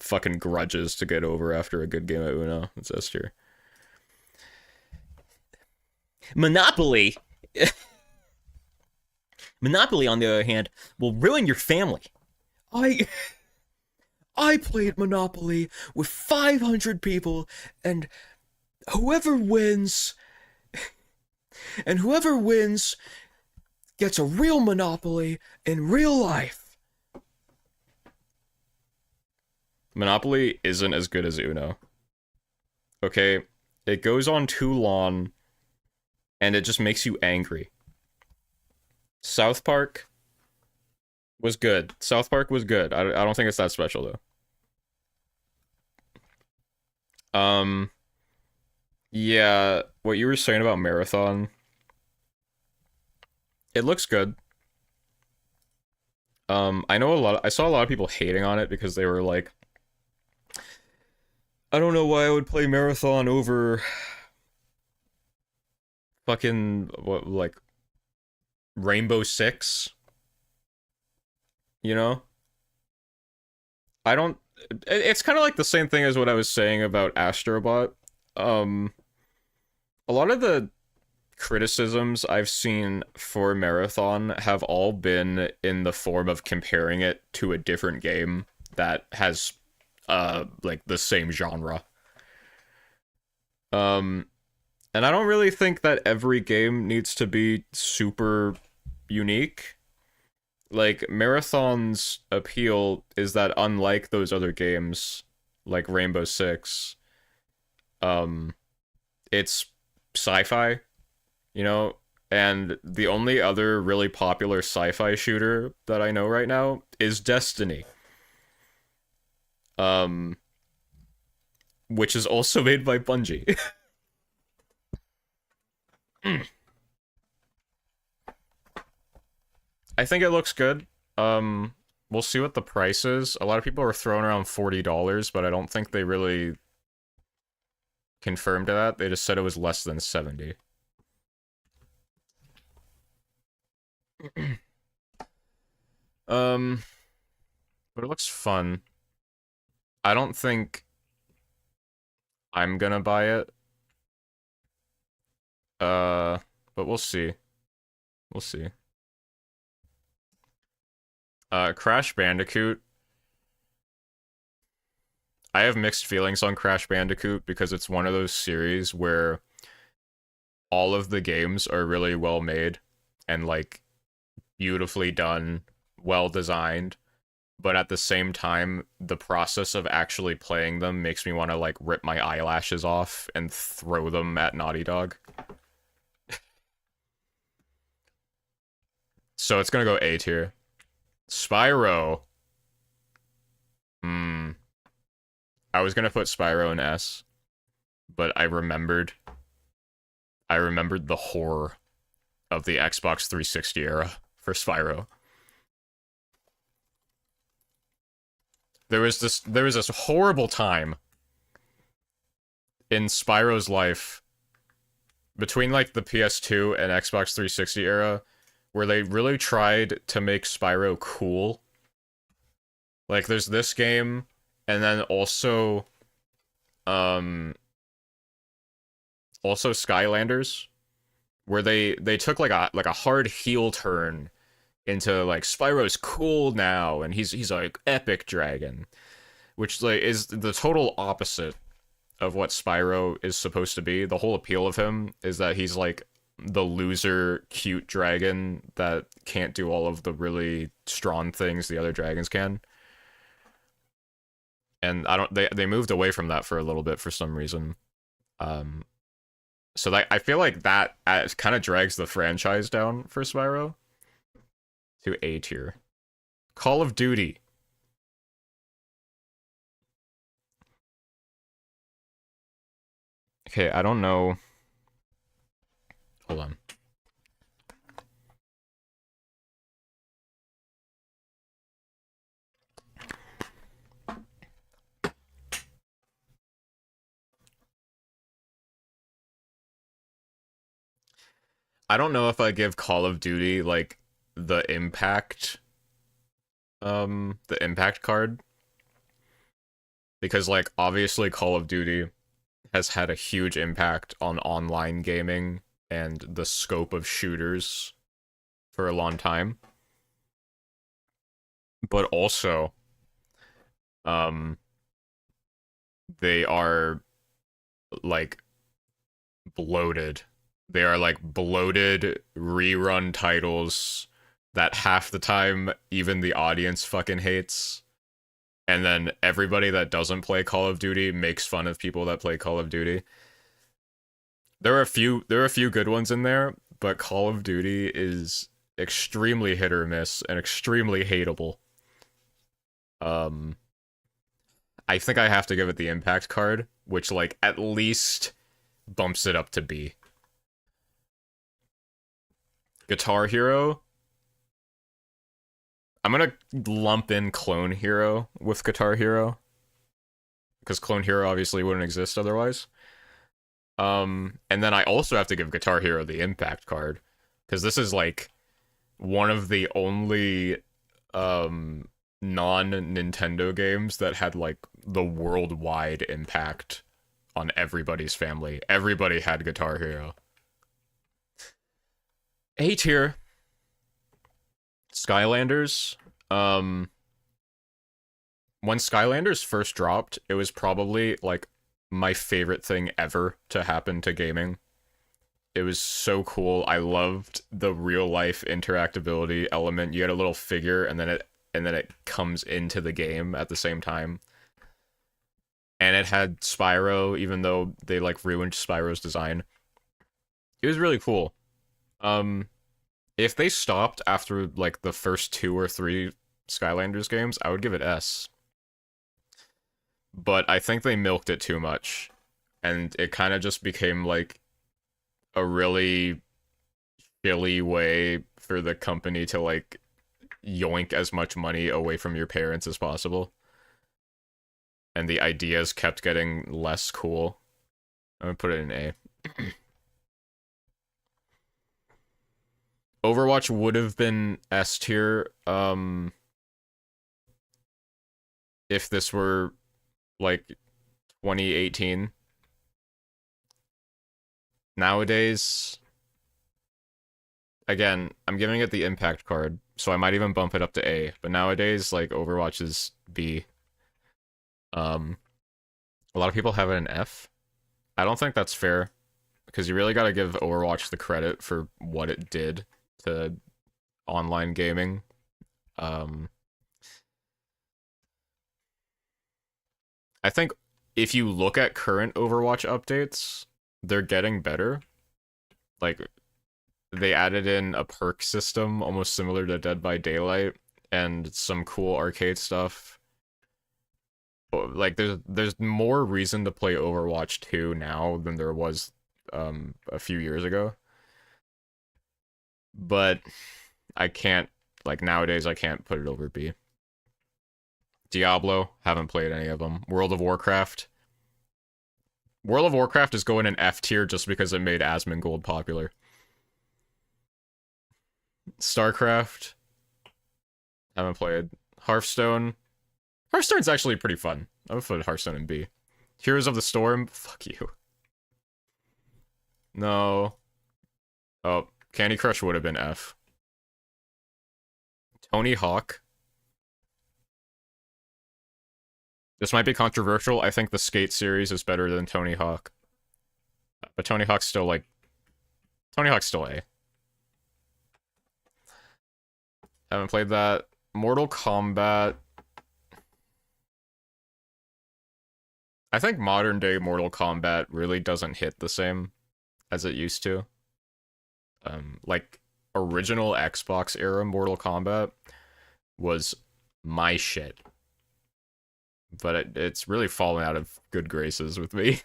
fucking grudges to get over after a good game of Uno. It's S tier. Monopoly. Monopoly, on the other hand, will ruin your family. I played Monopoly with 500 people, and whoever wins gets a real Monopoly in real life. Monopoly isn't as good as Uno. Okay, it goes on too long, and it just makes you angry. South Park was good. South Park was good. I don't think it's that special, though. Yeah, what you were saying about Marathon, it looks good. I saw a lot of people hating on it because they were like, I don't know why I would play Marathon over fucking, what, like, Rainbow Six? You know? I don't... It's kind of like the same thing as what I was saying about Astrobot. A lot of the criticisms I've seen for Marathon have all been in the form of comparing it to a different game that has, like, the same genre. And I don't really think that every game needs to be super unique. Like, Marathon's appeal is that unlike those other games, like Rainbow Six. Um, it's sci-fi, you know, and the only other really popular sci-fi shooter that I know right now is Destiny. Um, which is also made by Bungie. I think it looks good. We'll see what the price is. A lot of people are throwing around $40, but I don't think they really confirmed that. They just said it was less than 70. um, but it looks fun. I don't think I'm gonna buy it. But we'll see. We'll see. Crash Bandicoot. I have mixed feelings on Crash Bandicoot because it's one of those series where all of the games are really well made and like beautifully done, well designed, but at the same time, the process of actually playing them makes me want to like rip my eyelashes off and throw them at Naughty Dog. So it's gonna go A tier. Spyro. I was gonna put Spyro in S, but I remembered the horror of the Xbox 360 era for Spyro. There was this horrible time in Spyro's life between like the PS2 and Xbox 360 era where they really tried to make Spyro cool. Like there's this game and then also Skylanders where they took like a hard heel turn into like Spyro's cool now and he's like epic dragon, which like is the total opposite of what Spyro is supposed to be. The whole appeal of him is that he's like the loser cute dragon that can't do all of the really strong things the other dragons can. And I don't they moved away from that for a little bit for some reason. So that I feel like that kind of drags the franchise down for Spyro to A tier. Call of Duty. Okay, I don't know. Hold on. I don't know if I give Call of Duty like the impact card because like obviously Call of Duty has had a huge impact on online gaming and the scope of shooters for a long time. But also they are like bloated. They are like bloated rerun titles that half the time even the audience fucking hates. And then everybody that doesn't play Call of Duty makes fun of people that play Call of Duty. There are a few good ones in there, but Call of Duty is extremely hit or miss and extremely hateable. I think I have to give it the impact card, which like at least bumps it up to B. Guitar Hero. I'm gonna lump in Clone Hero with Guitar Hero. Because Clone Hero obviously wouldn't exist otherwise. And then I also have to give Guitar Hero the impact card. Because this is like one of the only non-Nintendo games that had like the worldwide impact on everybody's family. Everybody had Guitar Hero. A tier. Skylanders. When Skylanders first dropped, it was probably like my favorite thing ever to happen to gaming. It was so cool. I loved the real life interactability element. You had a little figure and then it comes into the game at the same time. and it had Spyro, even though they like ruined Spyro's design. It was really cool. Um, if they stopped after like the first 2 or 3 Skylanders games, I would give it S. But I think they milked it too much, and it kind of just became like a really shilly way for the company to like yoink as much money away from your parents as possible. And the ideas kept getting less cool. I'm gonna put it in A. Overwatch would have been S tier, if this were like 2018. Nowadays, again, I'm giving it the impact card, so I might even bump it up to A. But nowadays, like Overwatch is B. A lot of people have it in F. I don't think that's fair, because you really got to give Overwatch the credit for what it did to online gaming. I think if you look at current Overwatch updates, they're getting better. Like, they added in a perk system almost similar to Dead by Daylight and some cool arcade stuff. Like, there's more reason to play Overwatch 2 now than there was a few years ago. But I can't, like, nowadays I can't put it over B. Diablo, haven't played any of them. World of Warcraft. World of Warcraft is going in F tier just because it made Asmongold popular. StarCraft, haven't played. Hearthstone. Hearthstone's actually pretty fun. I would put Hearthstone in B. Heroes of the Storm, fuck you. No. Oh, Candy Crush would have been F. Tony Hawk. This might be controversial. I think the Skate series is better than Tony Hawk. But Tony Hawk's still like... Tony Hawk's still A. Haven't played that. Mortal Kombat. I think modern day Mortal Kombat really doesn't hit the same as it used to. Like, original Xbox era Mortal Kombat was my shit. But it's really fallen out of good graces with me.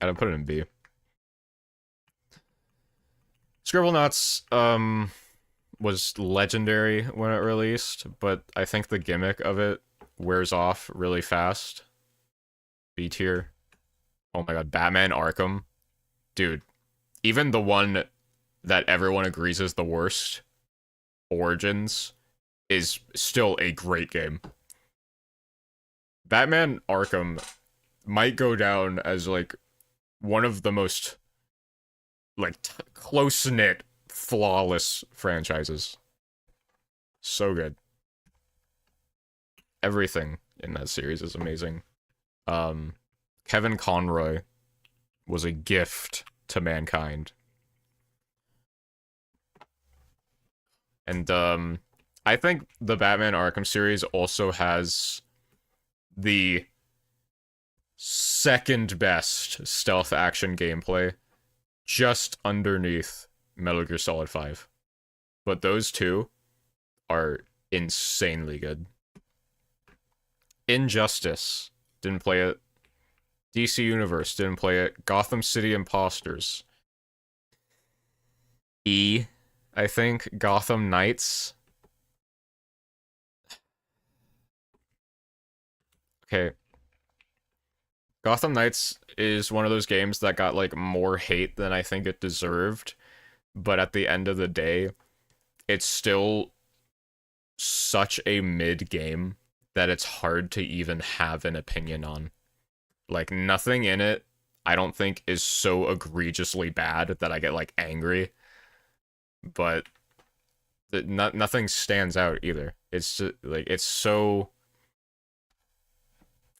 And I put it in B. Scribblenauts, was legendary when it released, but I think the gimmick of it wears off really fast. B tier. Oh my god, Batman Arkham. Dude, even the one that everyone agrees is the worst, Origins, is still a great game. Batman Arkham might go down as, like, one of the most, like, close-knit, flawless franchises. So good. Everything in that series is amazing. Kevin Conroy was a gift to mankind. And, I think the Batman Arkham series also has the second best stealth action gameplay, just underneath Metal Gear Solid 5. But those two are insanely good. Injustice, didn't play it. DC Universe, didn't play it. Gotham City Imposters. E, I think. Gotham Knights. Okay. Gotham Knights is one of those games that got, like, more hate than I think it deserved. But at the end of the day, it's still such a mid-game that it's hard to even have an opinion on. Like, nothing in it, I don't think, is so egregiously bad that I get, like, angry. But nothing stands out either. It's just, like, it's so...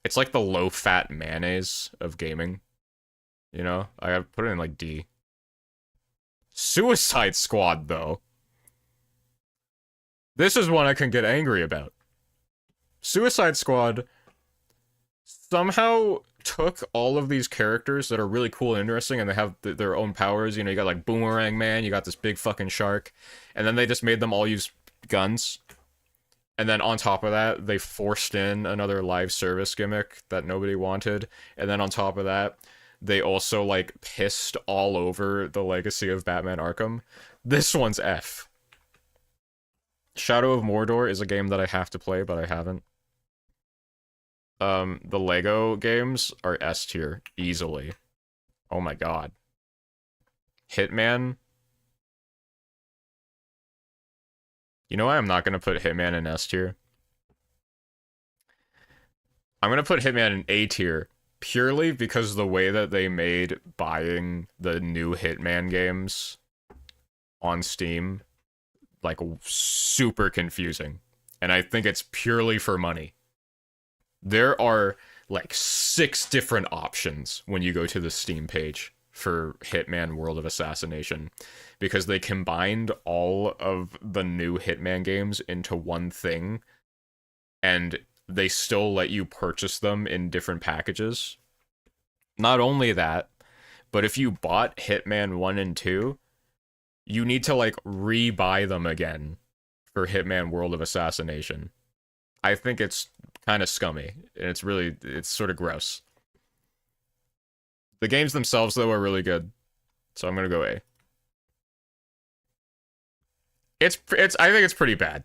It's like the low-fat mayonnaise of gaming. You know? I gotta put it in, like, D. Suicide Squad, though. This is one I can get angry about. Suicide Squad somehow took all of these characters that are really cool and interesting, and they have their own powers. You know, you got like Boomerang Man, you got this big fucking shark, and then they just made them all use guns. And then on top of that, they forced in another live service gimmick that nobody wanted. And then on top of that, they also like pissed all over the legacy of Batman Arkham. This one's F. Shadow of Mordor is a game that I have to play, but I haven't. The Lego games are S tier, easily. Oh my god. Hitman. You know why I'm not gonna put Hitman in S tier? I'm gonna put Hitman in A tier, purely because of the way that they made buying the new Hitman games on Steam, like, super confusing. And I think it's purely for money. There are like 6 different options when you go to the Steam page for Hitman World of Assassination, because they combined all of the new Hitman games into one thing, and they still let you purchase them in different packages. Not only that, but if you bought Hitman 1 and 2, you need to like re-buy them again for Hitman World of Assassination. I think it's kind of scummy, and it's sort of gross. The games themselves, though, are really good, so I'm gonna go A. I think it's pretty bad.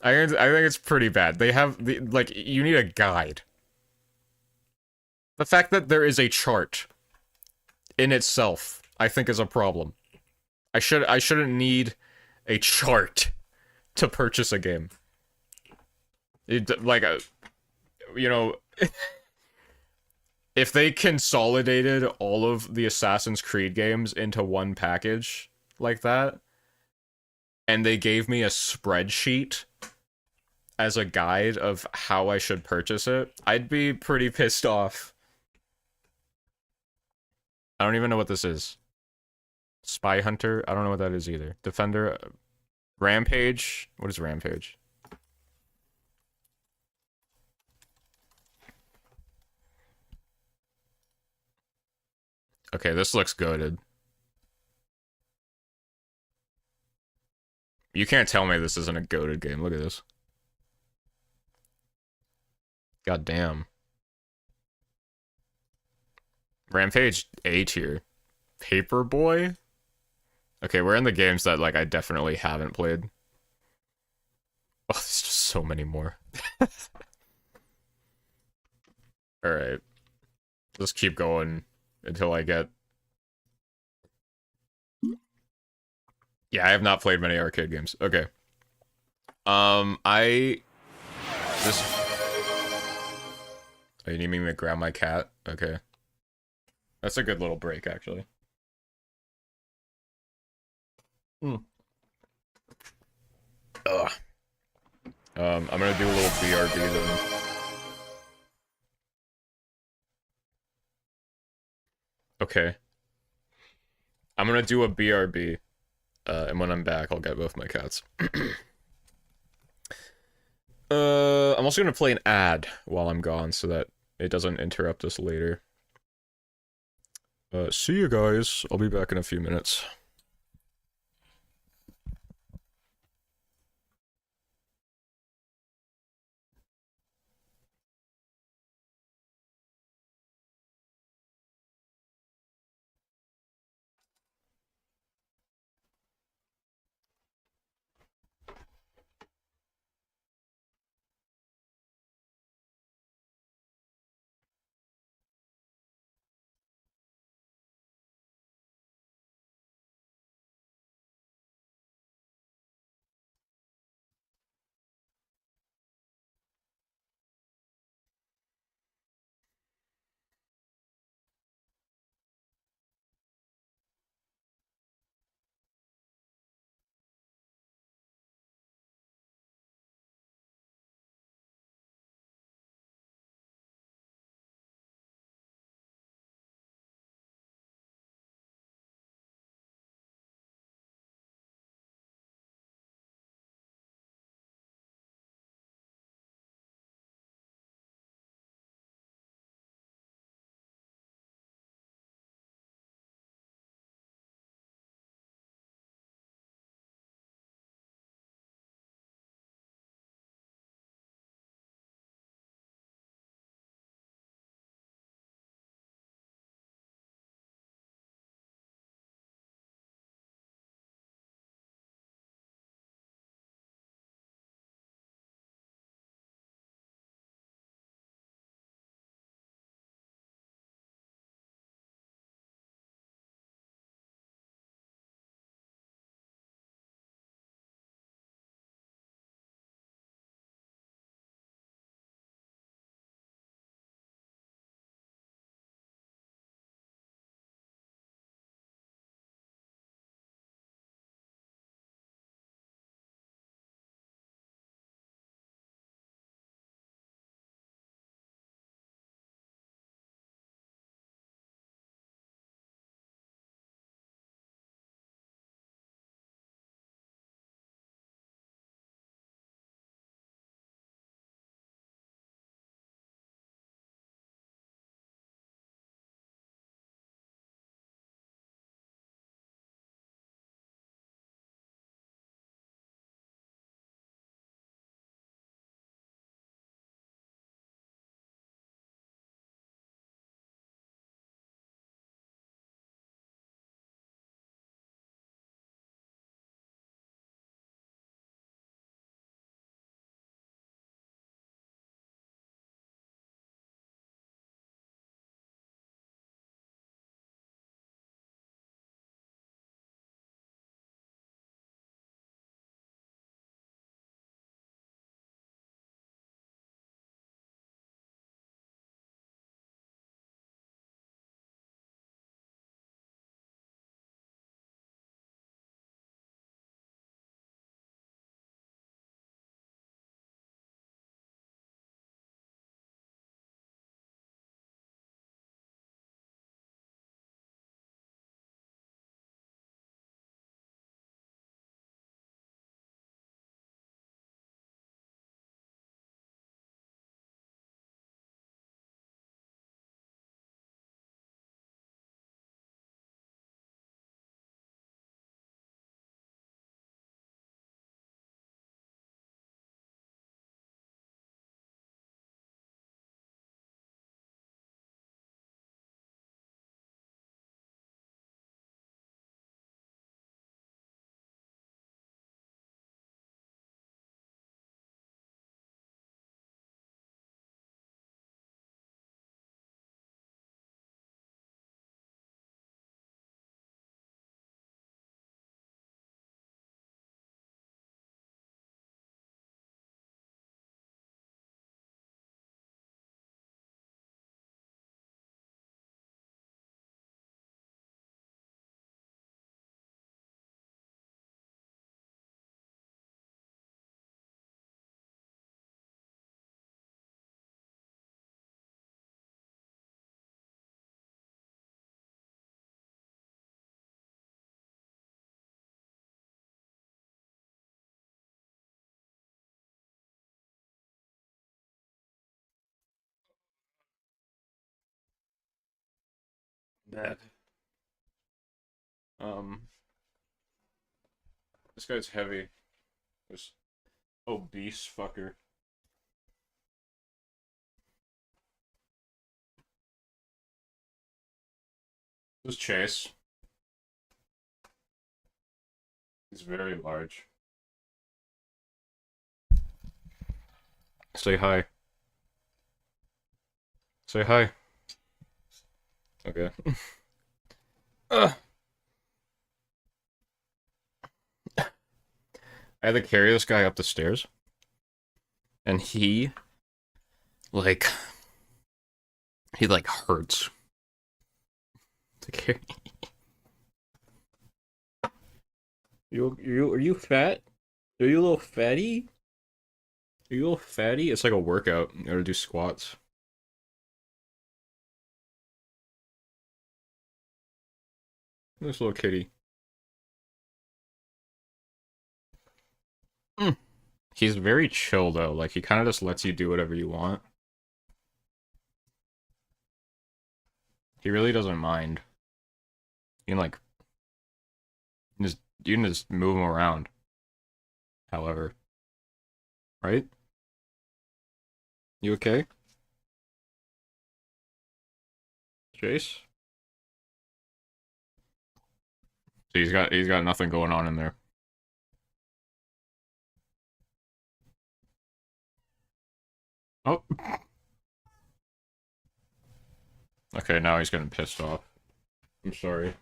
I think it's pretty bad. They have like, you need a guide. The fact that there is a chart in itself, I think, is a problem. I shouldn't need a chart to purchase a game. Like, you know, if they consolidated all of the Assassin's Creed games into one package like that, and they gave me a spreadsheet as a guide of how I should purchase it, I'd be pretty pissed off. I don't even know what this is. Spy Hunter? I don't know what that is either. Defender? Rampage? What is Rampage? Okay, this looks goated. You can't tell me this isn't a goated game. Look at this. God damn. Rampage A tier. Paperboy? Okay, we're in the games that, like, I definitely haven't played. Oh, there's just so many more. Alright. Let's keep going until I get... Yeah, I have not played many arcade games. Okay. This... Oh, you need me to grab my cat? Okay. That's a good little break, actually. Ugh. I'm gonna do a little BRB then. Okay. I'm gonna do a BRB. And when I'm back, I'll get both my cats. I'm also gonna play an ad while I'm gone so that it doesn't interrupt us later. See you guys. I'll be back in a few minutes. Bad. This guy's heavy. This obese fucker. This is Chase. He's very large. Say hi. Say hi. Okay. Ugh. I had to carry this guy up the stairs. And he like hurts to carry. Are you fat? Are you a little fatty? Are you a little fatty? It's like a workout. You gotta do squats. This little kitty. Mm. He's very chill though. Like he kind of just lets you do whatever you want. He really doesn't mind. You can like you can just move him around. However, right? You okay, Chase? So he's got nothing going on in there. Oh. Okay, now he's getting pissed off. I'm sorry.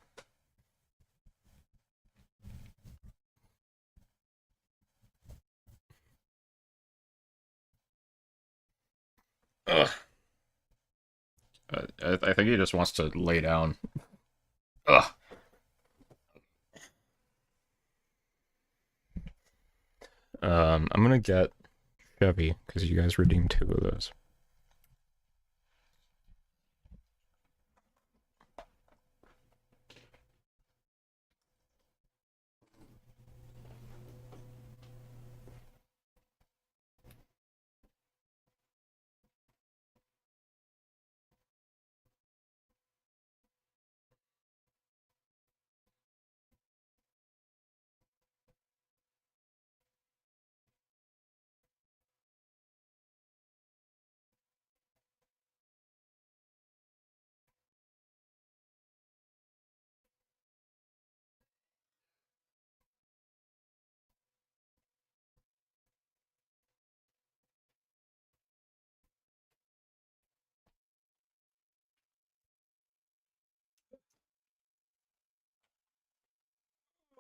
Ugh. I think he just wants to lay down. Ugh. I'm gonna get Chevy because you guys redeemed 2 of those.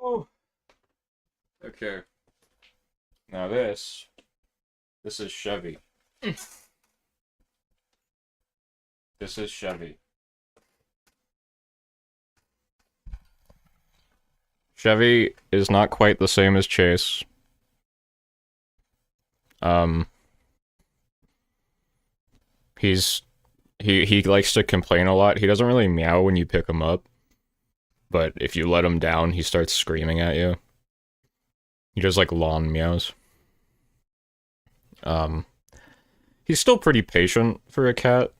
Oh. Okay. Now this is Chevy. This is Chevy. Chevy is not quite the same as Chase. Um, he likes to complain a lot. He doesn't really meow when you pick him up, but if you let him down, he starts screaming at you. He does like lawn meows. Um, he's still pretty patient for a cat.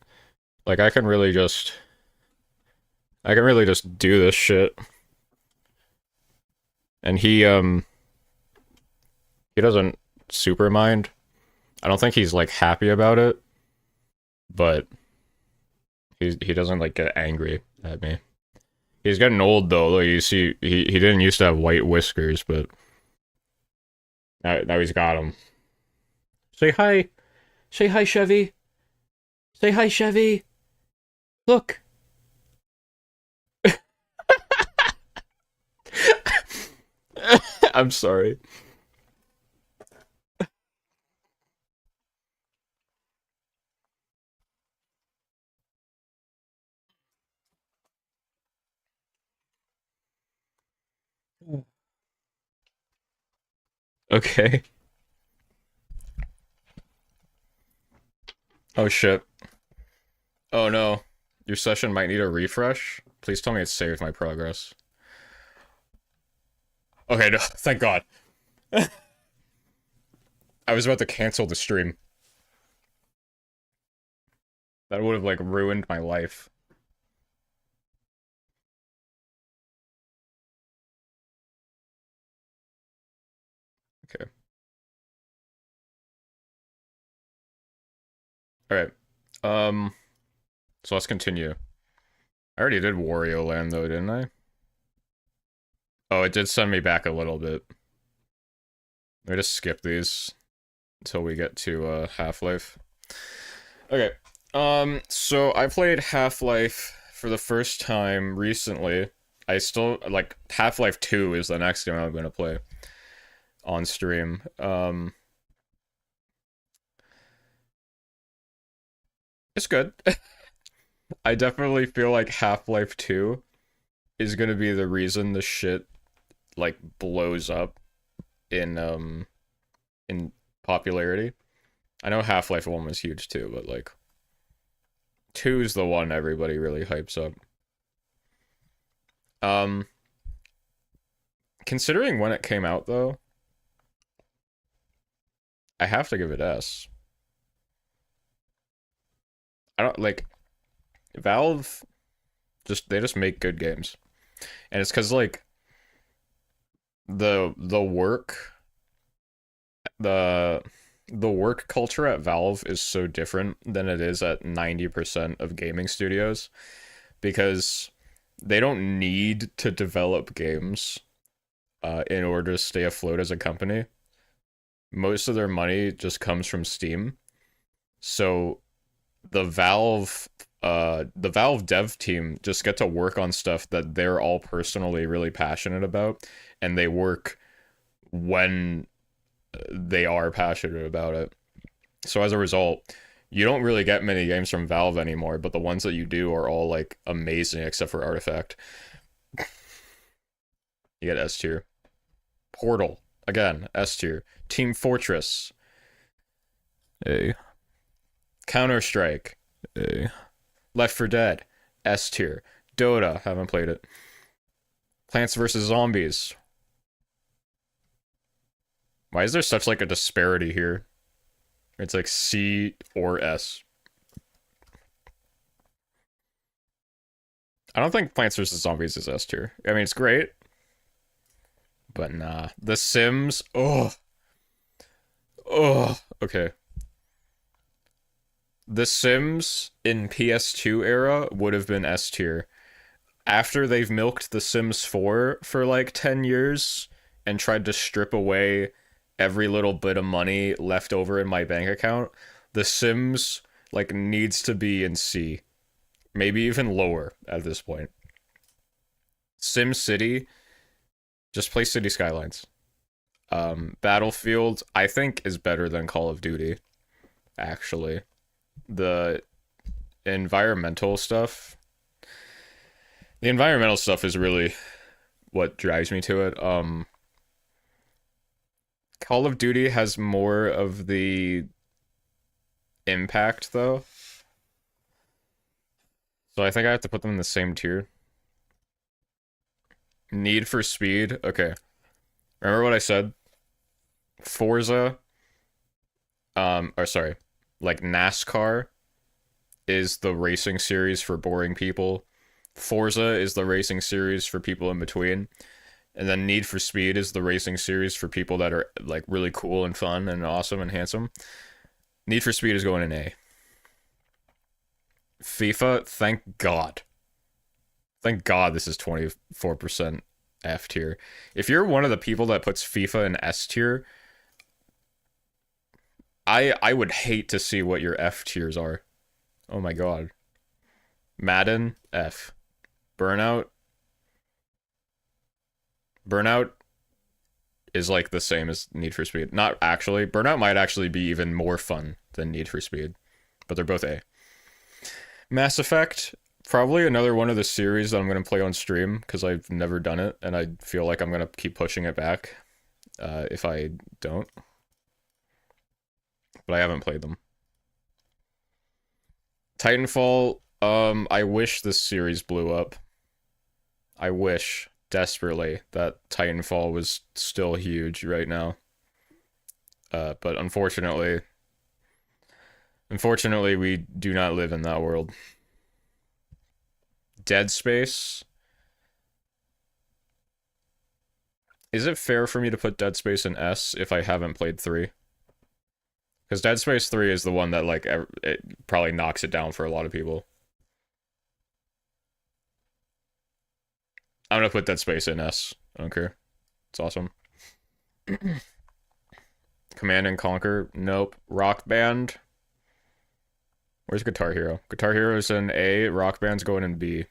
Like I can really just do this shit. And he doesn't super mind. I don't think he's like happy about it, but he doesn't like get angry at me. He's getting old though. Like you see, he didn't used to have white whiskers, but now he's got them. Say hi, say hi, Chevy. Say hi, Chevy. Look. I'm sorry. Okay. Oh shit. Oh no. Your session might need a refresh. Please tell me it's saved my progress. Okay, no, thank God. I was about to cancel the stream. That would have like ruined my life. Alright. So let's continue. I already did Wario Land though, didn't I? Oh, it did send me back a little bit. Let me just skip these until we get to Half-Life. Okay. So I played Half-Life for the first time recently. I still like Half-Life 2 is the next game I'm gonna play on stream. It's good. I definitely feel like Half-Life 2 is gonna be the reason the shit like blows up in popularity. I know Half-Life 1 was huge too, but like 2 is the one everybody really hypes up. Um Considering when it came out though, I have to give it S. I don't like Valve they just make good games. And it's cuz like the work the the work culture at Valve is so different than it is at 90% of gaming studios because they don't need to develop games in order to stay afloat as a company. Most of their money just comes from Steam. So the Valve dev team just get to work on stuff that they're all personally really passionate about, and they work when they are passionate about it. So as a result, you don't really get many games from Valve anymore, but the ones that you do are all like amazing except for Artifact. You get S tier. Portal, again, S tier. Team Fortress, A. Counter-Strike, A. Left 4 Dead, S tier. Dota, haven't played it. Plants vs. Zombies. Why is there such like a disparity here? It's like C or S. I don't think Plants vs. Zombies is S tier. I mean, it's great, but nah. The Sims, oh. Oh, okay. The Sims in PS2 era would have been S tier. After they've milked The Sims 4 for like 10 years and tried to strip away every little bit of money left over in my bank account, The Sims like needs to be in C. Maybe even lower at this point. Sim City, just play City Skylines. Battlefield, I think, is better than Call of Duty, actually. The environmental stuff. The environmental stuff is really what drives me to it. Call of Duty has more of the impact, though. So I think I have to put them in the same tier. Need for Speed, okay. Remember what I said? Forza, or sorry, like NASCAR is the racing series for boring people. Forza is the racing series for people in between. And then Need for Speed is the racing series for people that are like really cool and fun and awesome and handsome. Need for Speed is going in A. FIFA, thank God. Thank God this is 24% F tier. If you're one of the people that puts FIFA in S tier, I would hate to see what your F tiers are. Oh my God. Madden, F. Burnout. Burnout is like the same as Need for Speed. Not actually. Burnout might actually be even more fun than Need for Speed, but they're both A. Mass Effect, probably another one of the series that I'm going to play on stream because I've never done it and I feel like I'm going to keep pushing it back if I don't. But I haven't played them. Titanfall, I wish this series blew up. I wish desperately that Titanfall was still huge right now. But unfortunately, we do not live in that world. Dead Space. Is it fair for me to put Dead Space in S if I haven't played 3? Because Dead Space 3 is the one that, like, it probably knocks it down for a lot of people. I'm gonna put Dead Space in S. I don't care. It's awesome. Command and Conquer? Nope. Rock Band? Where's Guitar Hero? Guitar Hero is in A, Rock Band's going in B.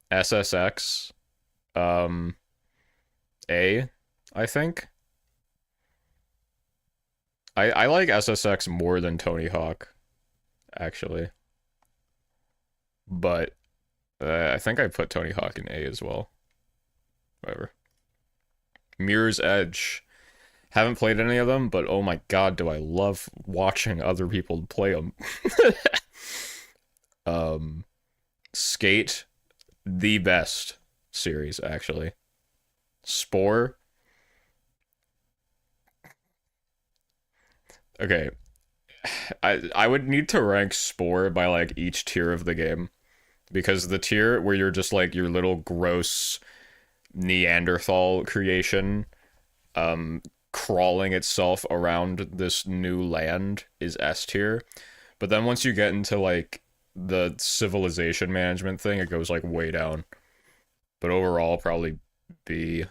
SSX? A, I think. I like SSX more than Tony Hawk, actually. But I think I put Tony Hawk in A as well. Whatever. Mirror's Edge. Haven't played any of them, but oh my god, do I love watching other people play them. Skate, the best series, actually. Spore. Okay. I would need to rank Spore by, like, each tier of the game. Because the tier where you're just, like, your little gross Neanderthal creation, crawling itself around this new land is S tier. But then once you get into, like, the civilization management thing, it goes, like, way down. But overall, probably B.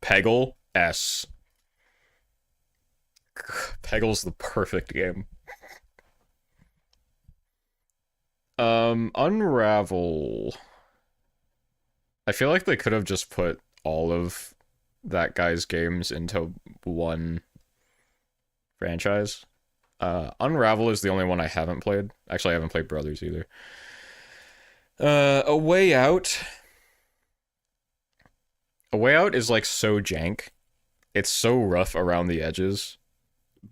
Peggle, S. Peggle's the perfect game. Unravel. I feel like they could have just put all of that guy's games into one franchise. Unravel is the only one I haven't played. Actually, I haven't played Brothers either. A Way Out. A Way Out is, like, so jank. It's so rough around the edges,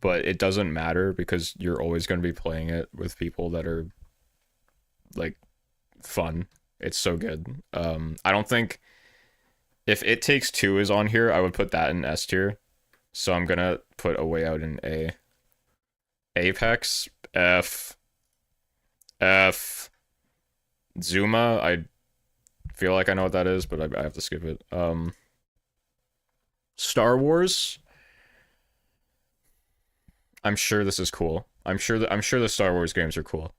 but it doesn't matter because you're always going to be playing it with people that are, like, fun. It's so good. I don't think if It Takes Two is on here, I would put that in S tier. So I'm gonna put A Way Out in A. Apex, F. F. Zuma, I feel like I know what that is, but I have to skip it. Star Wars. I'm sure this is cool. I'm sure the Star Wars games are cool.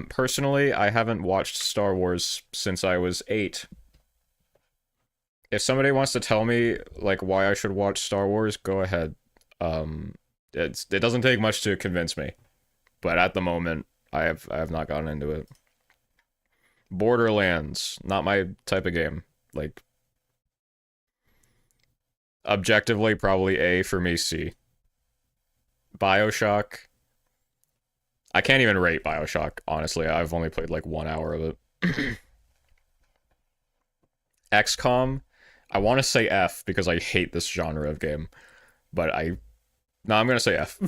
Personally, I haven't watched Star Wars since I was 8. If somebody wants to tell me, like, why I should watch Star Wars, go ahead. It doesn't take much to convince me, but at the moment, I have not gotten into it. Borderlands, not my type of game. Like, objectively, probably A, for me, C. BioShock. I can't even rate BioShock, honestly. I've only played, like, 1 hour of it. XCOM. I want to say F because I hate this genre of game. But no, I'm gonna say F.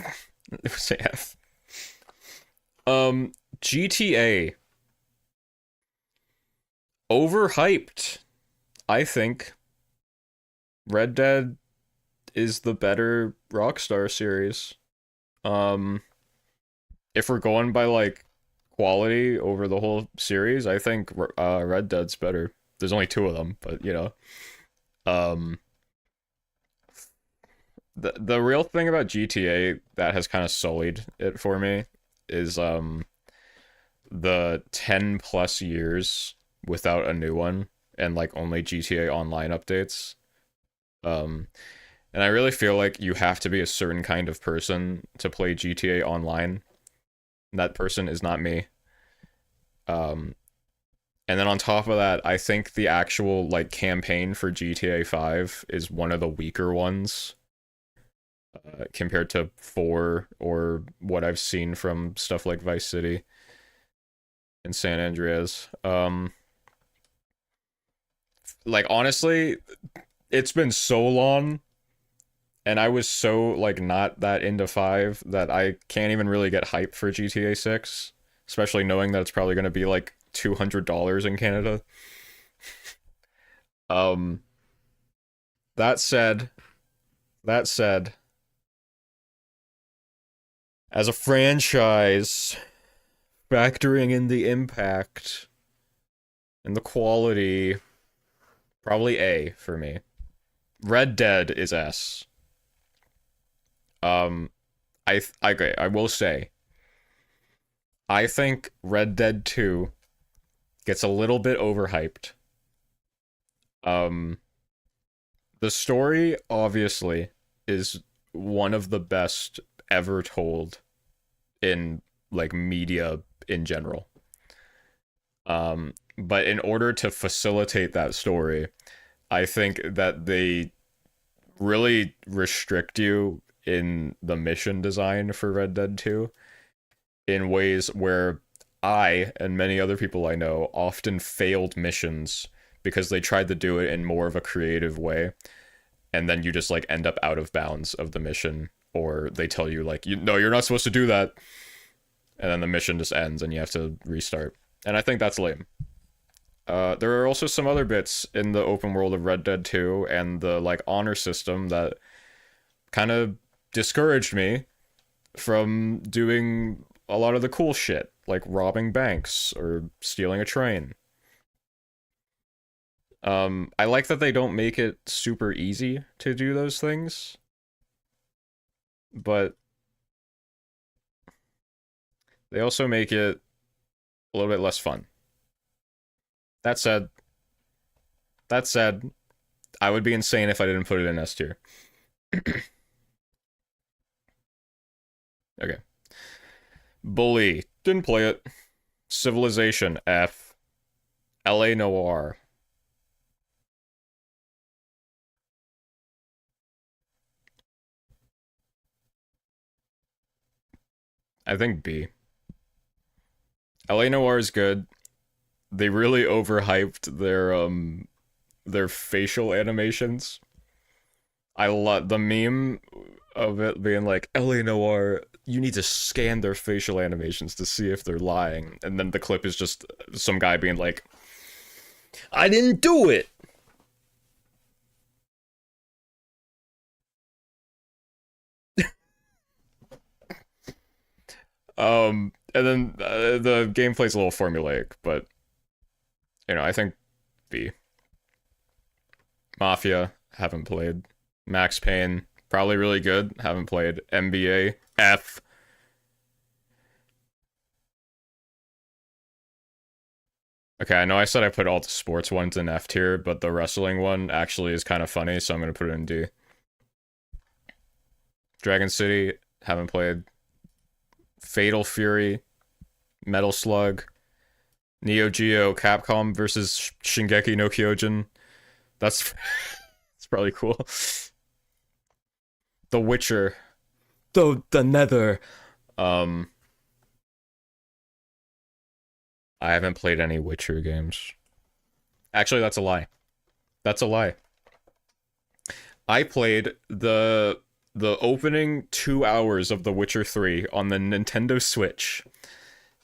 Say F. GTA. Overhyped, I think. Red Dead is the better Rockstar series. If we're going by, like, quality over the whole series, I think Red Dead's better. There's only 2 of them, but, you know. The real thing about GTA that has kind of sullied it for me is the 10 plus years without a new one and, like, only GTA Online updates. And I really feel like you have to be a certain kind of person to play GTA Online. That person is not me. And then on top of that, I think the actual, like, campaign for GTA 5 is one of the weaker ones compared to 4 or what I've seen from stuff like Vice City and San Andreas. Like, honestly, it's been so long and I was so, like, not that into 5 that I can't even really get hyped for GTA 6, especially knowing that it's probably going to be, like, $200 in Canada. That said, as a franchise, factoring in the impact and the quality, probably A for me. Red Dead is S. Um, okay, I will say, I think Red Dead 2 gets a little bit overhyped. Um, the story obviously is one of the best ever told in like media in general. But in order to facilitate that story, I think that they really restrict you in the mission design for Red Dead 2 in ways where I and many other people I know often failed missions because they tried to do it in more of a creative way, and then you just like end up out of bounds of the mission, or they tell you like, you no, you're not supposed to do that, and then the mission just ends and you have to restart. And I think that's lame. There are also some other bits in the open world of Red Dead 2 and the like honor system that kind of discouraged me from doing a lot of the cool shit, like robbing banks or stealing a train. I like that they don't make it super easy to do those things, but they also make it a little bit less fun. That said, that said, I would be insane if I didn't put it in S tier. Okay. Bully. Didn't play it. Civilization F. LA Noire. I think B. LA Noire is good. They really overhyped their facial animations. I love the meme of it being like LA Noire. You need to scan their facial animations to see if they're lying, and then the clip is just some guy being like, "I didn't do it." And then the gameplay's a little formulaic, but I think B. Mafia, haven't played. Max Payne, probably really good, haven't played. NBA, F. Okay, I know I said I put all the sports ones in F tier, but the wrestling one actually is kind of funny, so I'm gonna put it in D. Dragon City, haven't played. Fatal Fury, Metal Slug, Neo Geo Capcom versus Shingeki no Kyojin. That's it's probably cool. The Witcher, the Nether. Um, I haven't played any Witcher games. Actually, that's a lie. That's a lie. I played the opening 2 hours of The Witcher 3 on the Nintendo Switch,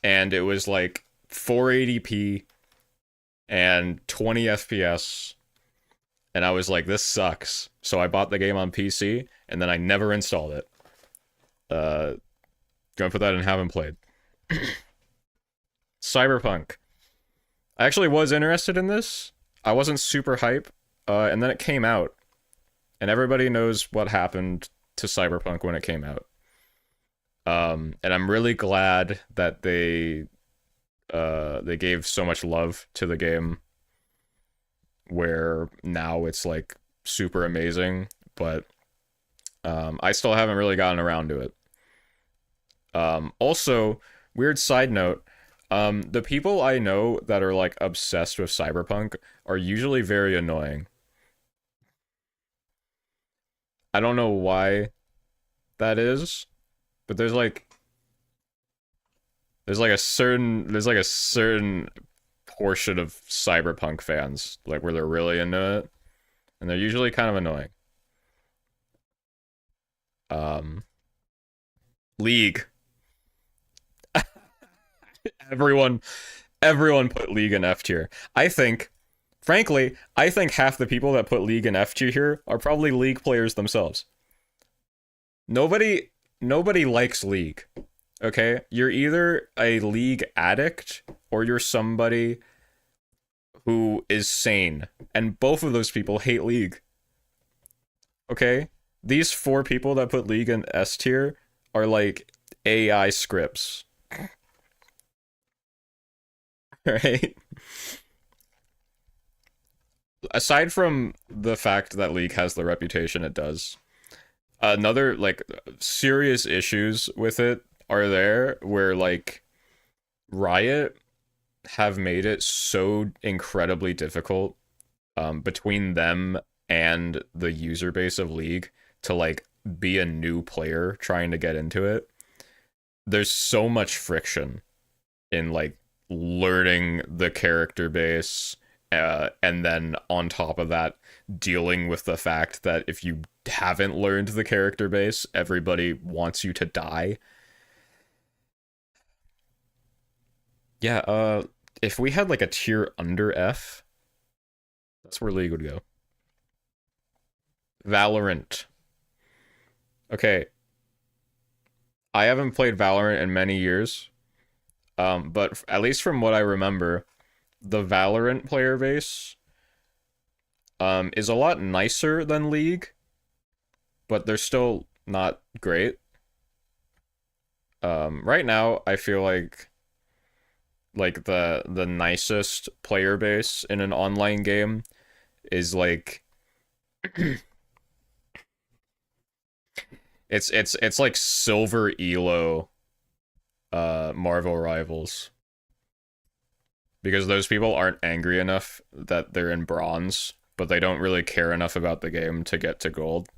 and it was like 480p and 20 FPS, and I was like, this sucks. So I bought the game on PC, and then I never installed it. Gonna put that in haven't played. Cyberpunk. I actually was interested in this. I wasn't super hype, and then it came out, and everybody knows what happened to Cyberpunk when it came out. And I'm really glad that they gave so much love to the game, where now it's like super amazing, but I still haven't really gotten around to it. Also, weird side note, the people I know that are like obsessed with Cyberpunk are usually very annoying. I don't know why that is, but there's like a certain portion of Cyberpunk fans like where they're really into it, and they're usually kind of annoying. Um, League. Everyone everyone put League in F tier. Frankly, I think half the people that put League in F tier here are probably League players themselves. Nobody nobody likes League. Okay? You're either a League addict or you're somebody who is sane. And both of those people hate League. Okay? These 4 people that put League in S tier are like AI scripts. Right? Aside from the fact that League has the reputation it does, another like serious issues with it are there where like Riot have made it so incredibly difficult between them and the user base of League to like be a new player trying to get into it. There's so much friction in like learning the character base, and then on top of that dealing with the fact that if you haven't learned the character base everybody wants you to die. Yeah, if we had like a tier under F, that's where League would go. Valorant. Okay, I haven't played Valorant in many years, but at least from what I remember, the Valorant player base is a lot nicer than League, but they're still not great. Right now, I feel like the nicest player base in an online game is like it's like silver elo Marvel Rivals, because those people aren't angry enough that they're in bronze, but they don't really care enough about the game to get to gold.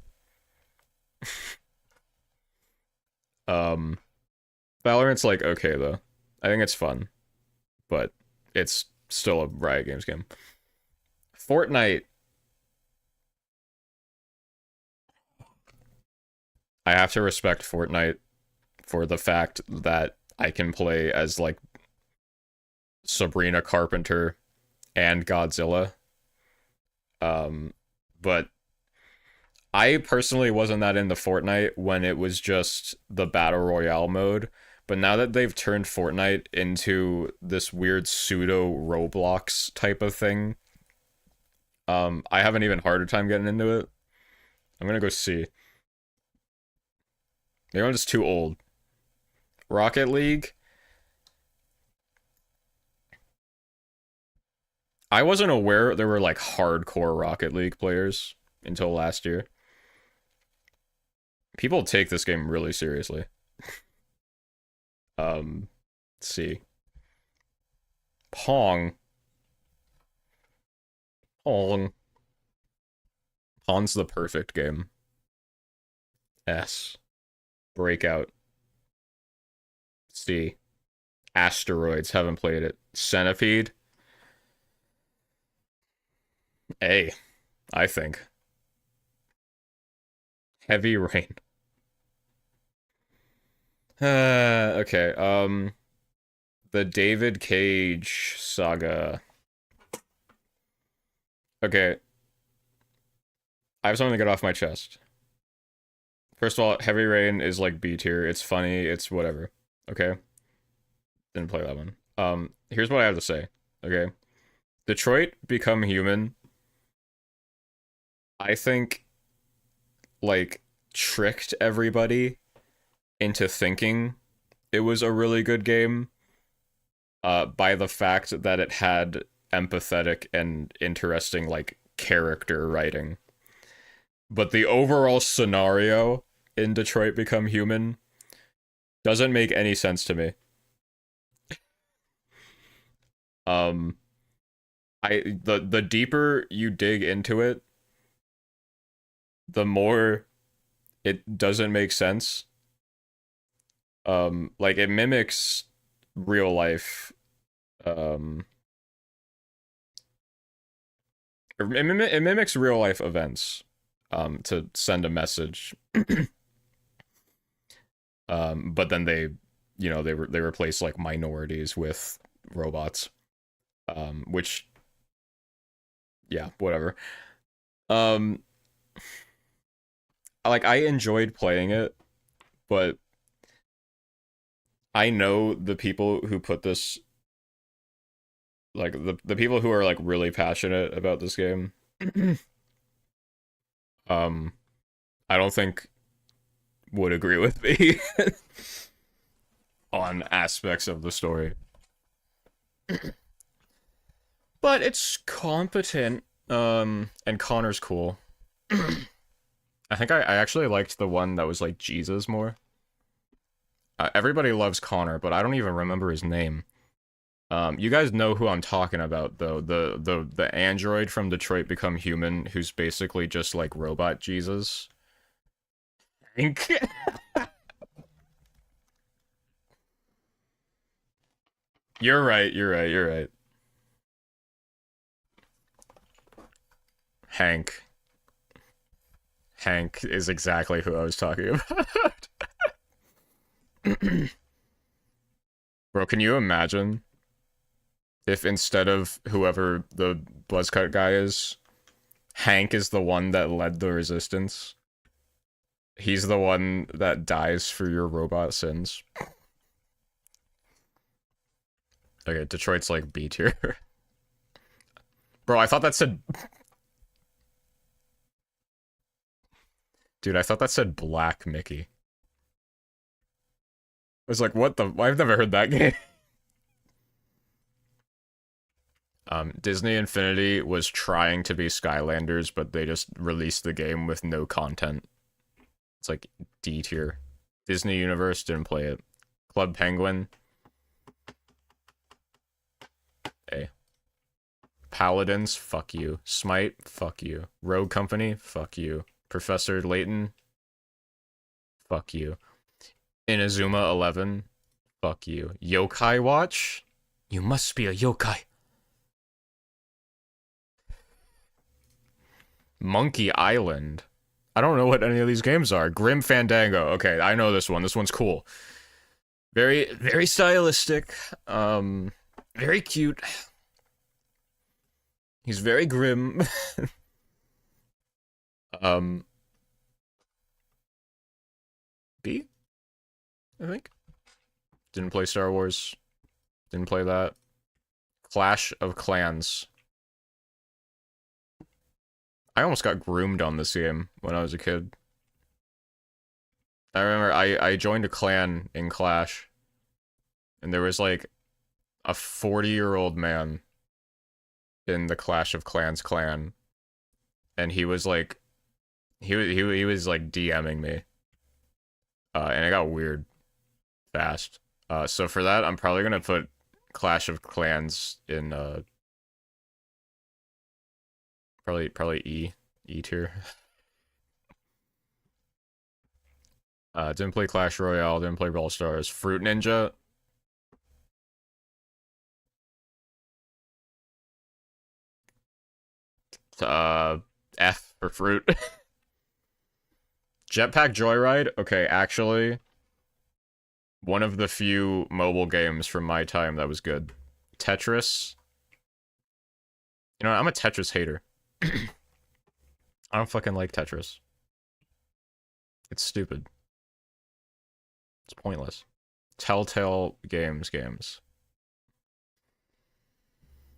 um Valorant's like okay though. I think it's fun, but it's still a Riot Games game. Fortnite, I have to respect Fortnite for the fact that I can play as like Sabrina Carpenter and Godzilla. But I personally wasn't that into Fortnite when it was just the Battle Royale mode. But now that they've turned Fortnite into this weird pseudo Roblox type of thing, I have an even harder time getting into it. I'm gonna go see. Maybe I'm just too old. Rocket League. I wasn't aware there were like hardcore Rocket League players until last year. People take this game really seriously. Let's see. Pong. Pong. Pong's the perfect game. S. Breakout. C. Asteroids. Haven't played it. Centipede. A. I think. Heavy Rain. Okay. The David Cage saga. Okay. I have something to get off my chest. First of all, Heavy Rain is like B tier. It's funny. It's whatever. Okay. Didn't play that one. Here's what I have to say. Okay. Detroit Become Human, I think, like, tricked everybody into thinking it was a really good game, by the fact that it had empathetic and interesting, like, character writing. But the overall scenario in Detroit Become Human doesn't make any sense to me. Um, the deeper you dig into it, the more it doesn't make sense. Like it mimics real life. Um, it mimics real life events. To send a message. But then they replace like minorities with robots. Which, yeah, whatever. Um, like I enjoyed playing it, but I know the people who put this, like the people who are like really passionate about this game, um, I don't think would agree with me on aspects of the story. But it's competent. And Connor's cool. I think I actually liked the one that was like Jesus more. Everybody loves Connor, but I don't even remember his name. You guys know who I'm talking about, though. The android from Detroit Become Human, who's basically just like robot Jesus. Hank. You're right. You're right. You're right. Hank. Hank is exactly who I was talking about. Bro, can you imagine if instead of whoever the Buzzcut guy is, Hank is the one that led the resistance? He's the one that dies for your robot sins. Okay, Detroit's like B tier. Bro, I thought that said... Dude, I thought that said Black Mickey. I was like, what the... I've never heard that game. Disney Infinity was trying to be Skylanders, but they just released the game with no content. It's like D tier. Disney Universe didn't play it. Club Penguin. A. Paladins, fuck you. Smite, fuck you. Rogue Company, fuck you. Professor Layton, fuck you. Inazuma 11, fuck you. Yokai Watch, you must be a yokai. Monkey Island. I don't know what any of these games are. Grim Fandango. Okay, I know this one. This one's cool. Very, very stylistic. Very cute. He's very grim. B? I think. Didn't play Star Wars. Didn't play that. Clash of Clans. I almost got groomed on this game when I was a kid. I remember I joined a clan in Clash, and there was like a 40-year-old man in the Clash of Clans clan, and he was like, he was like DMing me, and it got weird fast. So for that, I'm probably gonna put Clash of Clans in probably E tier. Didn't play Clash Royale, didn't play Brawl Stars. Fruit Ninja. F for fruit. Jetpack Joyride? Okay, actually, one of the few mobile games from my time that was good. Tetris. You know what, I'm a Tetris hater. I don't fucking like Tetris. It's stupid. It's pointless. Telltale games.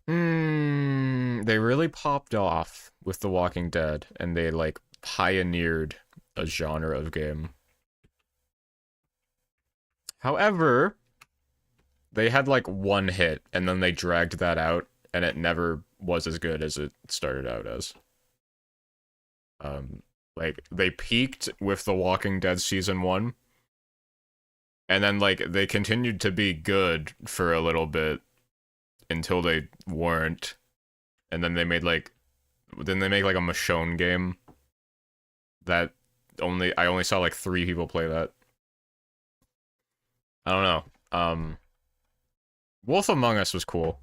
They really popped off with The Walking Dead, and they, like, pioneered a genre of game. However, they had, like, one hit, and then they dragged that out, and it never was as good as it started out as. Like, they peaked with The Walking Dead Season 1, and then, like, they continued to be good for a little bit until they weren't. And then they made, like, a Michonne game that I only saw, like, 3 people play that. I don't know. Wolf Among Us was cool.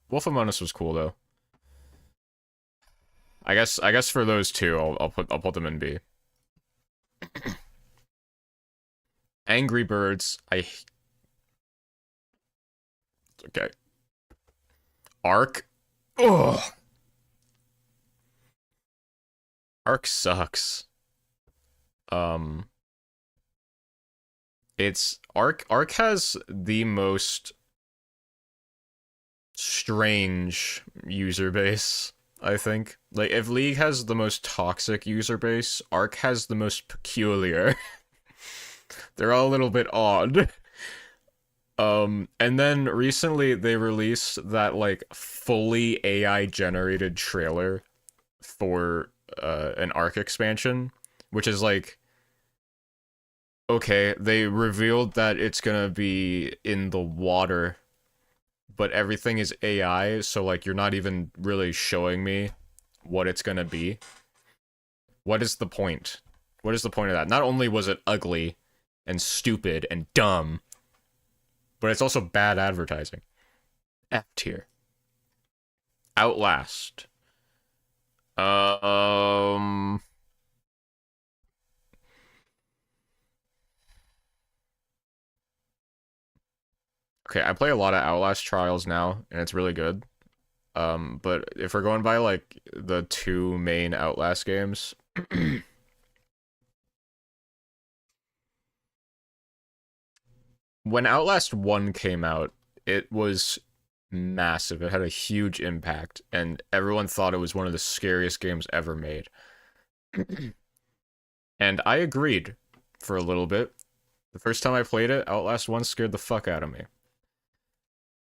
Wolf Among Us was cool, though. I guess for those two, I'll put them in B. Angry Birds, okay. Ark. Ugh. Ark sucks. It's Ark has the most strange user base I think. Like, if League has the most toxic user base, Arc has the most peculiar. They're all a little bit odd. And then recently they released that, like, fully AI generated trailer for an Arc expansion, which is like, okay, they revealed that it's gonna be in the water, but everything is AI, so like you're not even really showing me what it's gonna be. What is the point? What is the point of that? Not only was it ugly and stupid and dumb, but it's also bad advertising. F tier. Outlast. Um Okay, I play a lot of Outlast Trials now, and it's really good. But if we're going by like the two main Outlast games, when Outlast 1 came out, it was massive. It had a huge impact, and everyone thought it was one of the scariest games ever made. And I agreed for a little bit. The first time I played it, Outlast 1 scared the fuck out of me.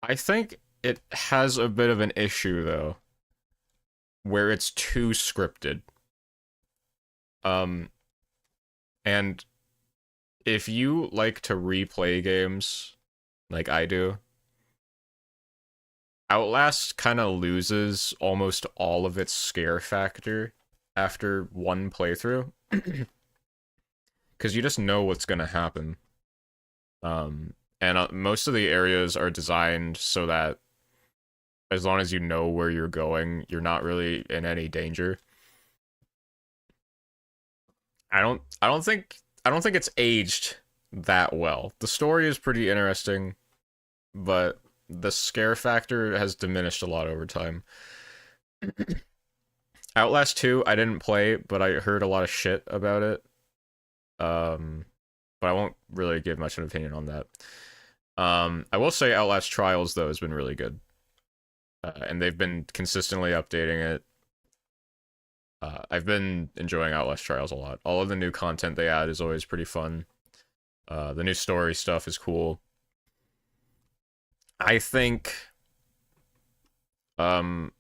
I think it has a bit of an issue, though, where it's too scripted. And if you like to replay games like I do, Outlast kind of loses almost all of its scare factor after one playthrough. Because you just know what's going to happen. And most of the areas are designed so that as long as you know where you're going, you're not really in any danger. I don't think it's aged that well. The story is pretty interesting, but the scare factor has diminished a lot over time. Outlast 2, I didn't play, but I heard a lot of shit about it. But I won't really give much of an opinion on that. I will say Outlast Trials, though, has been really good. And they've been consistently updating it. I've been enjoying Outlast Trials a lot. All of the new content they add is always pretty fun. The new story stuff is cool. I think, because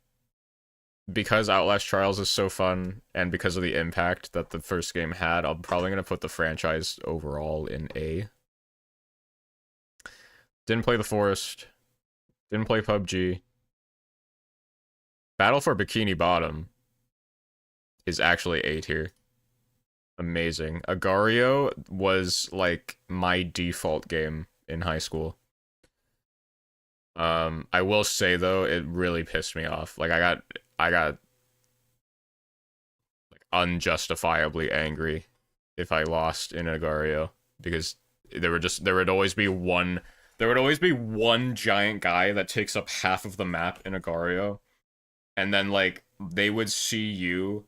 Outlast Trials is so fun, and because of the impact that the first game had, I'm probably going to put the franchise overall in A. Didn't play The Forest. Didn't play PUBG. Battle for Bikini Bottom is actually A tier. Amazing. Agario was like my default game in high school. I will say though, it really pissed me off. Like I got like unjustifiably angry if I lost in Agario because there would always be one giant guy that takes up half of the map in Agario, and then like they would see you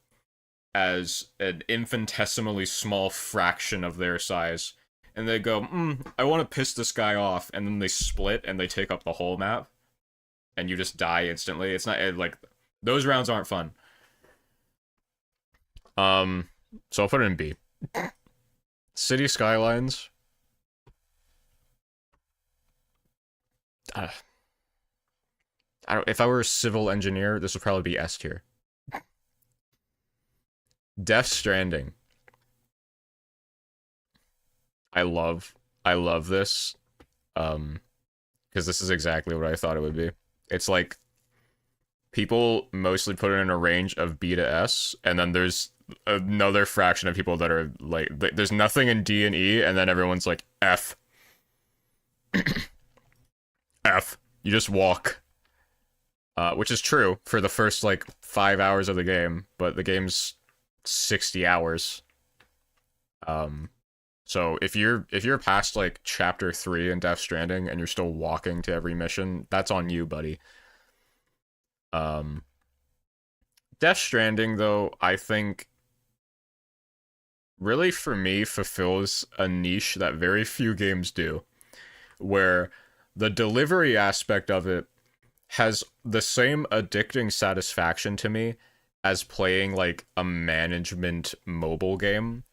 as an infinitesimally small fraction of their size, and they go, I want to piss this guy off, and then they split and they take up the whole map, and you just die instantly. It's not like those rounds aren't fun. So I'll put it in B. City Skylines. I don't. If I were a civil engineer, this would probably be S tier. Death Stranding. I love this. Because this is exactly what I thought it would be. It's like people mostly put it in a range of B to S, and then there's another fraction of people that are like, there's nothing in D and E, and then everyone's like F. F. You just walk. Which is true for the first like 5 hours of the game, but the game's 60 hours. So if you're past like chapter 3 in Death Stranding and you're still walking to every mission, that's on you, buddy. Death Stranding, though, I think really for me fulfills a niche that very few games do, where the delivery aspect of it has the same addicting satisfaction to me as playing like a management mobile game,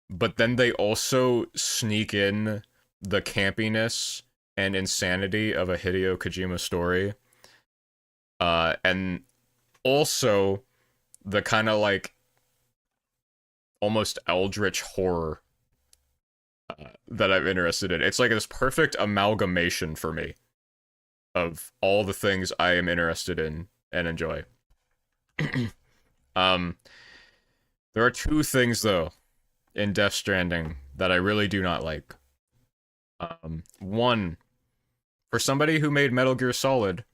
but then they also sneak in the campiness and insanity of a Hideo Kojima story, and also the kind of like almost eldritch horror that I'm interested in. It's like this perfect amalgamation for me of all the things I am interested in and enjoy. um, there are two things though in Death Stranding that I really do not like. One, for somebody who made Metal Gear Solid,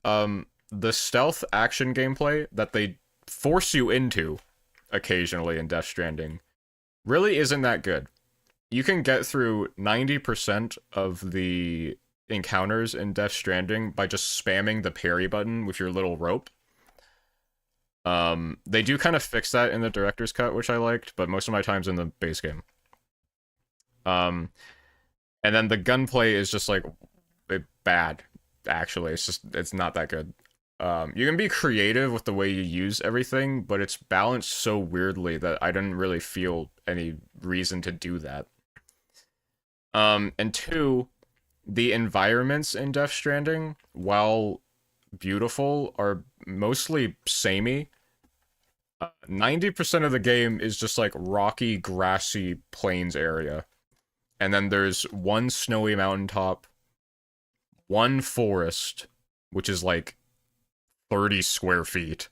the stealth action gameplay that they force you into occasionally in Death Stranding really isn't that good. You can get through 90% of the encounters in Death Stranding by just spamming the parry button with your little rope. They do kind of fix that in the director's cut, which I liked, but most of my time's in the base game. And then the gunplay is just like bad, actually. It's not that good. You can be creative with the way you use everything, but it's balanced so weirdly that I didn't really feel any reason to do that. And two, the environments in Death Stranding, while beautiful, are mostly samey. 90% of the game is just like rocky, grassy plains area. And then there's one snowy mountaintop, one forest, which is like 30 square feet.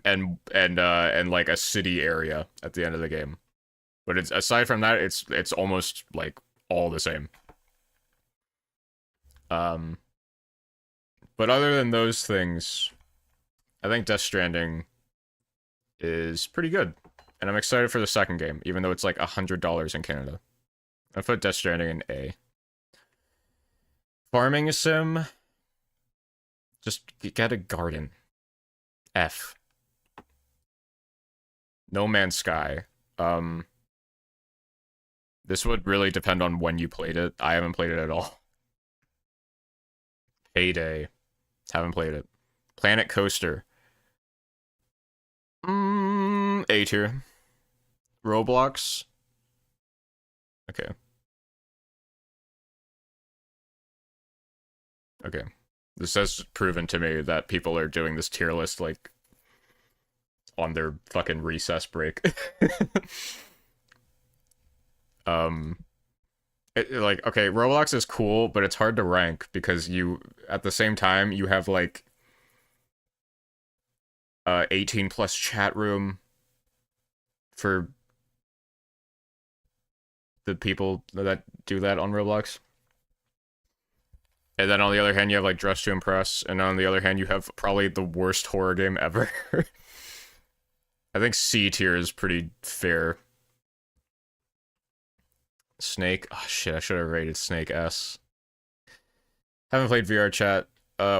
And like a city area at the end of the game. But it's aside from that, it's almost like all the same. But other than those things, I think Death Stranding is pretty good. And I'm excited for the second game, even though it's like $100 in Canada. I put Death Stranding in A. Farming sim. Just get a garden. F. No Man's Sky. This would really depend on when you played it. I haven't played it at all. Payday. Haven't played it. Planet Coaster. A tier. Roblox. Okay. Okay. This has proven to me that people are doing this tier list, like, on their fucking recess break. Like, okay, Roblox is cool, but it's hard to rank because you, at the same time, you have, like, 18 plus chat room for the people that do that on Roblox. And then on the other hand, you have like Dress to Impress, and on the other hand, you have probably the worst horror game ever. I think C tier is pretty fair. Snake. Oh shit, I should have rated Snake S. Haven't played VR Chat.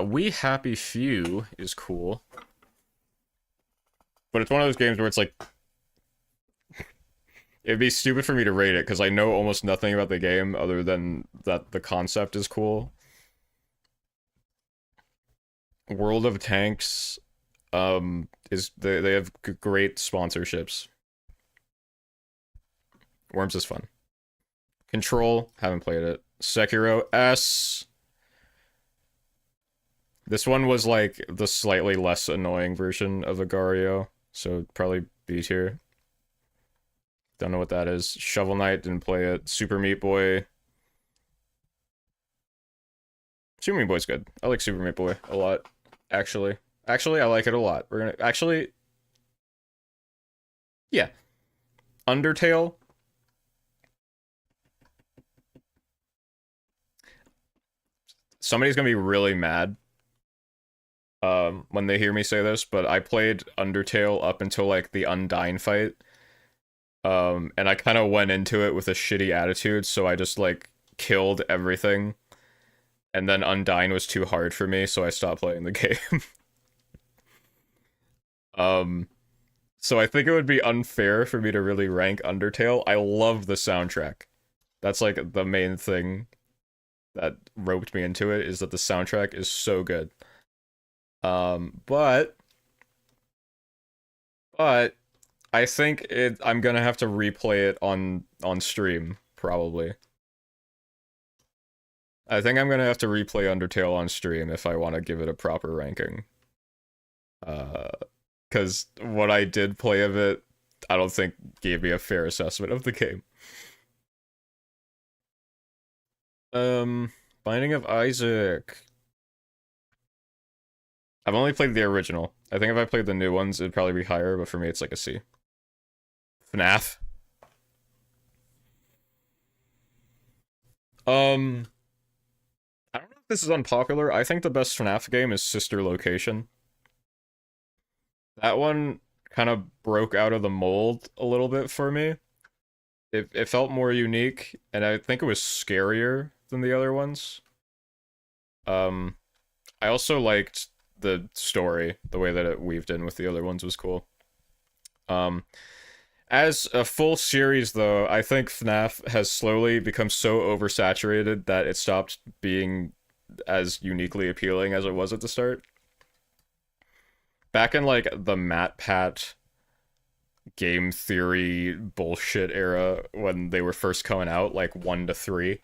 We Happy Few is cool. But it's one of those games where it's like, it'd be stupid for me to rate it because I know almost nothing about the game other than that the concept is cool. World of Tanks is they have great sponsorships. Worms is fun. Control, haven't played it. Sekiro S. This one was like the slightly less annoying version of Agario, so probably B tier. Don't know what that is. Shovel Knight, didn't play it. Super Meat Boy. Super Meat Boy's good. I like Super Meat Boy a lot, actually. Actually, I like it a lot. We're gonna... Actually... Yeah. Undertale. Somebody's gonna be really mad when they hear me say this, but I played Undertale up until, like, the Undyne fight. And I kind of went into it with a shitty attitude, so I just, like, killed everything. And then Undyne was too hard for me, so I stopped playing the game. So I think it would be unfair for me to really rank Undertale. I love the soundtrack. That's, like, the main thing that roped me into it is that the soundtrack is so good. But I think I'm gonna have to replay it on stream probably. I think I'm gonna have to replay Undertale on stream if I want to give it a proper ranking. Uh, because what I did play of it, I don't think gave me a fair assessment of the game. Binding of Isaac. I've only played the original. I think if I played the new ones, it'd probably be higher, but for me, it's like a C. FNAF. Um, I don't know if this is unpopular. I think the best FNAF game is Sister Location. That one kind of broke out of the mold a little bit for me. It felt more unique, and I think it was scarier than the other ones. Um, I also liked the story, the way that it weaved in with the other ones was cool. Um, as a full series, though, I think FNAF has slowly become so oversaturated that it stopped being as uniquely appealing as it was at the start. Back in like the MatPat game theory bullshit era when they were first coming out, like 1 to 3,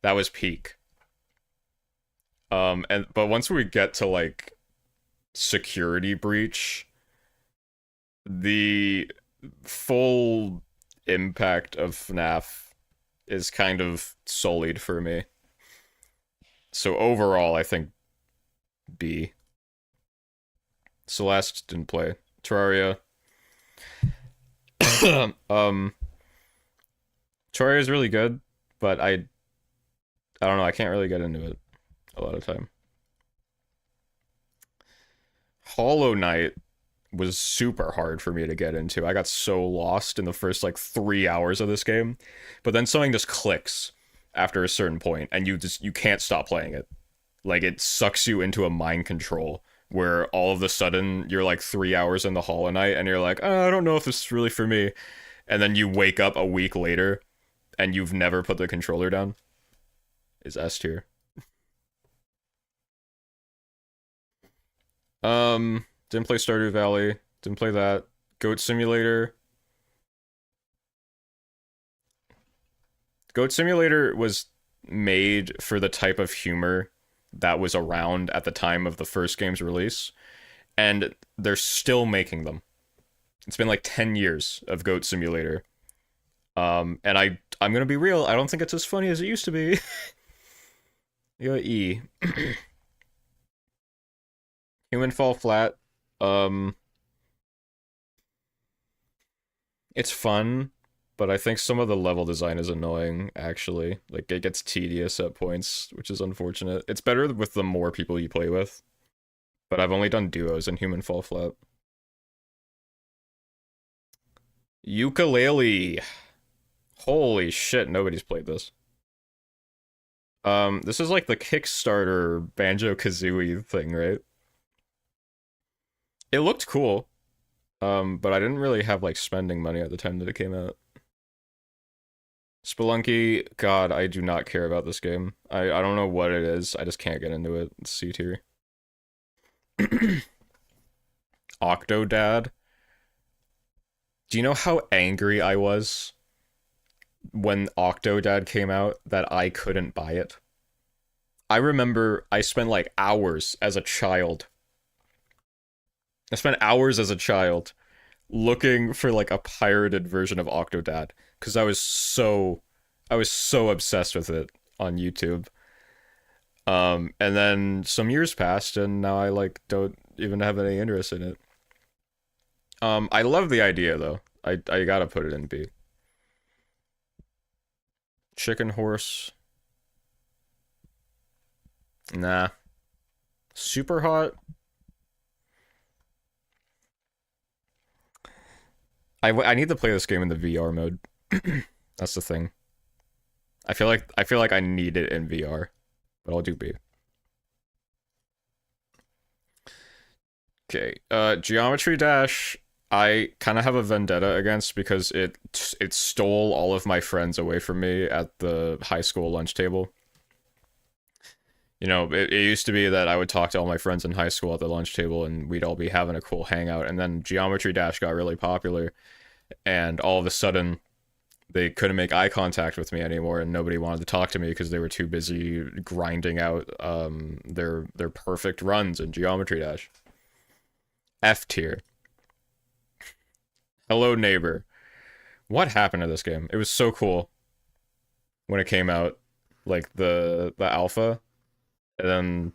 that was peak. But once we get to like Security Breach, the full impact of FNAF is kind of sullied for me. So overall, I think B. Celeste didn't play. Terraria. Terraria is really good, but I don't know, I can't really get into it a lot of time. Hollow Knight was super hard for me to get into. I got so lost in the first like 3 hours of this game, but then something just clicks after a certain point, and you can't stop playing it. Like it sucks you into a mind control where all of a sudden you're like 3 hours in the Hollow Knight, and you're like, oh, I don't know if this is really for me, and then you wake up a week later, and you've never put the controller down. Is S tier. Didn't play Stardew Valley. Didn't play that. Goat Simulator. Goat Simulator was made for the type of humor that was around at the time of the first game's release, and they're still making them. It's been like 10 years of Goat Simulator. And I'm gonna be real, I don't think it's as funny as it used to be. You got E. Human Fall Flat. It's fun, but I think some of the level design is annoying, actually. Like, it gets tedious at points, which is unfortunate. It's better with the more people you play with. But I've only done duos in Human Fall Flat. Yooka-Laylee. Holy shit, nobody's played this. This is like the Kickstarter Banjo-Kazooie thing, right? It looked cool. But I didn't really have like spending money at the time that it came out. Spelunky, God, I do not care about this game. I don't know what it is. I just can't get into it. It's C tier. Octodad. Do you know how angry I was when Octodad came out that I couldn't buy it? I remember I spent like hours as a child. I spent hours as a child looking for like a pirated version of Octodad because I was so obsessed with it on YouTube. And then some years passed, and now I like don't even have any interest in it. I love the idea though. I gotta put it in B. Chicken Horse. Nah. Super Hot. I need to play this game in the VR mode. That's the thing. I feel like I need it in VR, but I'll do B. Okay, Geometry Dash, I kind of have a vendetta against because it stole all of my friends away from me at the high school lunch table. You know, it used to be that I would talk to all my friends in high school at the lunch table and we'd all be having a cool hangout. And then Geometry Dash got really popular, and all of a sudden they couldn't make eye contact with me anymore, and nobody wanted to talk to me because they were too busy grinding out their perfect runs in Geometry Dash. F tier. Hello Neighbor. What happened to this game? It was so cool when it came out, like the alpha, and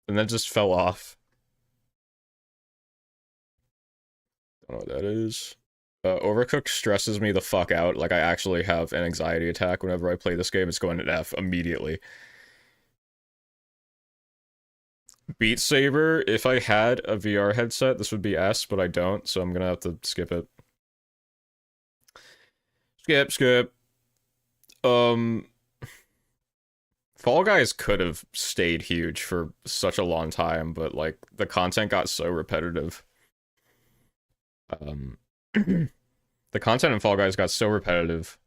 then just fell off. Don't know what that is. Overcooked stresses me the fuck out. Like, I actually have an anxiety attack whenever I play this game. It's going to F immediately. Beat Saber, if I had a VR headset, this would be S, but I don't, so I'm gonna have to skip it. Skip. Um, Fall Guys could have stayed huge for such a long time, but, like, the content got so repetitive. The content in Fall Guys got so repetitive,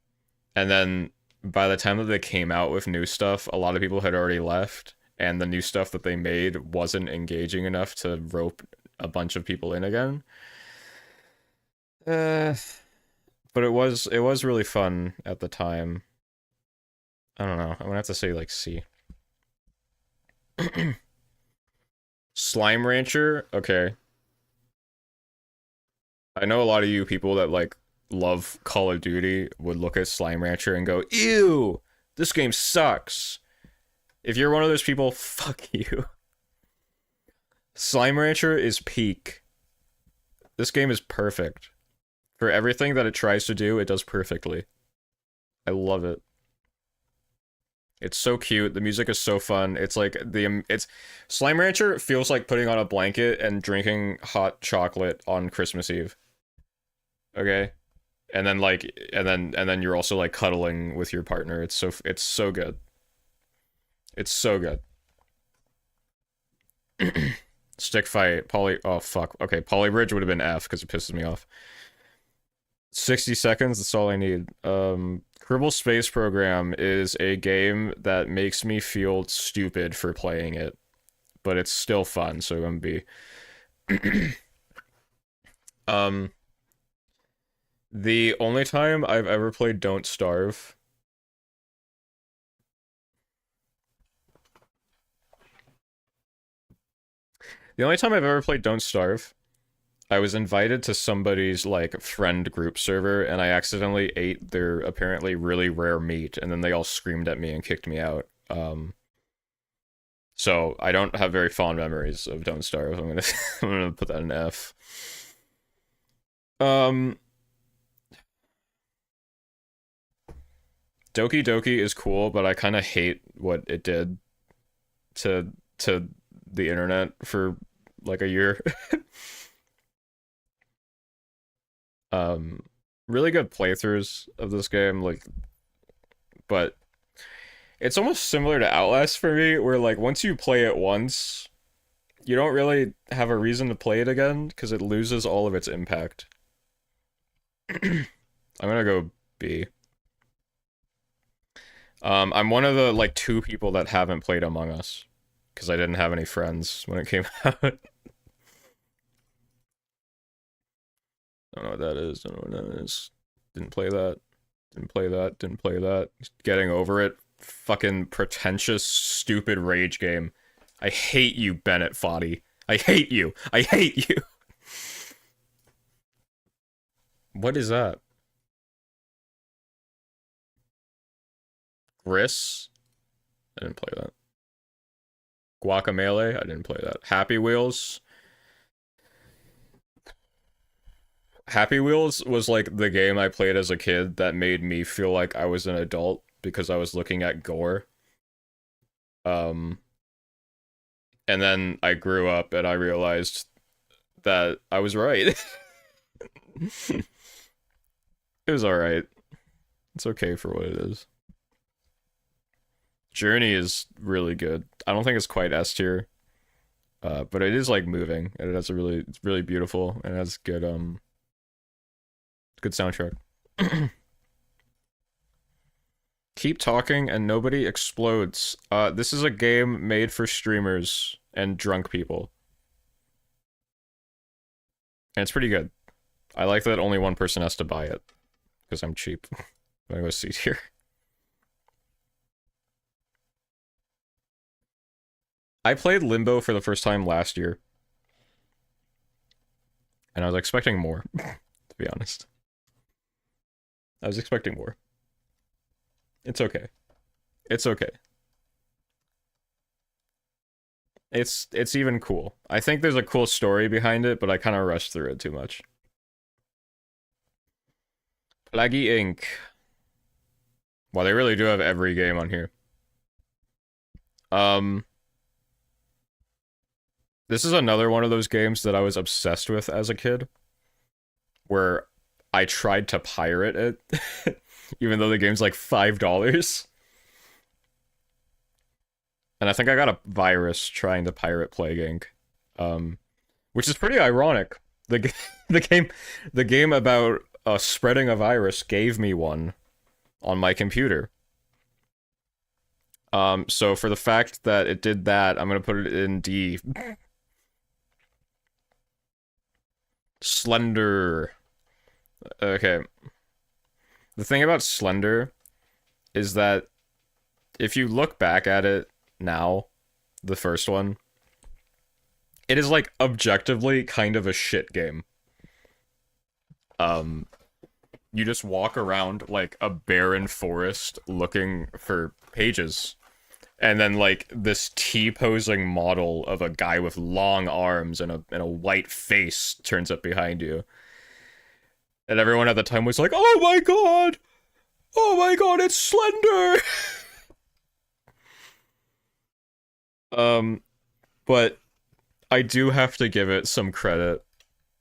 and then by the time that they came out with new stuff, a lot of people had already left, and the new stuff that they made wasn't engaging enough to rope a bunch of people in again. But it was really fun at the time. I don't know. I'm gonna have to say like C. Slime Rancher, okay. I know a lot of you people that like love Call of Duty would look at Slime Rancher and go, "Ew, this game sucks." If you're one of those people, fuck you. Slime Rancher is peak. This game is perfect. For everything that it tries to do, it does perfectly. I love it. It's so cute. The music is so fun. It's like it's Slime Rancher feels like putting on a blanket and drinking hot chocolate on Christmas Eve. Okay? And then and then you're also like cuddling with your partner. It's so good. It's so good. Stick fight, oh fuck. Okay, Polybridge would have been F because it pisses me off. 60 seconds, that's all I need. Kerbal Space Program is a game that makes me feel stupid for playing it, but it's still fun, so I'm B. The only time I've ever played Don't Starve. The only time I've ever played Don't Starve, I was invited to somebody's like friend group server and I accidentally ate their apparently really rare meat and then they all screamed at me and kicked me out. So I don't have very fond memories of Don't Starve. I'm gonna put that in F. Doki Doki is cool, but I kind of hate what it did to the internet for like a year. Really good playthroughs of this game, like, but it's almost similar to Outlast for me, where like once you play it once, you don't really have a reason to play it again because it loses all of its impact. I'm gonna go B. I'm one of the like two people that haven't played Among Us because I didn't have any friends when it came out. Don't know what that is. Don't know what that is. Didn't play that. Didn't play that. Didn't play that. Getting over it. Fucking pretentious, stupid rage game. I hate you, Bennett Foddy. I hate you. I hate you. What is that? Gris? I didn't play that. Guacamelee? I didn't play that. Happy Wheels? Happy Wheels was like the game I played as a kid that made me feel like I was an adult because I was looking at gore. And then I grew up and I realized that I was right. It was alright. It's okay for what it is. Journey is really good. I don't think it's quite S tier. But it is like moving and it's really beautiful and it has good soundtrack. Keep talking and nobody explodes. This is a game made for streamers and drunk people. And it's pretty good. I like that only one person has to buy it. Because I'm cheap. I'm gonna go see here. I played Limbo for the first time last year. And I was expecting more, to be honest. I was expecting more. It's okay. It's okay. It's even cool. I think there's a cool story behind it, but I kind of rushed through it too much. Plague Inc. Well, they really do have every game on here. This is another one of those games that I was obsessed with as a kid, where I tried to pirate it, even though the game's like $5. And I think I got a virus trying to pirate Plague Inc. Which is pretty ironic. The the game about spreading a virus gave me one on my computer. So for the fact that it did that, I'm gonna put it in D. Slender. Okay. The thing about Slender is that if you look back at it now, the first one, it is like objectively kind of a shit game. You just walk around like a barren forest looking for pages. And then like this T-posing model of a guy with long arms and a white face turns up behind you. And everyone at the time was like, "Oh my god! Oh my god, it's Slender!" But I do have to give it some credit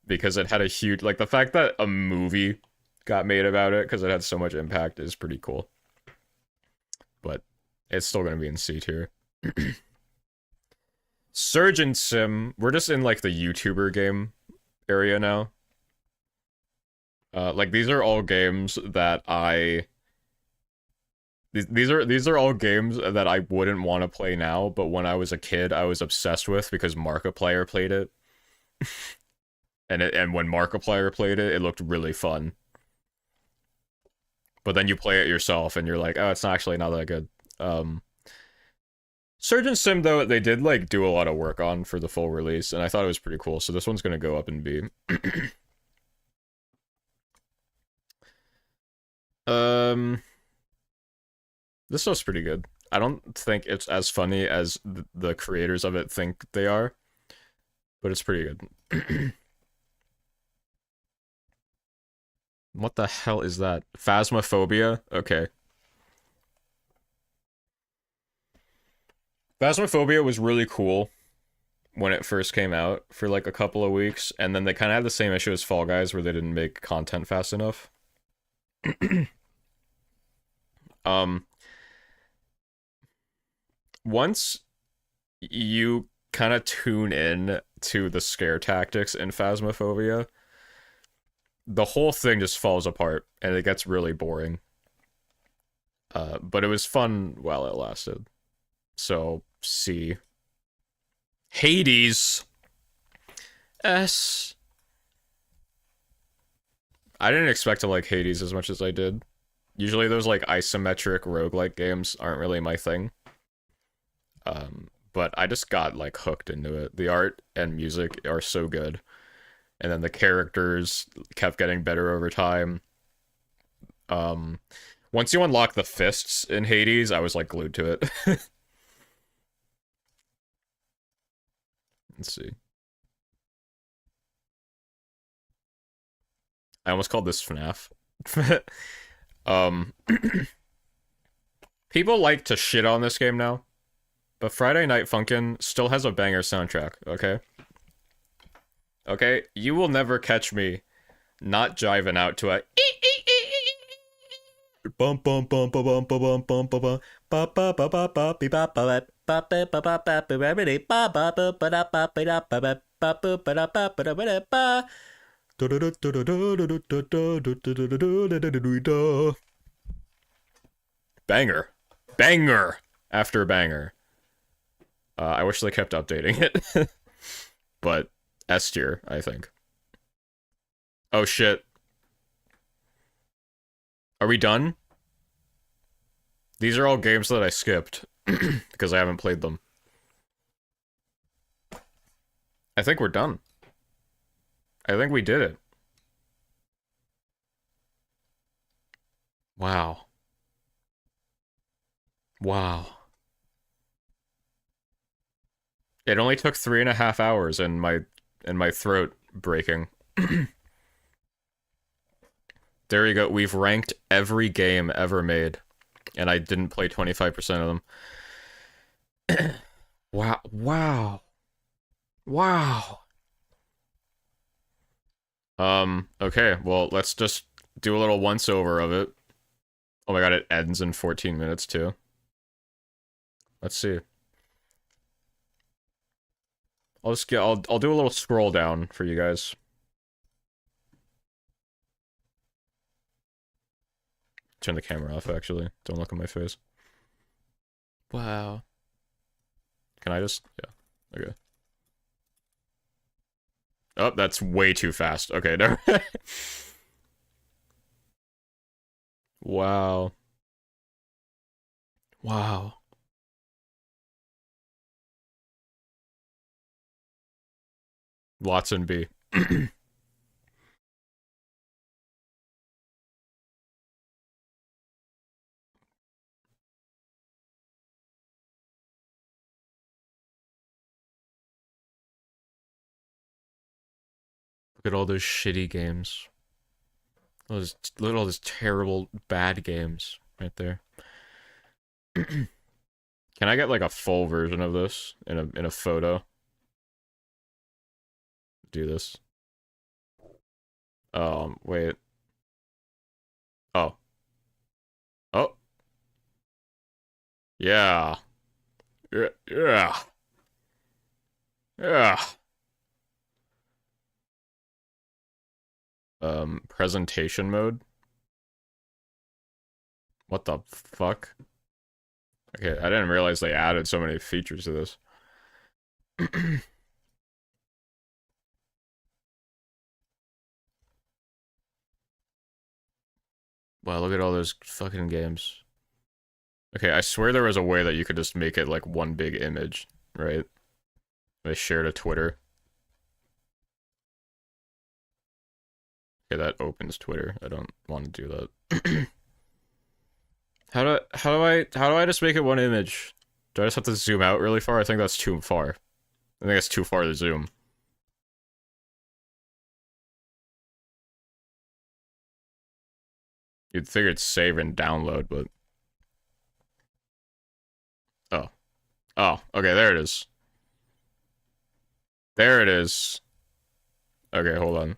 because it had a huge, like, the fact that a movie got made about it because it had so much impact is pretty cool. But it's still gonna be in C tier. Surgeon Sim, we're just in like the YouTuber game area now. Like these are all games that these are all games that I wouldn't want to play now, but when I was a kid, I was obsessed with because Markiplier played it. And when Markiplier played it, it looked really fun. But then you play it yourself and you're like, "Oh, it's not actually not that good." Surgeon Sim, though, they did like do a lot of work on for the full release, and I thought it was pretty cool, so this one's gonna go up in B. This stuff's pretty good. I don't think it's as funny as the creators of it think they are, but it's pretty good. What the hell is that? Phasmophobia? Okay. Phasmophobia was really cool when it first came out for like a couple of weeks, and then they kind of had the same issue as Fall Guys where they didn't make content fast enough. Once you kind of tune in to the scare tactics in Phasmophobia, the whole thing just falls apart and it gets really boring. But it was fun while it lasted. So, C. Hades. S. I didn't expect to like Hades as much as I did. Usually those like isometric roguelike games aren't really my thing. But I just got like hooked into it. The art and music are so good. And then the characters kept getting better over time. Once you unlock the fists in Hades, I was like glued to it. Let's see. I almost called this FNAF. People like to shit on this game now, but Friday Night Funkin' still has a banger soundtrack, okay? Okay? You will never catch me not jiving out to a bum bum bum bum bum bum bum bum bum ba ba ba ba ba be ba ba ba ba ba ba ba ba ba ba ba ba ba da ba ba da ba ba ba ba ba da ba ba da ba da ba. Banger. Banger after banger. I wish they kept updating it. But S tier, I think. Oh shit. Are we done? These are all games that I skipped because I haven't played them. I think we're done. I think we did it. Wow. Wow. It only took 3.5 hours and my throat breaking. There you go. We've ranked every game ever made. And I didn't play 25% of them. Wow. Wow. Wow. Okay, well, let's just do a little once-over of it. Oh my god, it ends in 14 minutes, too. Let's see. I'll do a little scroll down for you guys. Turn the camera off, actually. Don't look at my face. Wow. Can I just... Yeah. Okay. Oh, that's way too fast. Okay, never... Wow. Wow. Watson B. Look at all those shitty games. Look at all those terrible, bad games right there. Can I get like a full version of this in a photo? Do this. Wait. Oh. Oh. Yeah. Yeah. Yeah. Yeah. Presentation mode? What the fuck? Okay, I didn't realize they added so many features to this. Wow, look at all those fucking games. Okay, I swear there was a way that you could just make it like one big image, right? I shared a Twitter. Okay, that opens Twitter. I don't want to do that. How do I just make it one image? Do I just have to zoom out really far? I think that's too far. I think that's too far to zoom. You'd figure it's save and download, but... Oh. Oh, okay, there it is. There it is. Okay, hold on.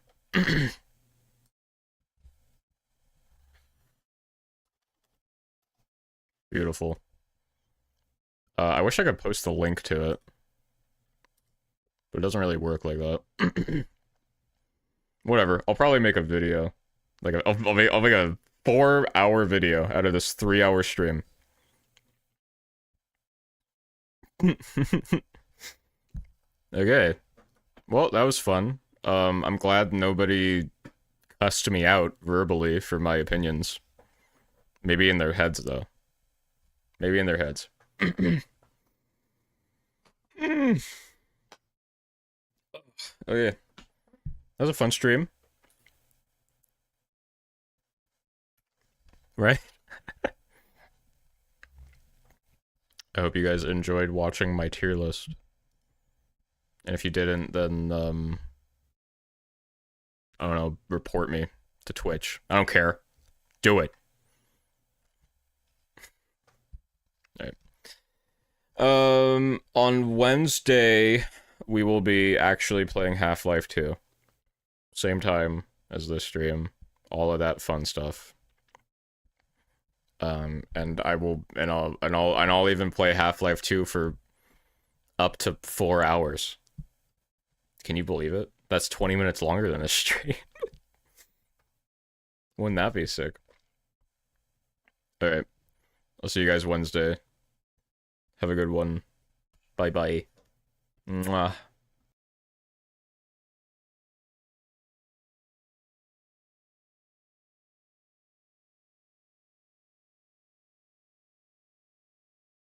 Beautiful. I wish I could post the link to it. But it doesn't really work like that. Whatever, I'll probably make a video. Like, I'll make a 4-hour video out of this 3-hour stream. Okay. Well, that was fun. I'm glad nobody cussed me out verbally for my opinions. Maybe in their heads, though. Maybe in their heads. Okay. That was a fun stream. Right? I hope you guys enjoyed watching my tier list. And if you didn't, then, I don't know, report me to Twitch. I don't care. Do it. Alright. On Wednesday, we will be actually playing Half-Life 2. Same time as this stream. All of that fun stuff. And I'll even play Half-Life 2 for up to 4 hours. Can you believe it? That's 20 minutes longer than a stream. Wouldn't that be sick? Alright. I'll see you guys Wednesday. Have a good one. Bye bye. Mwah.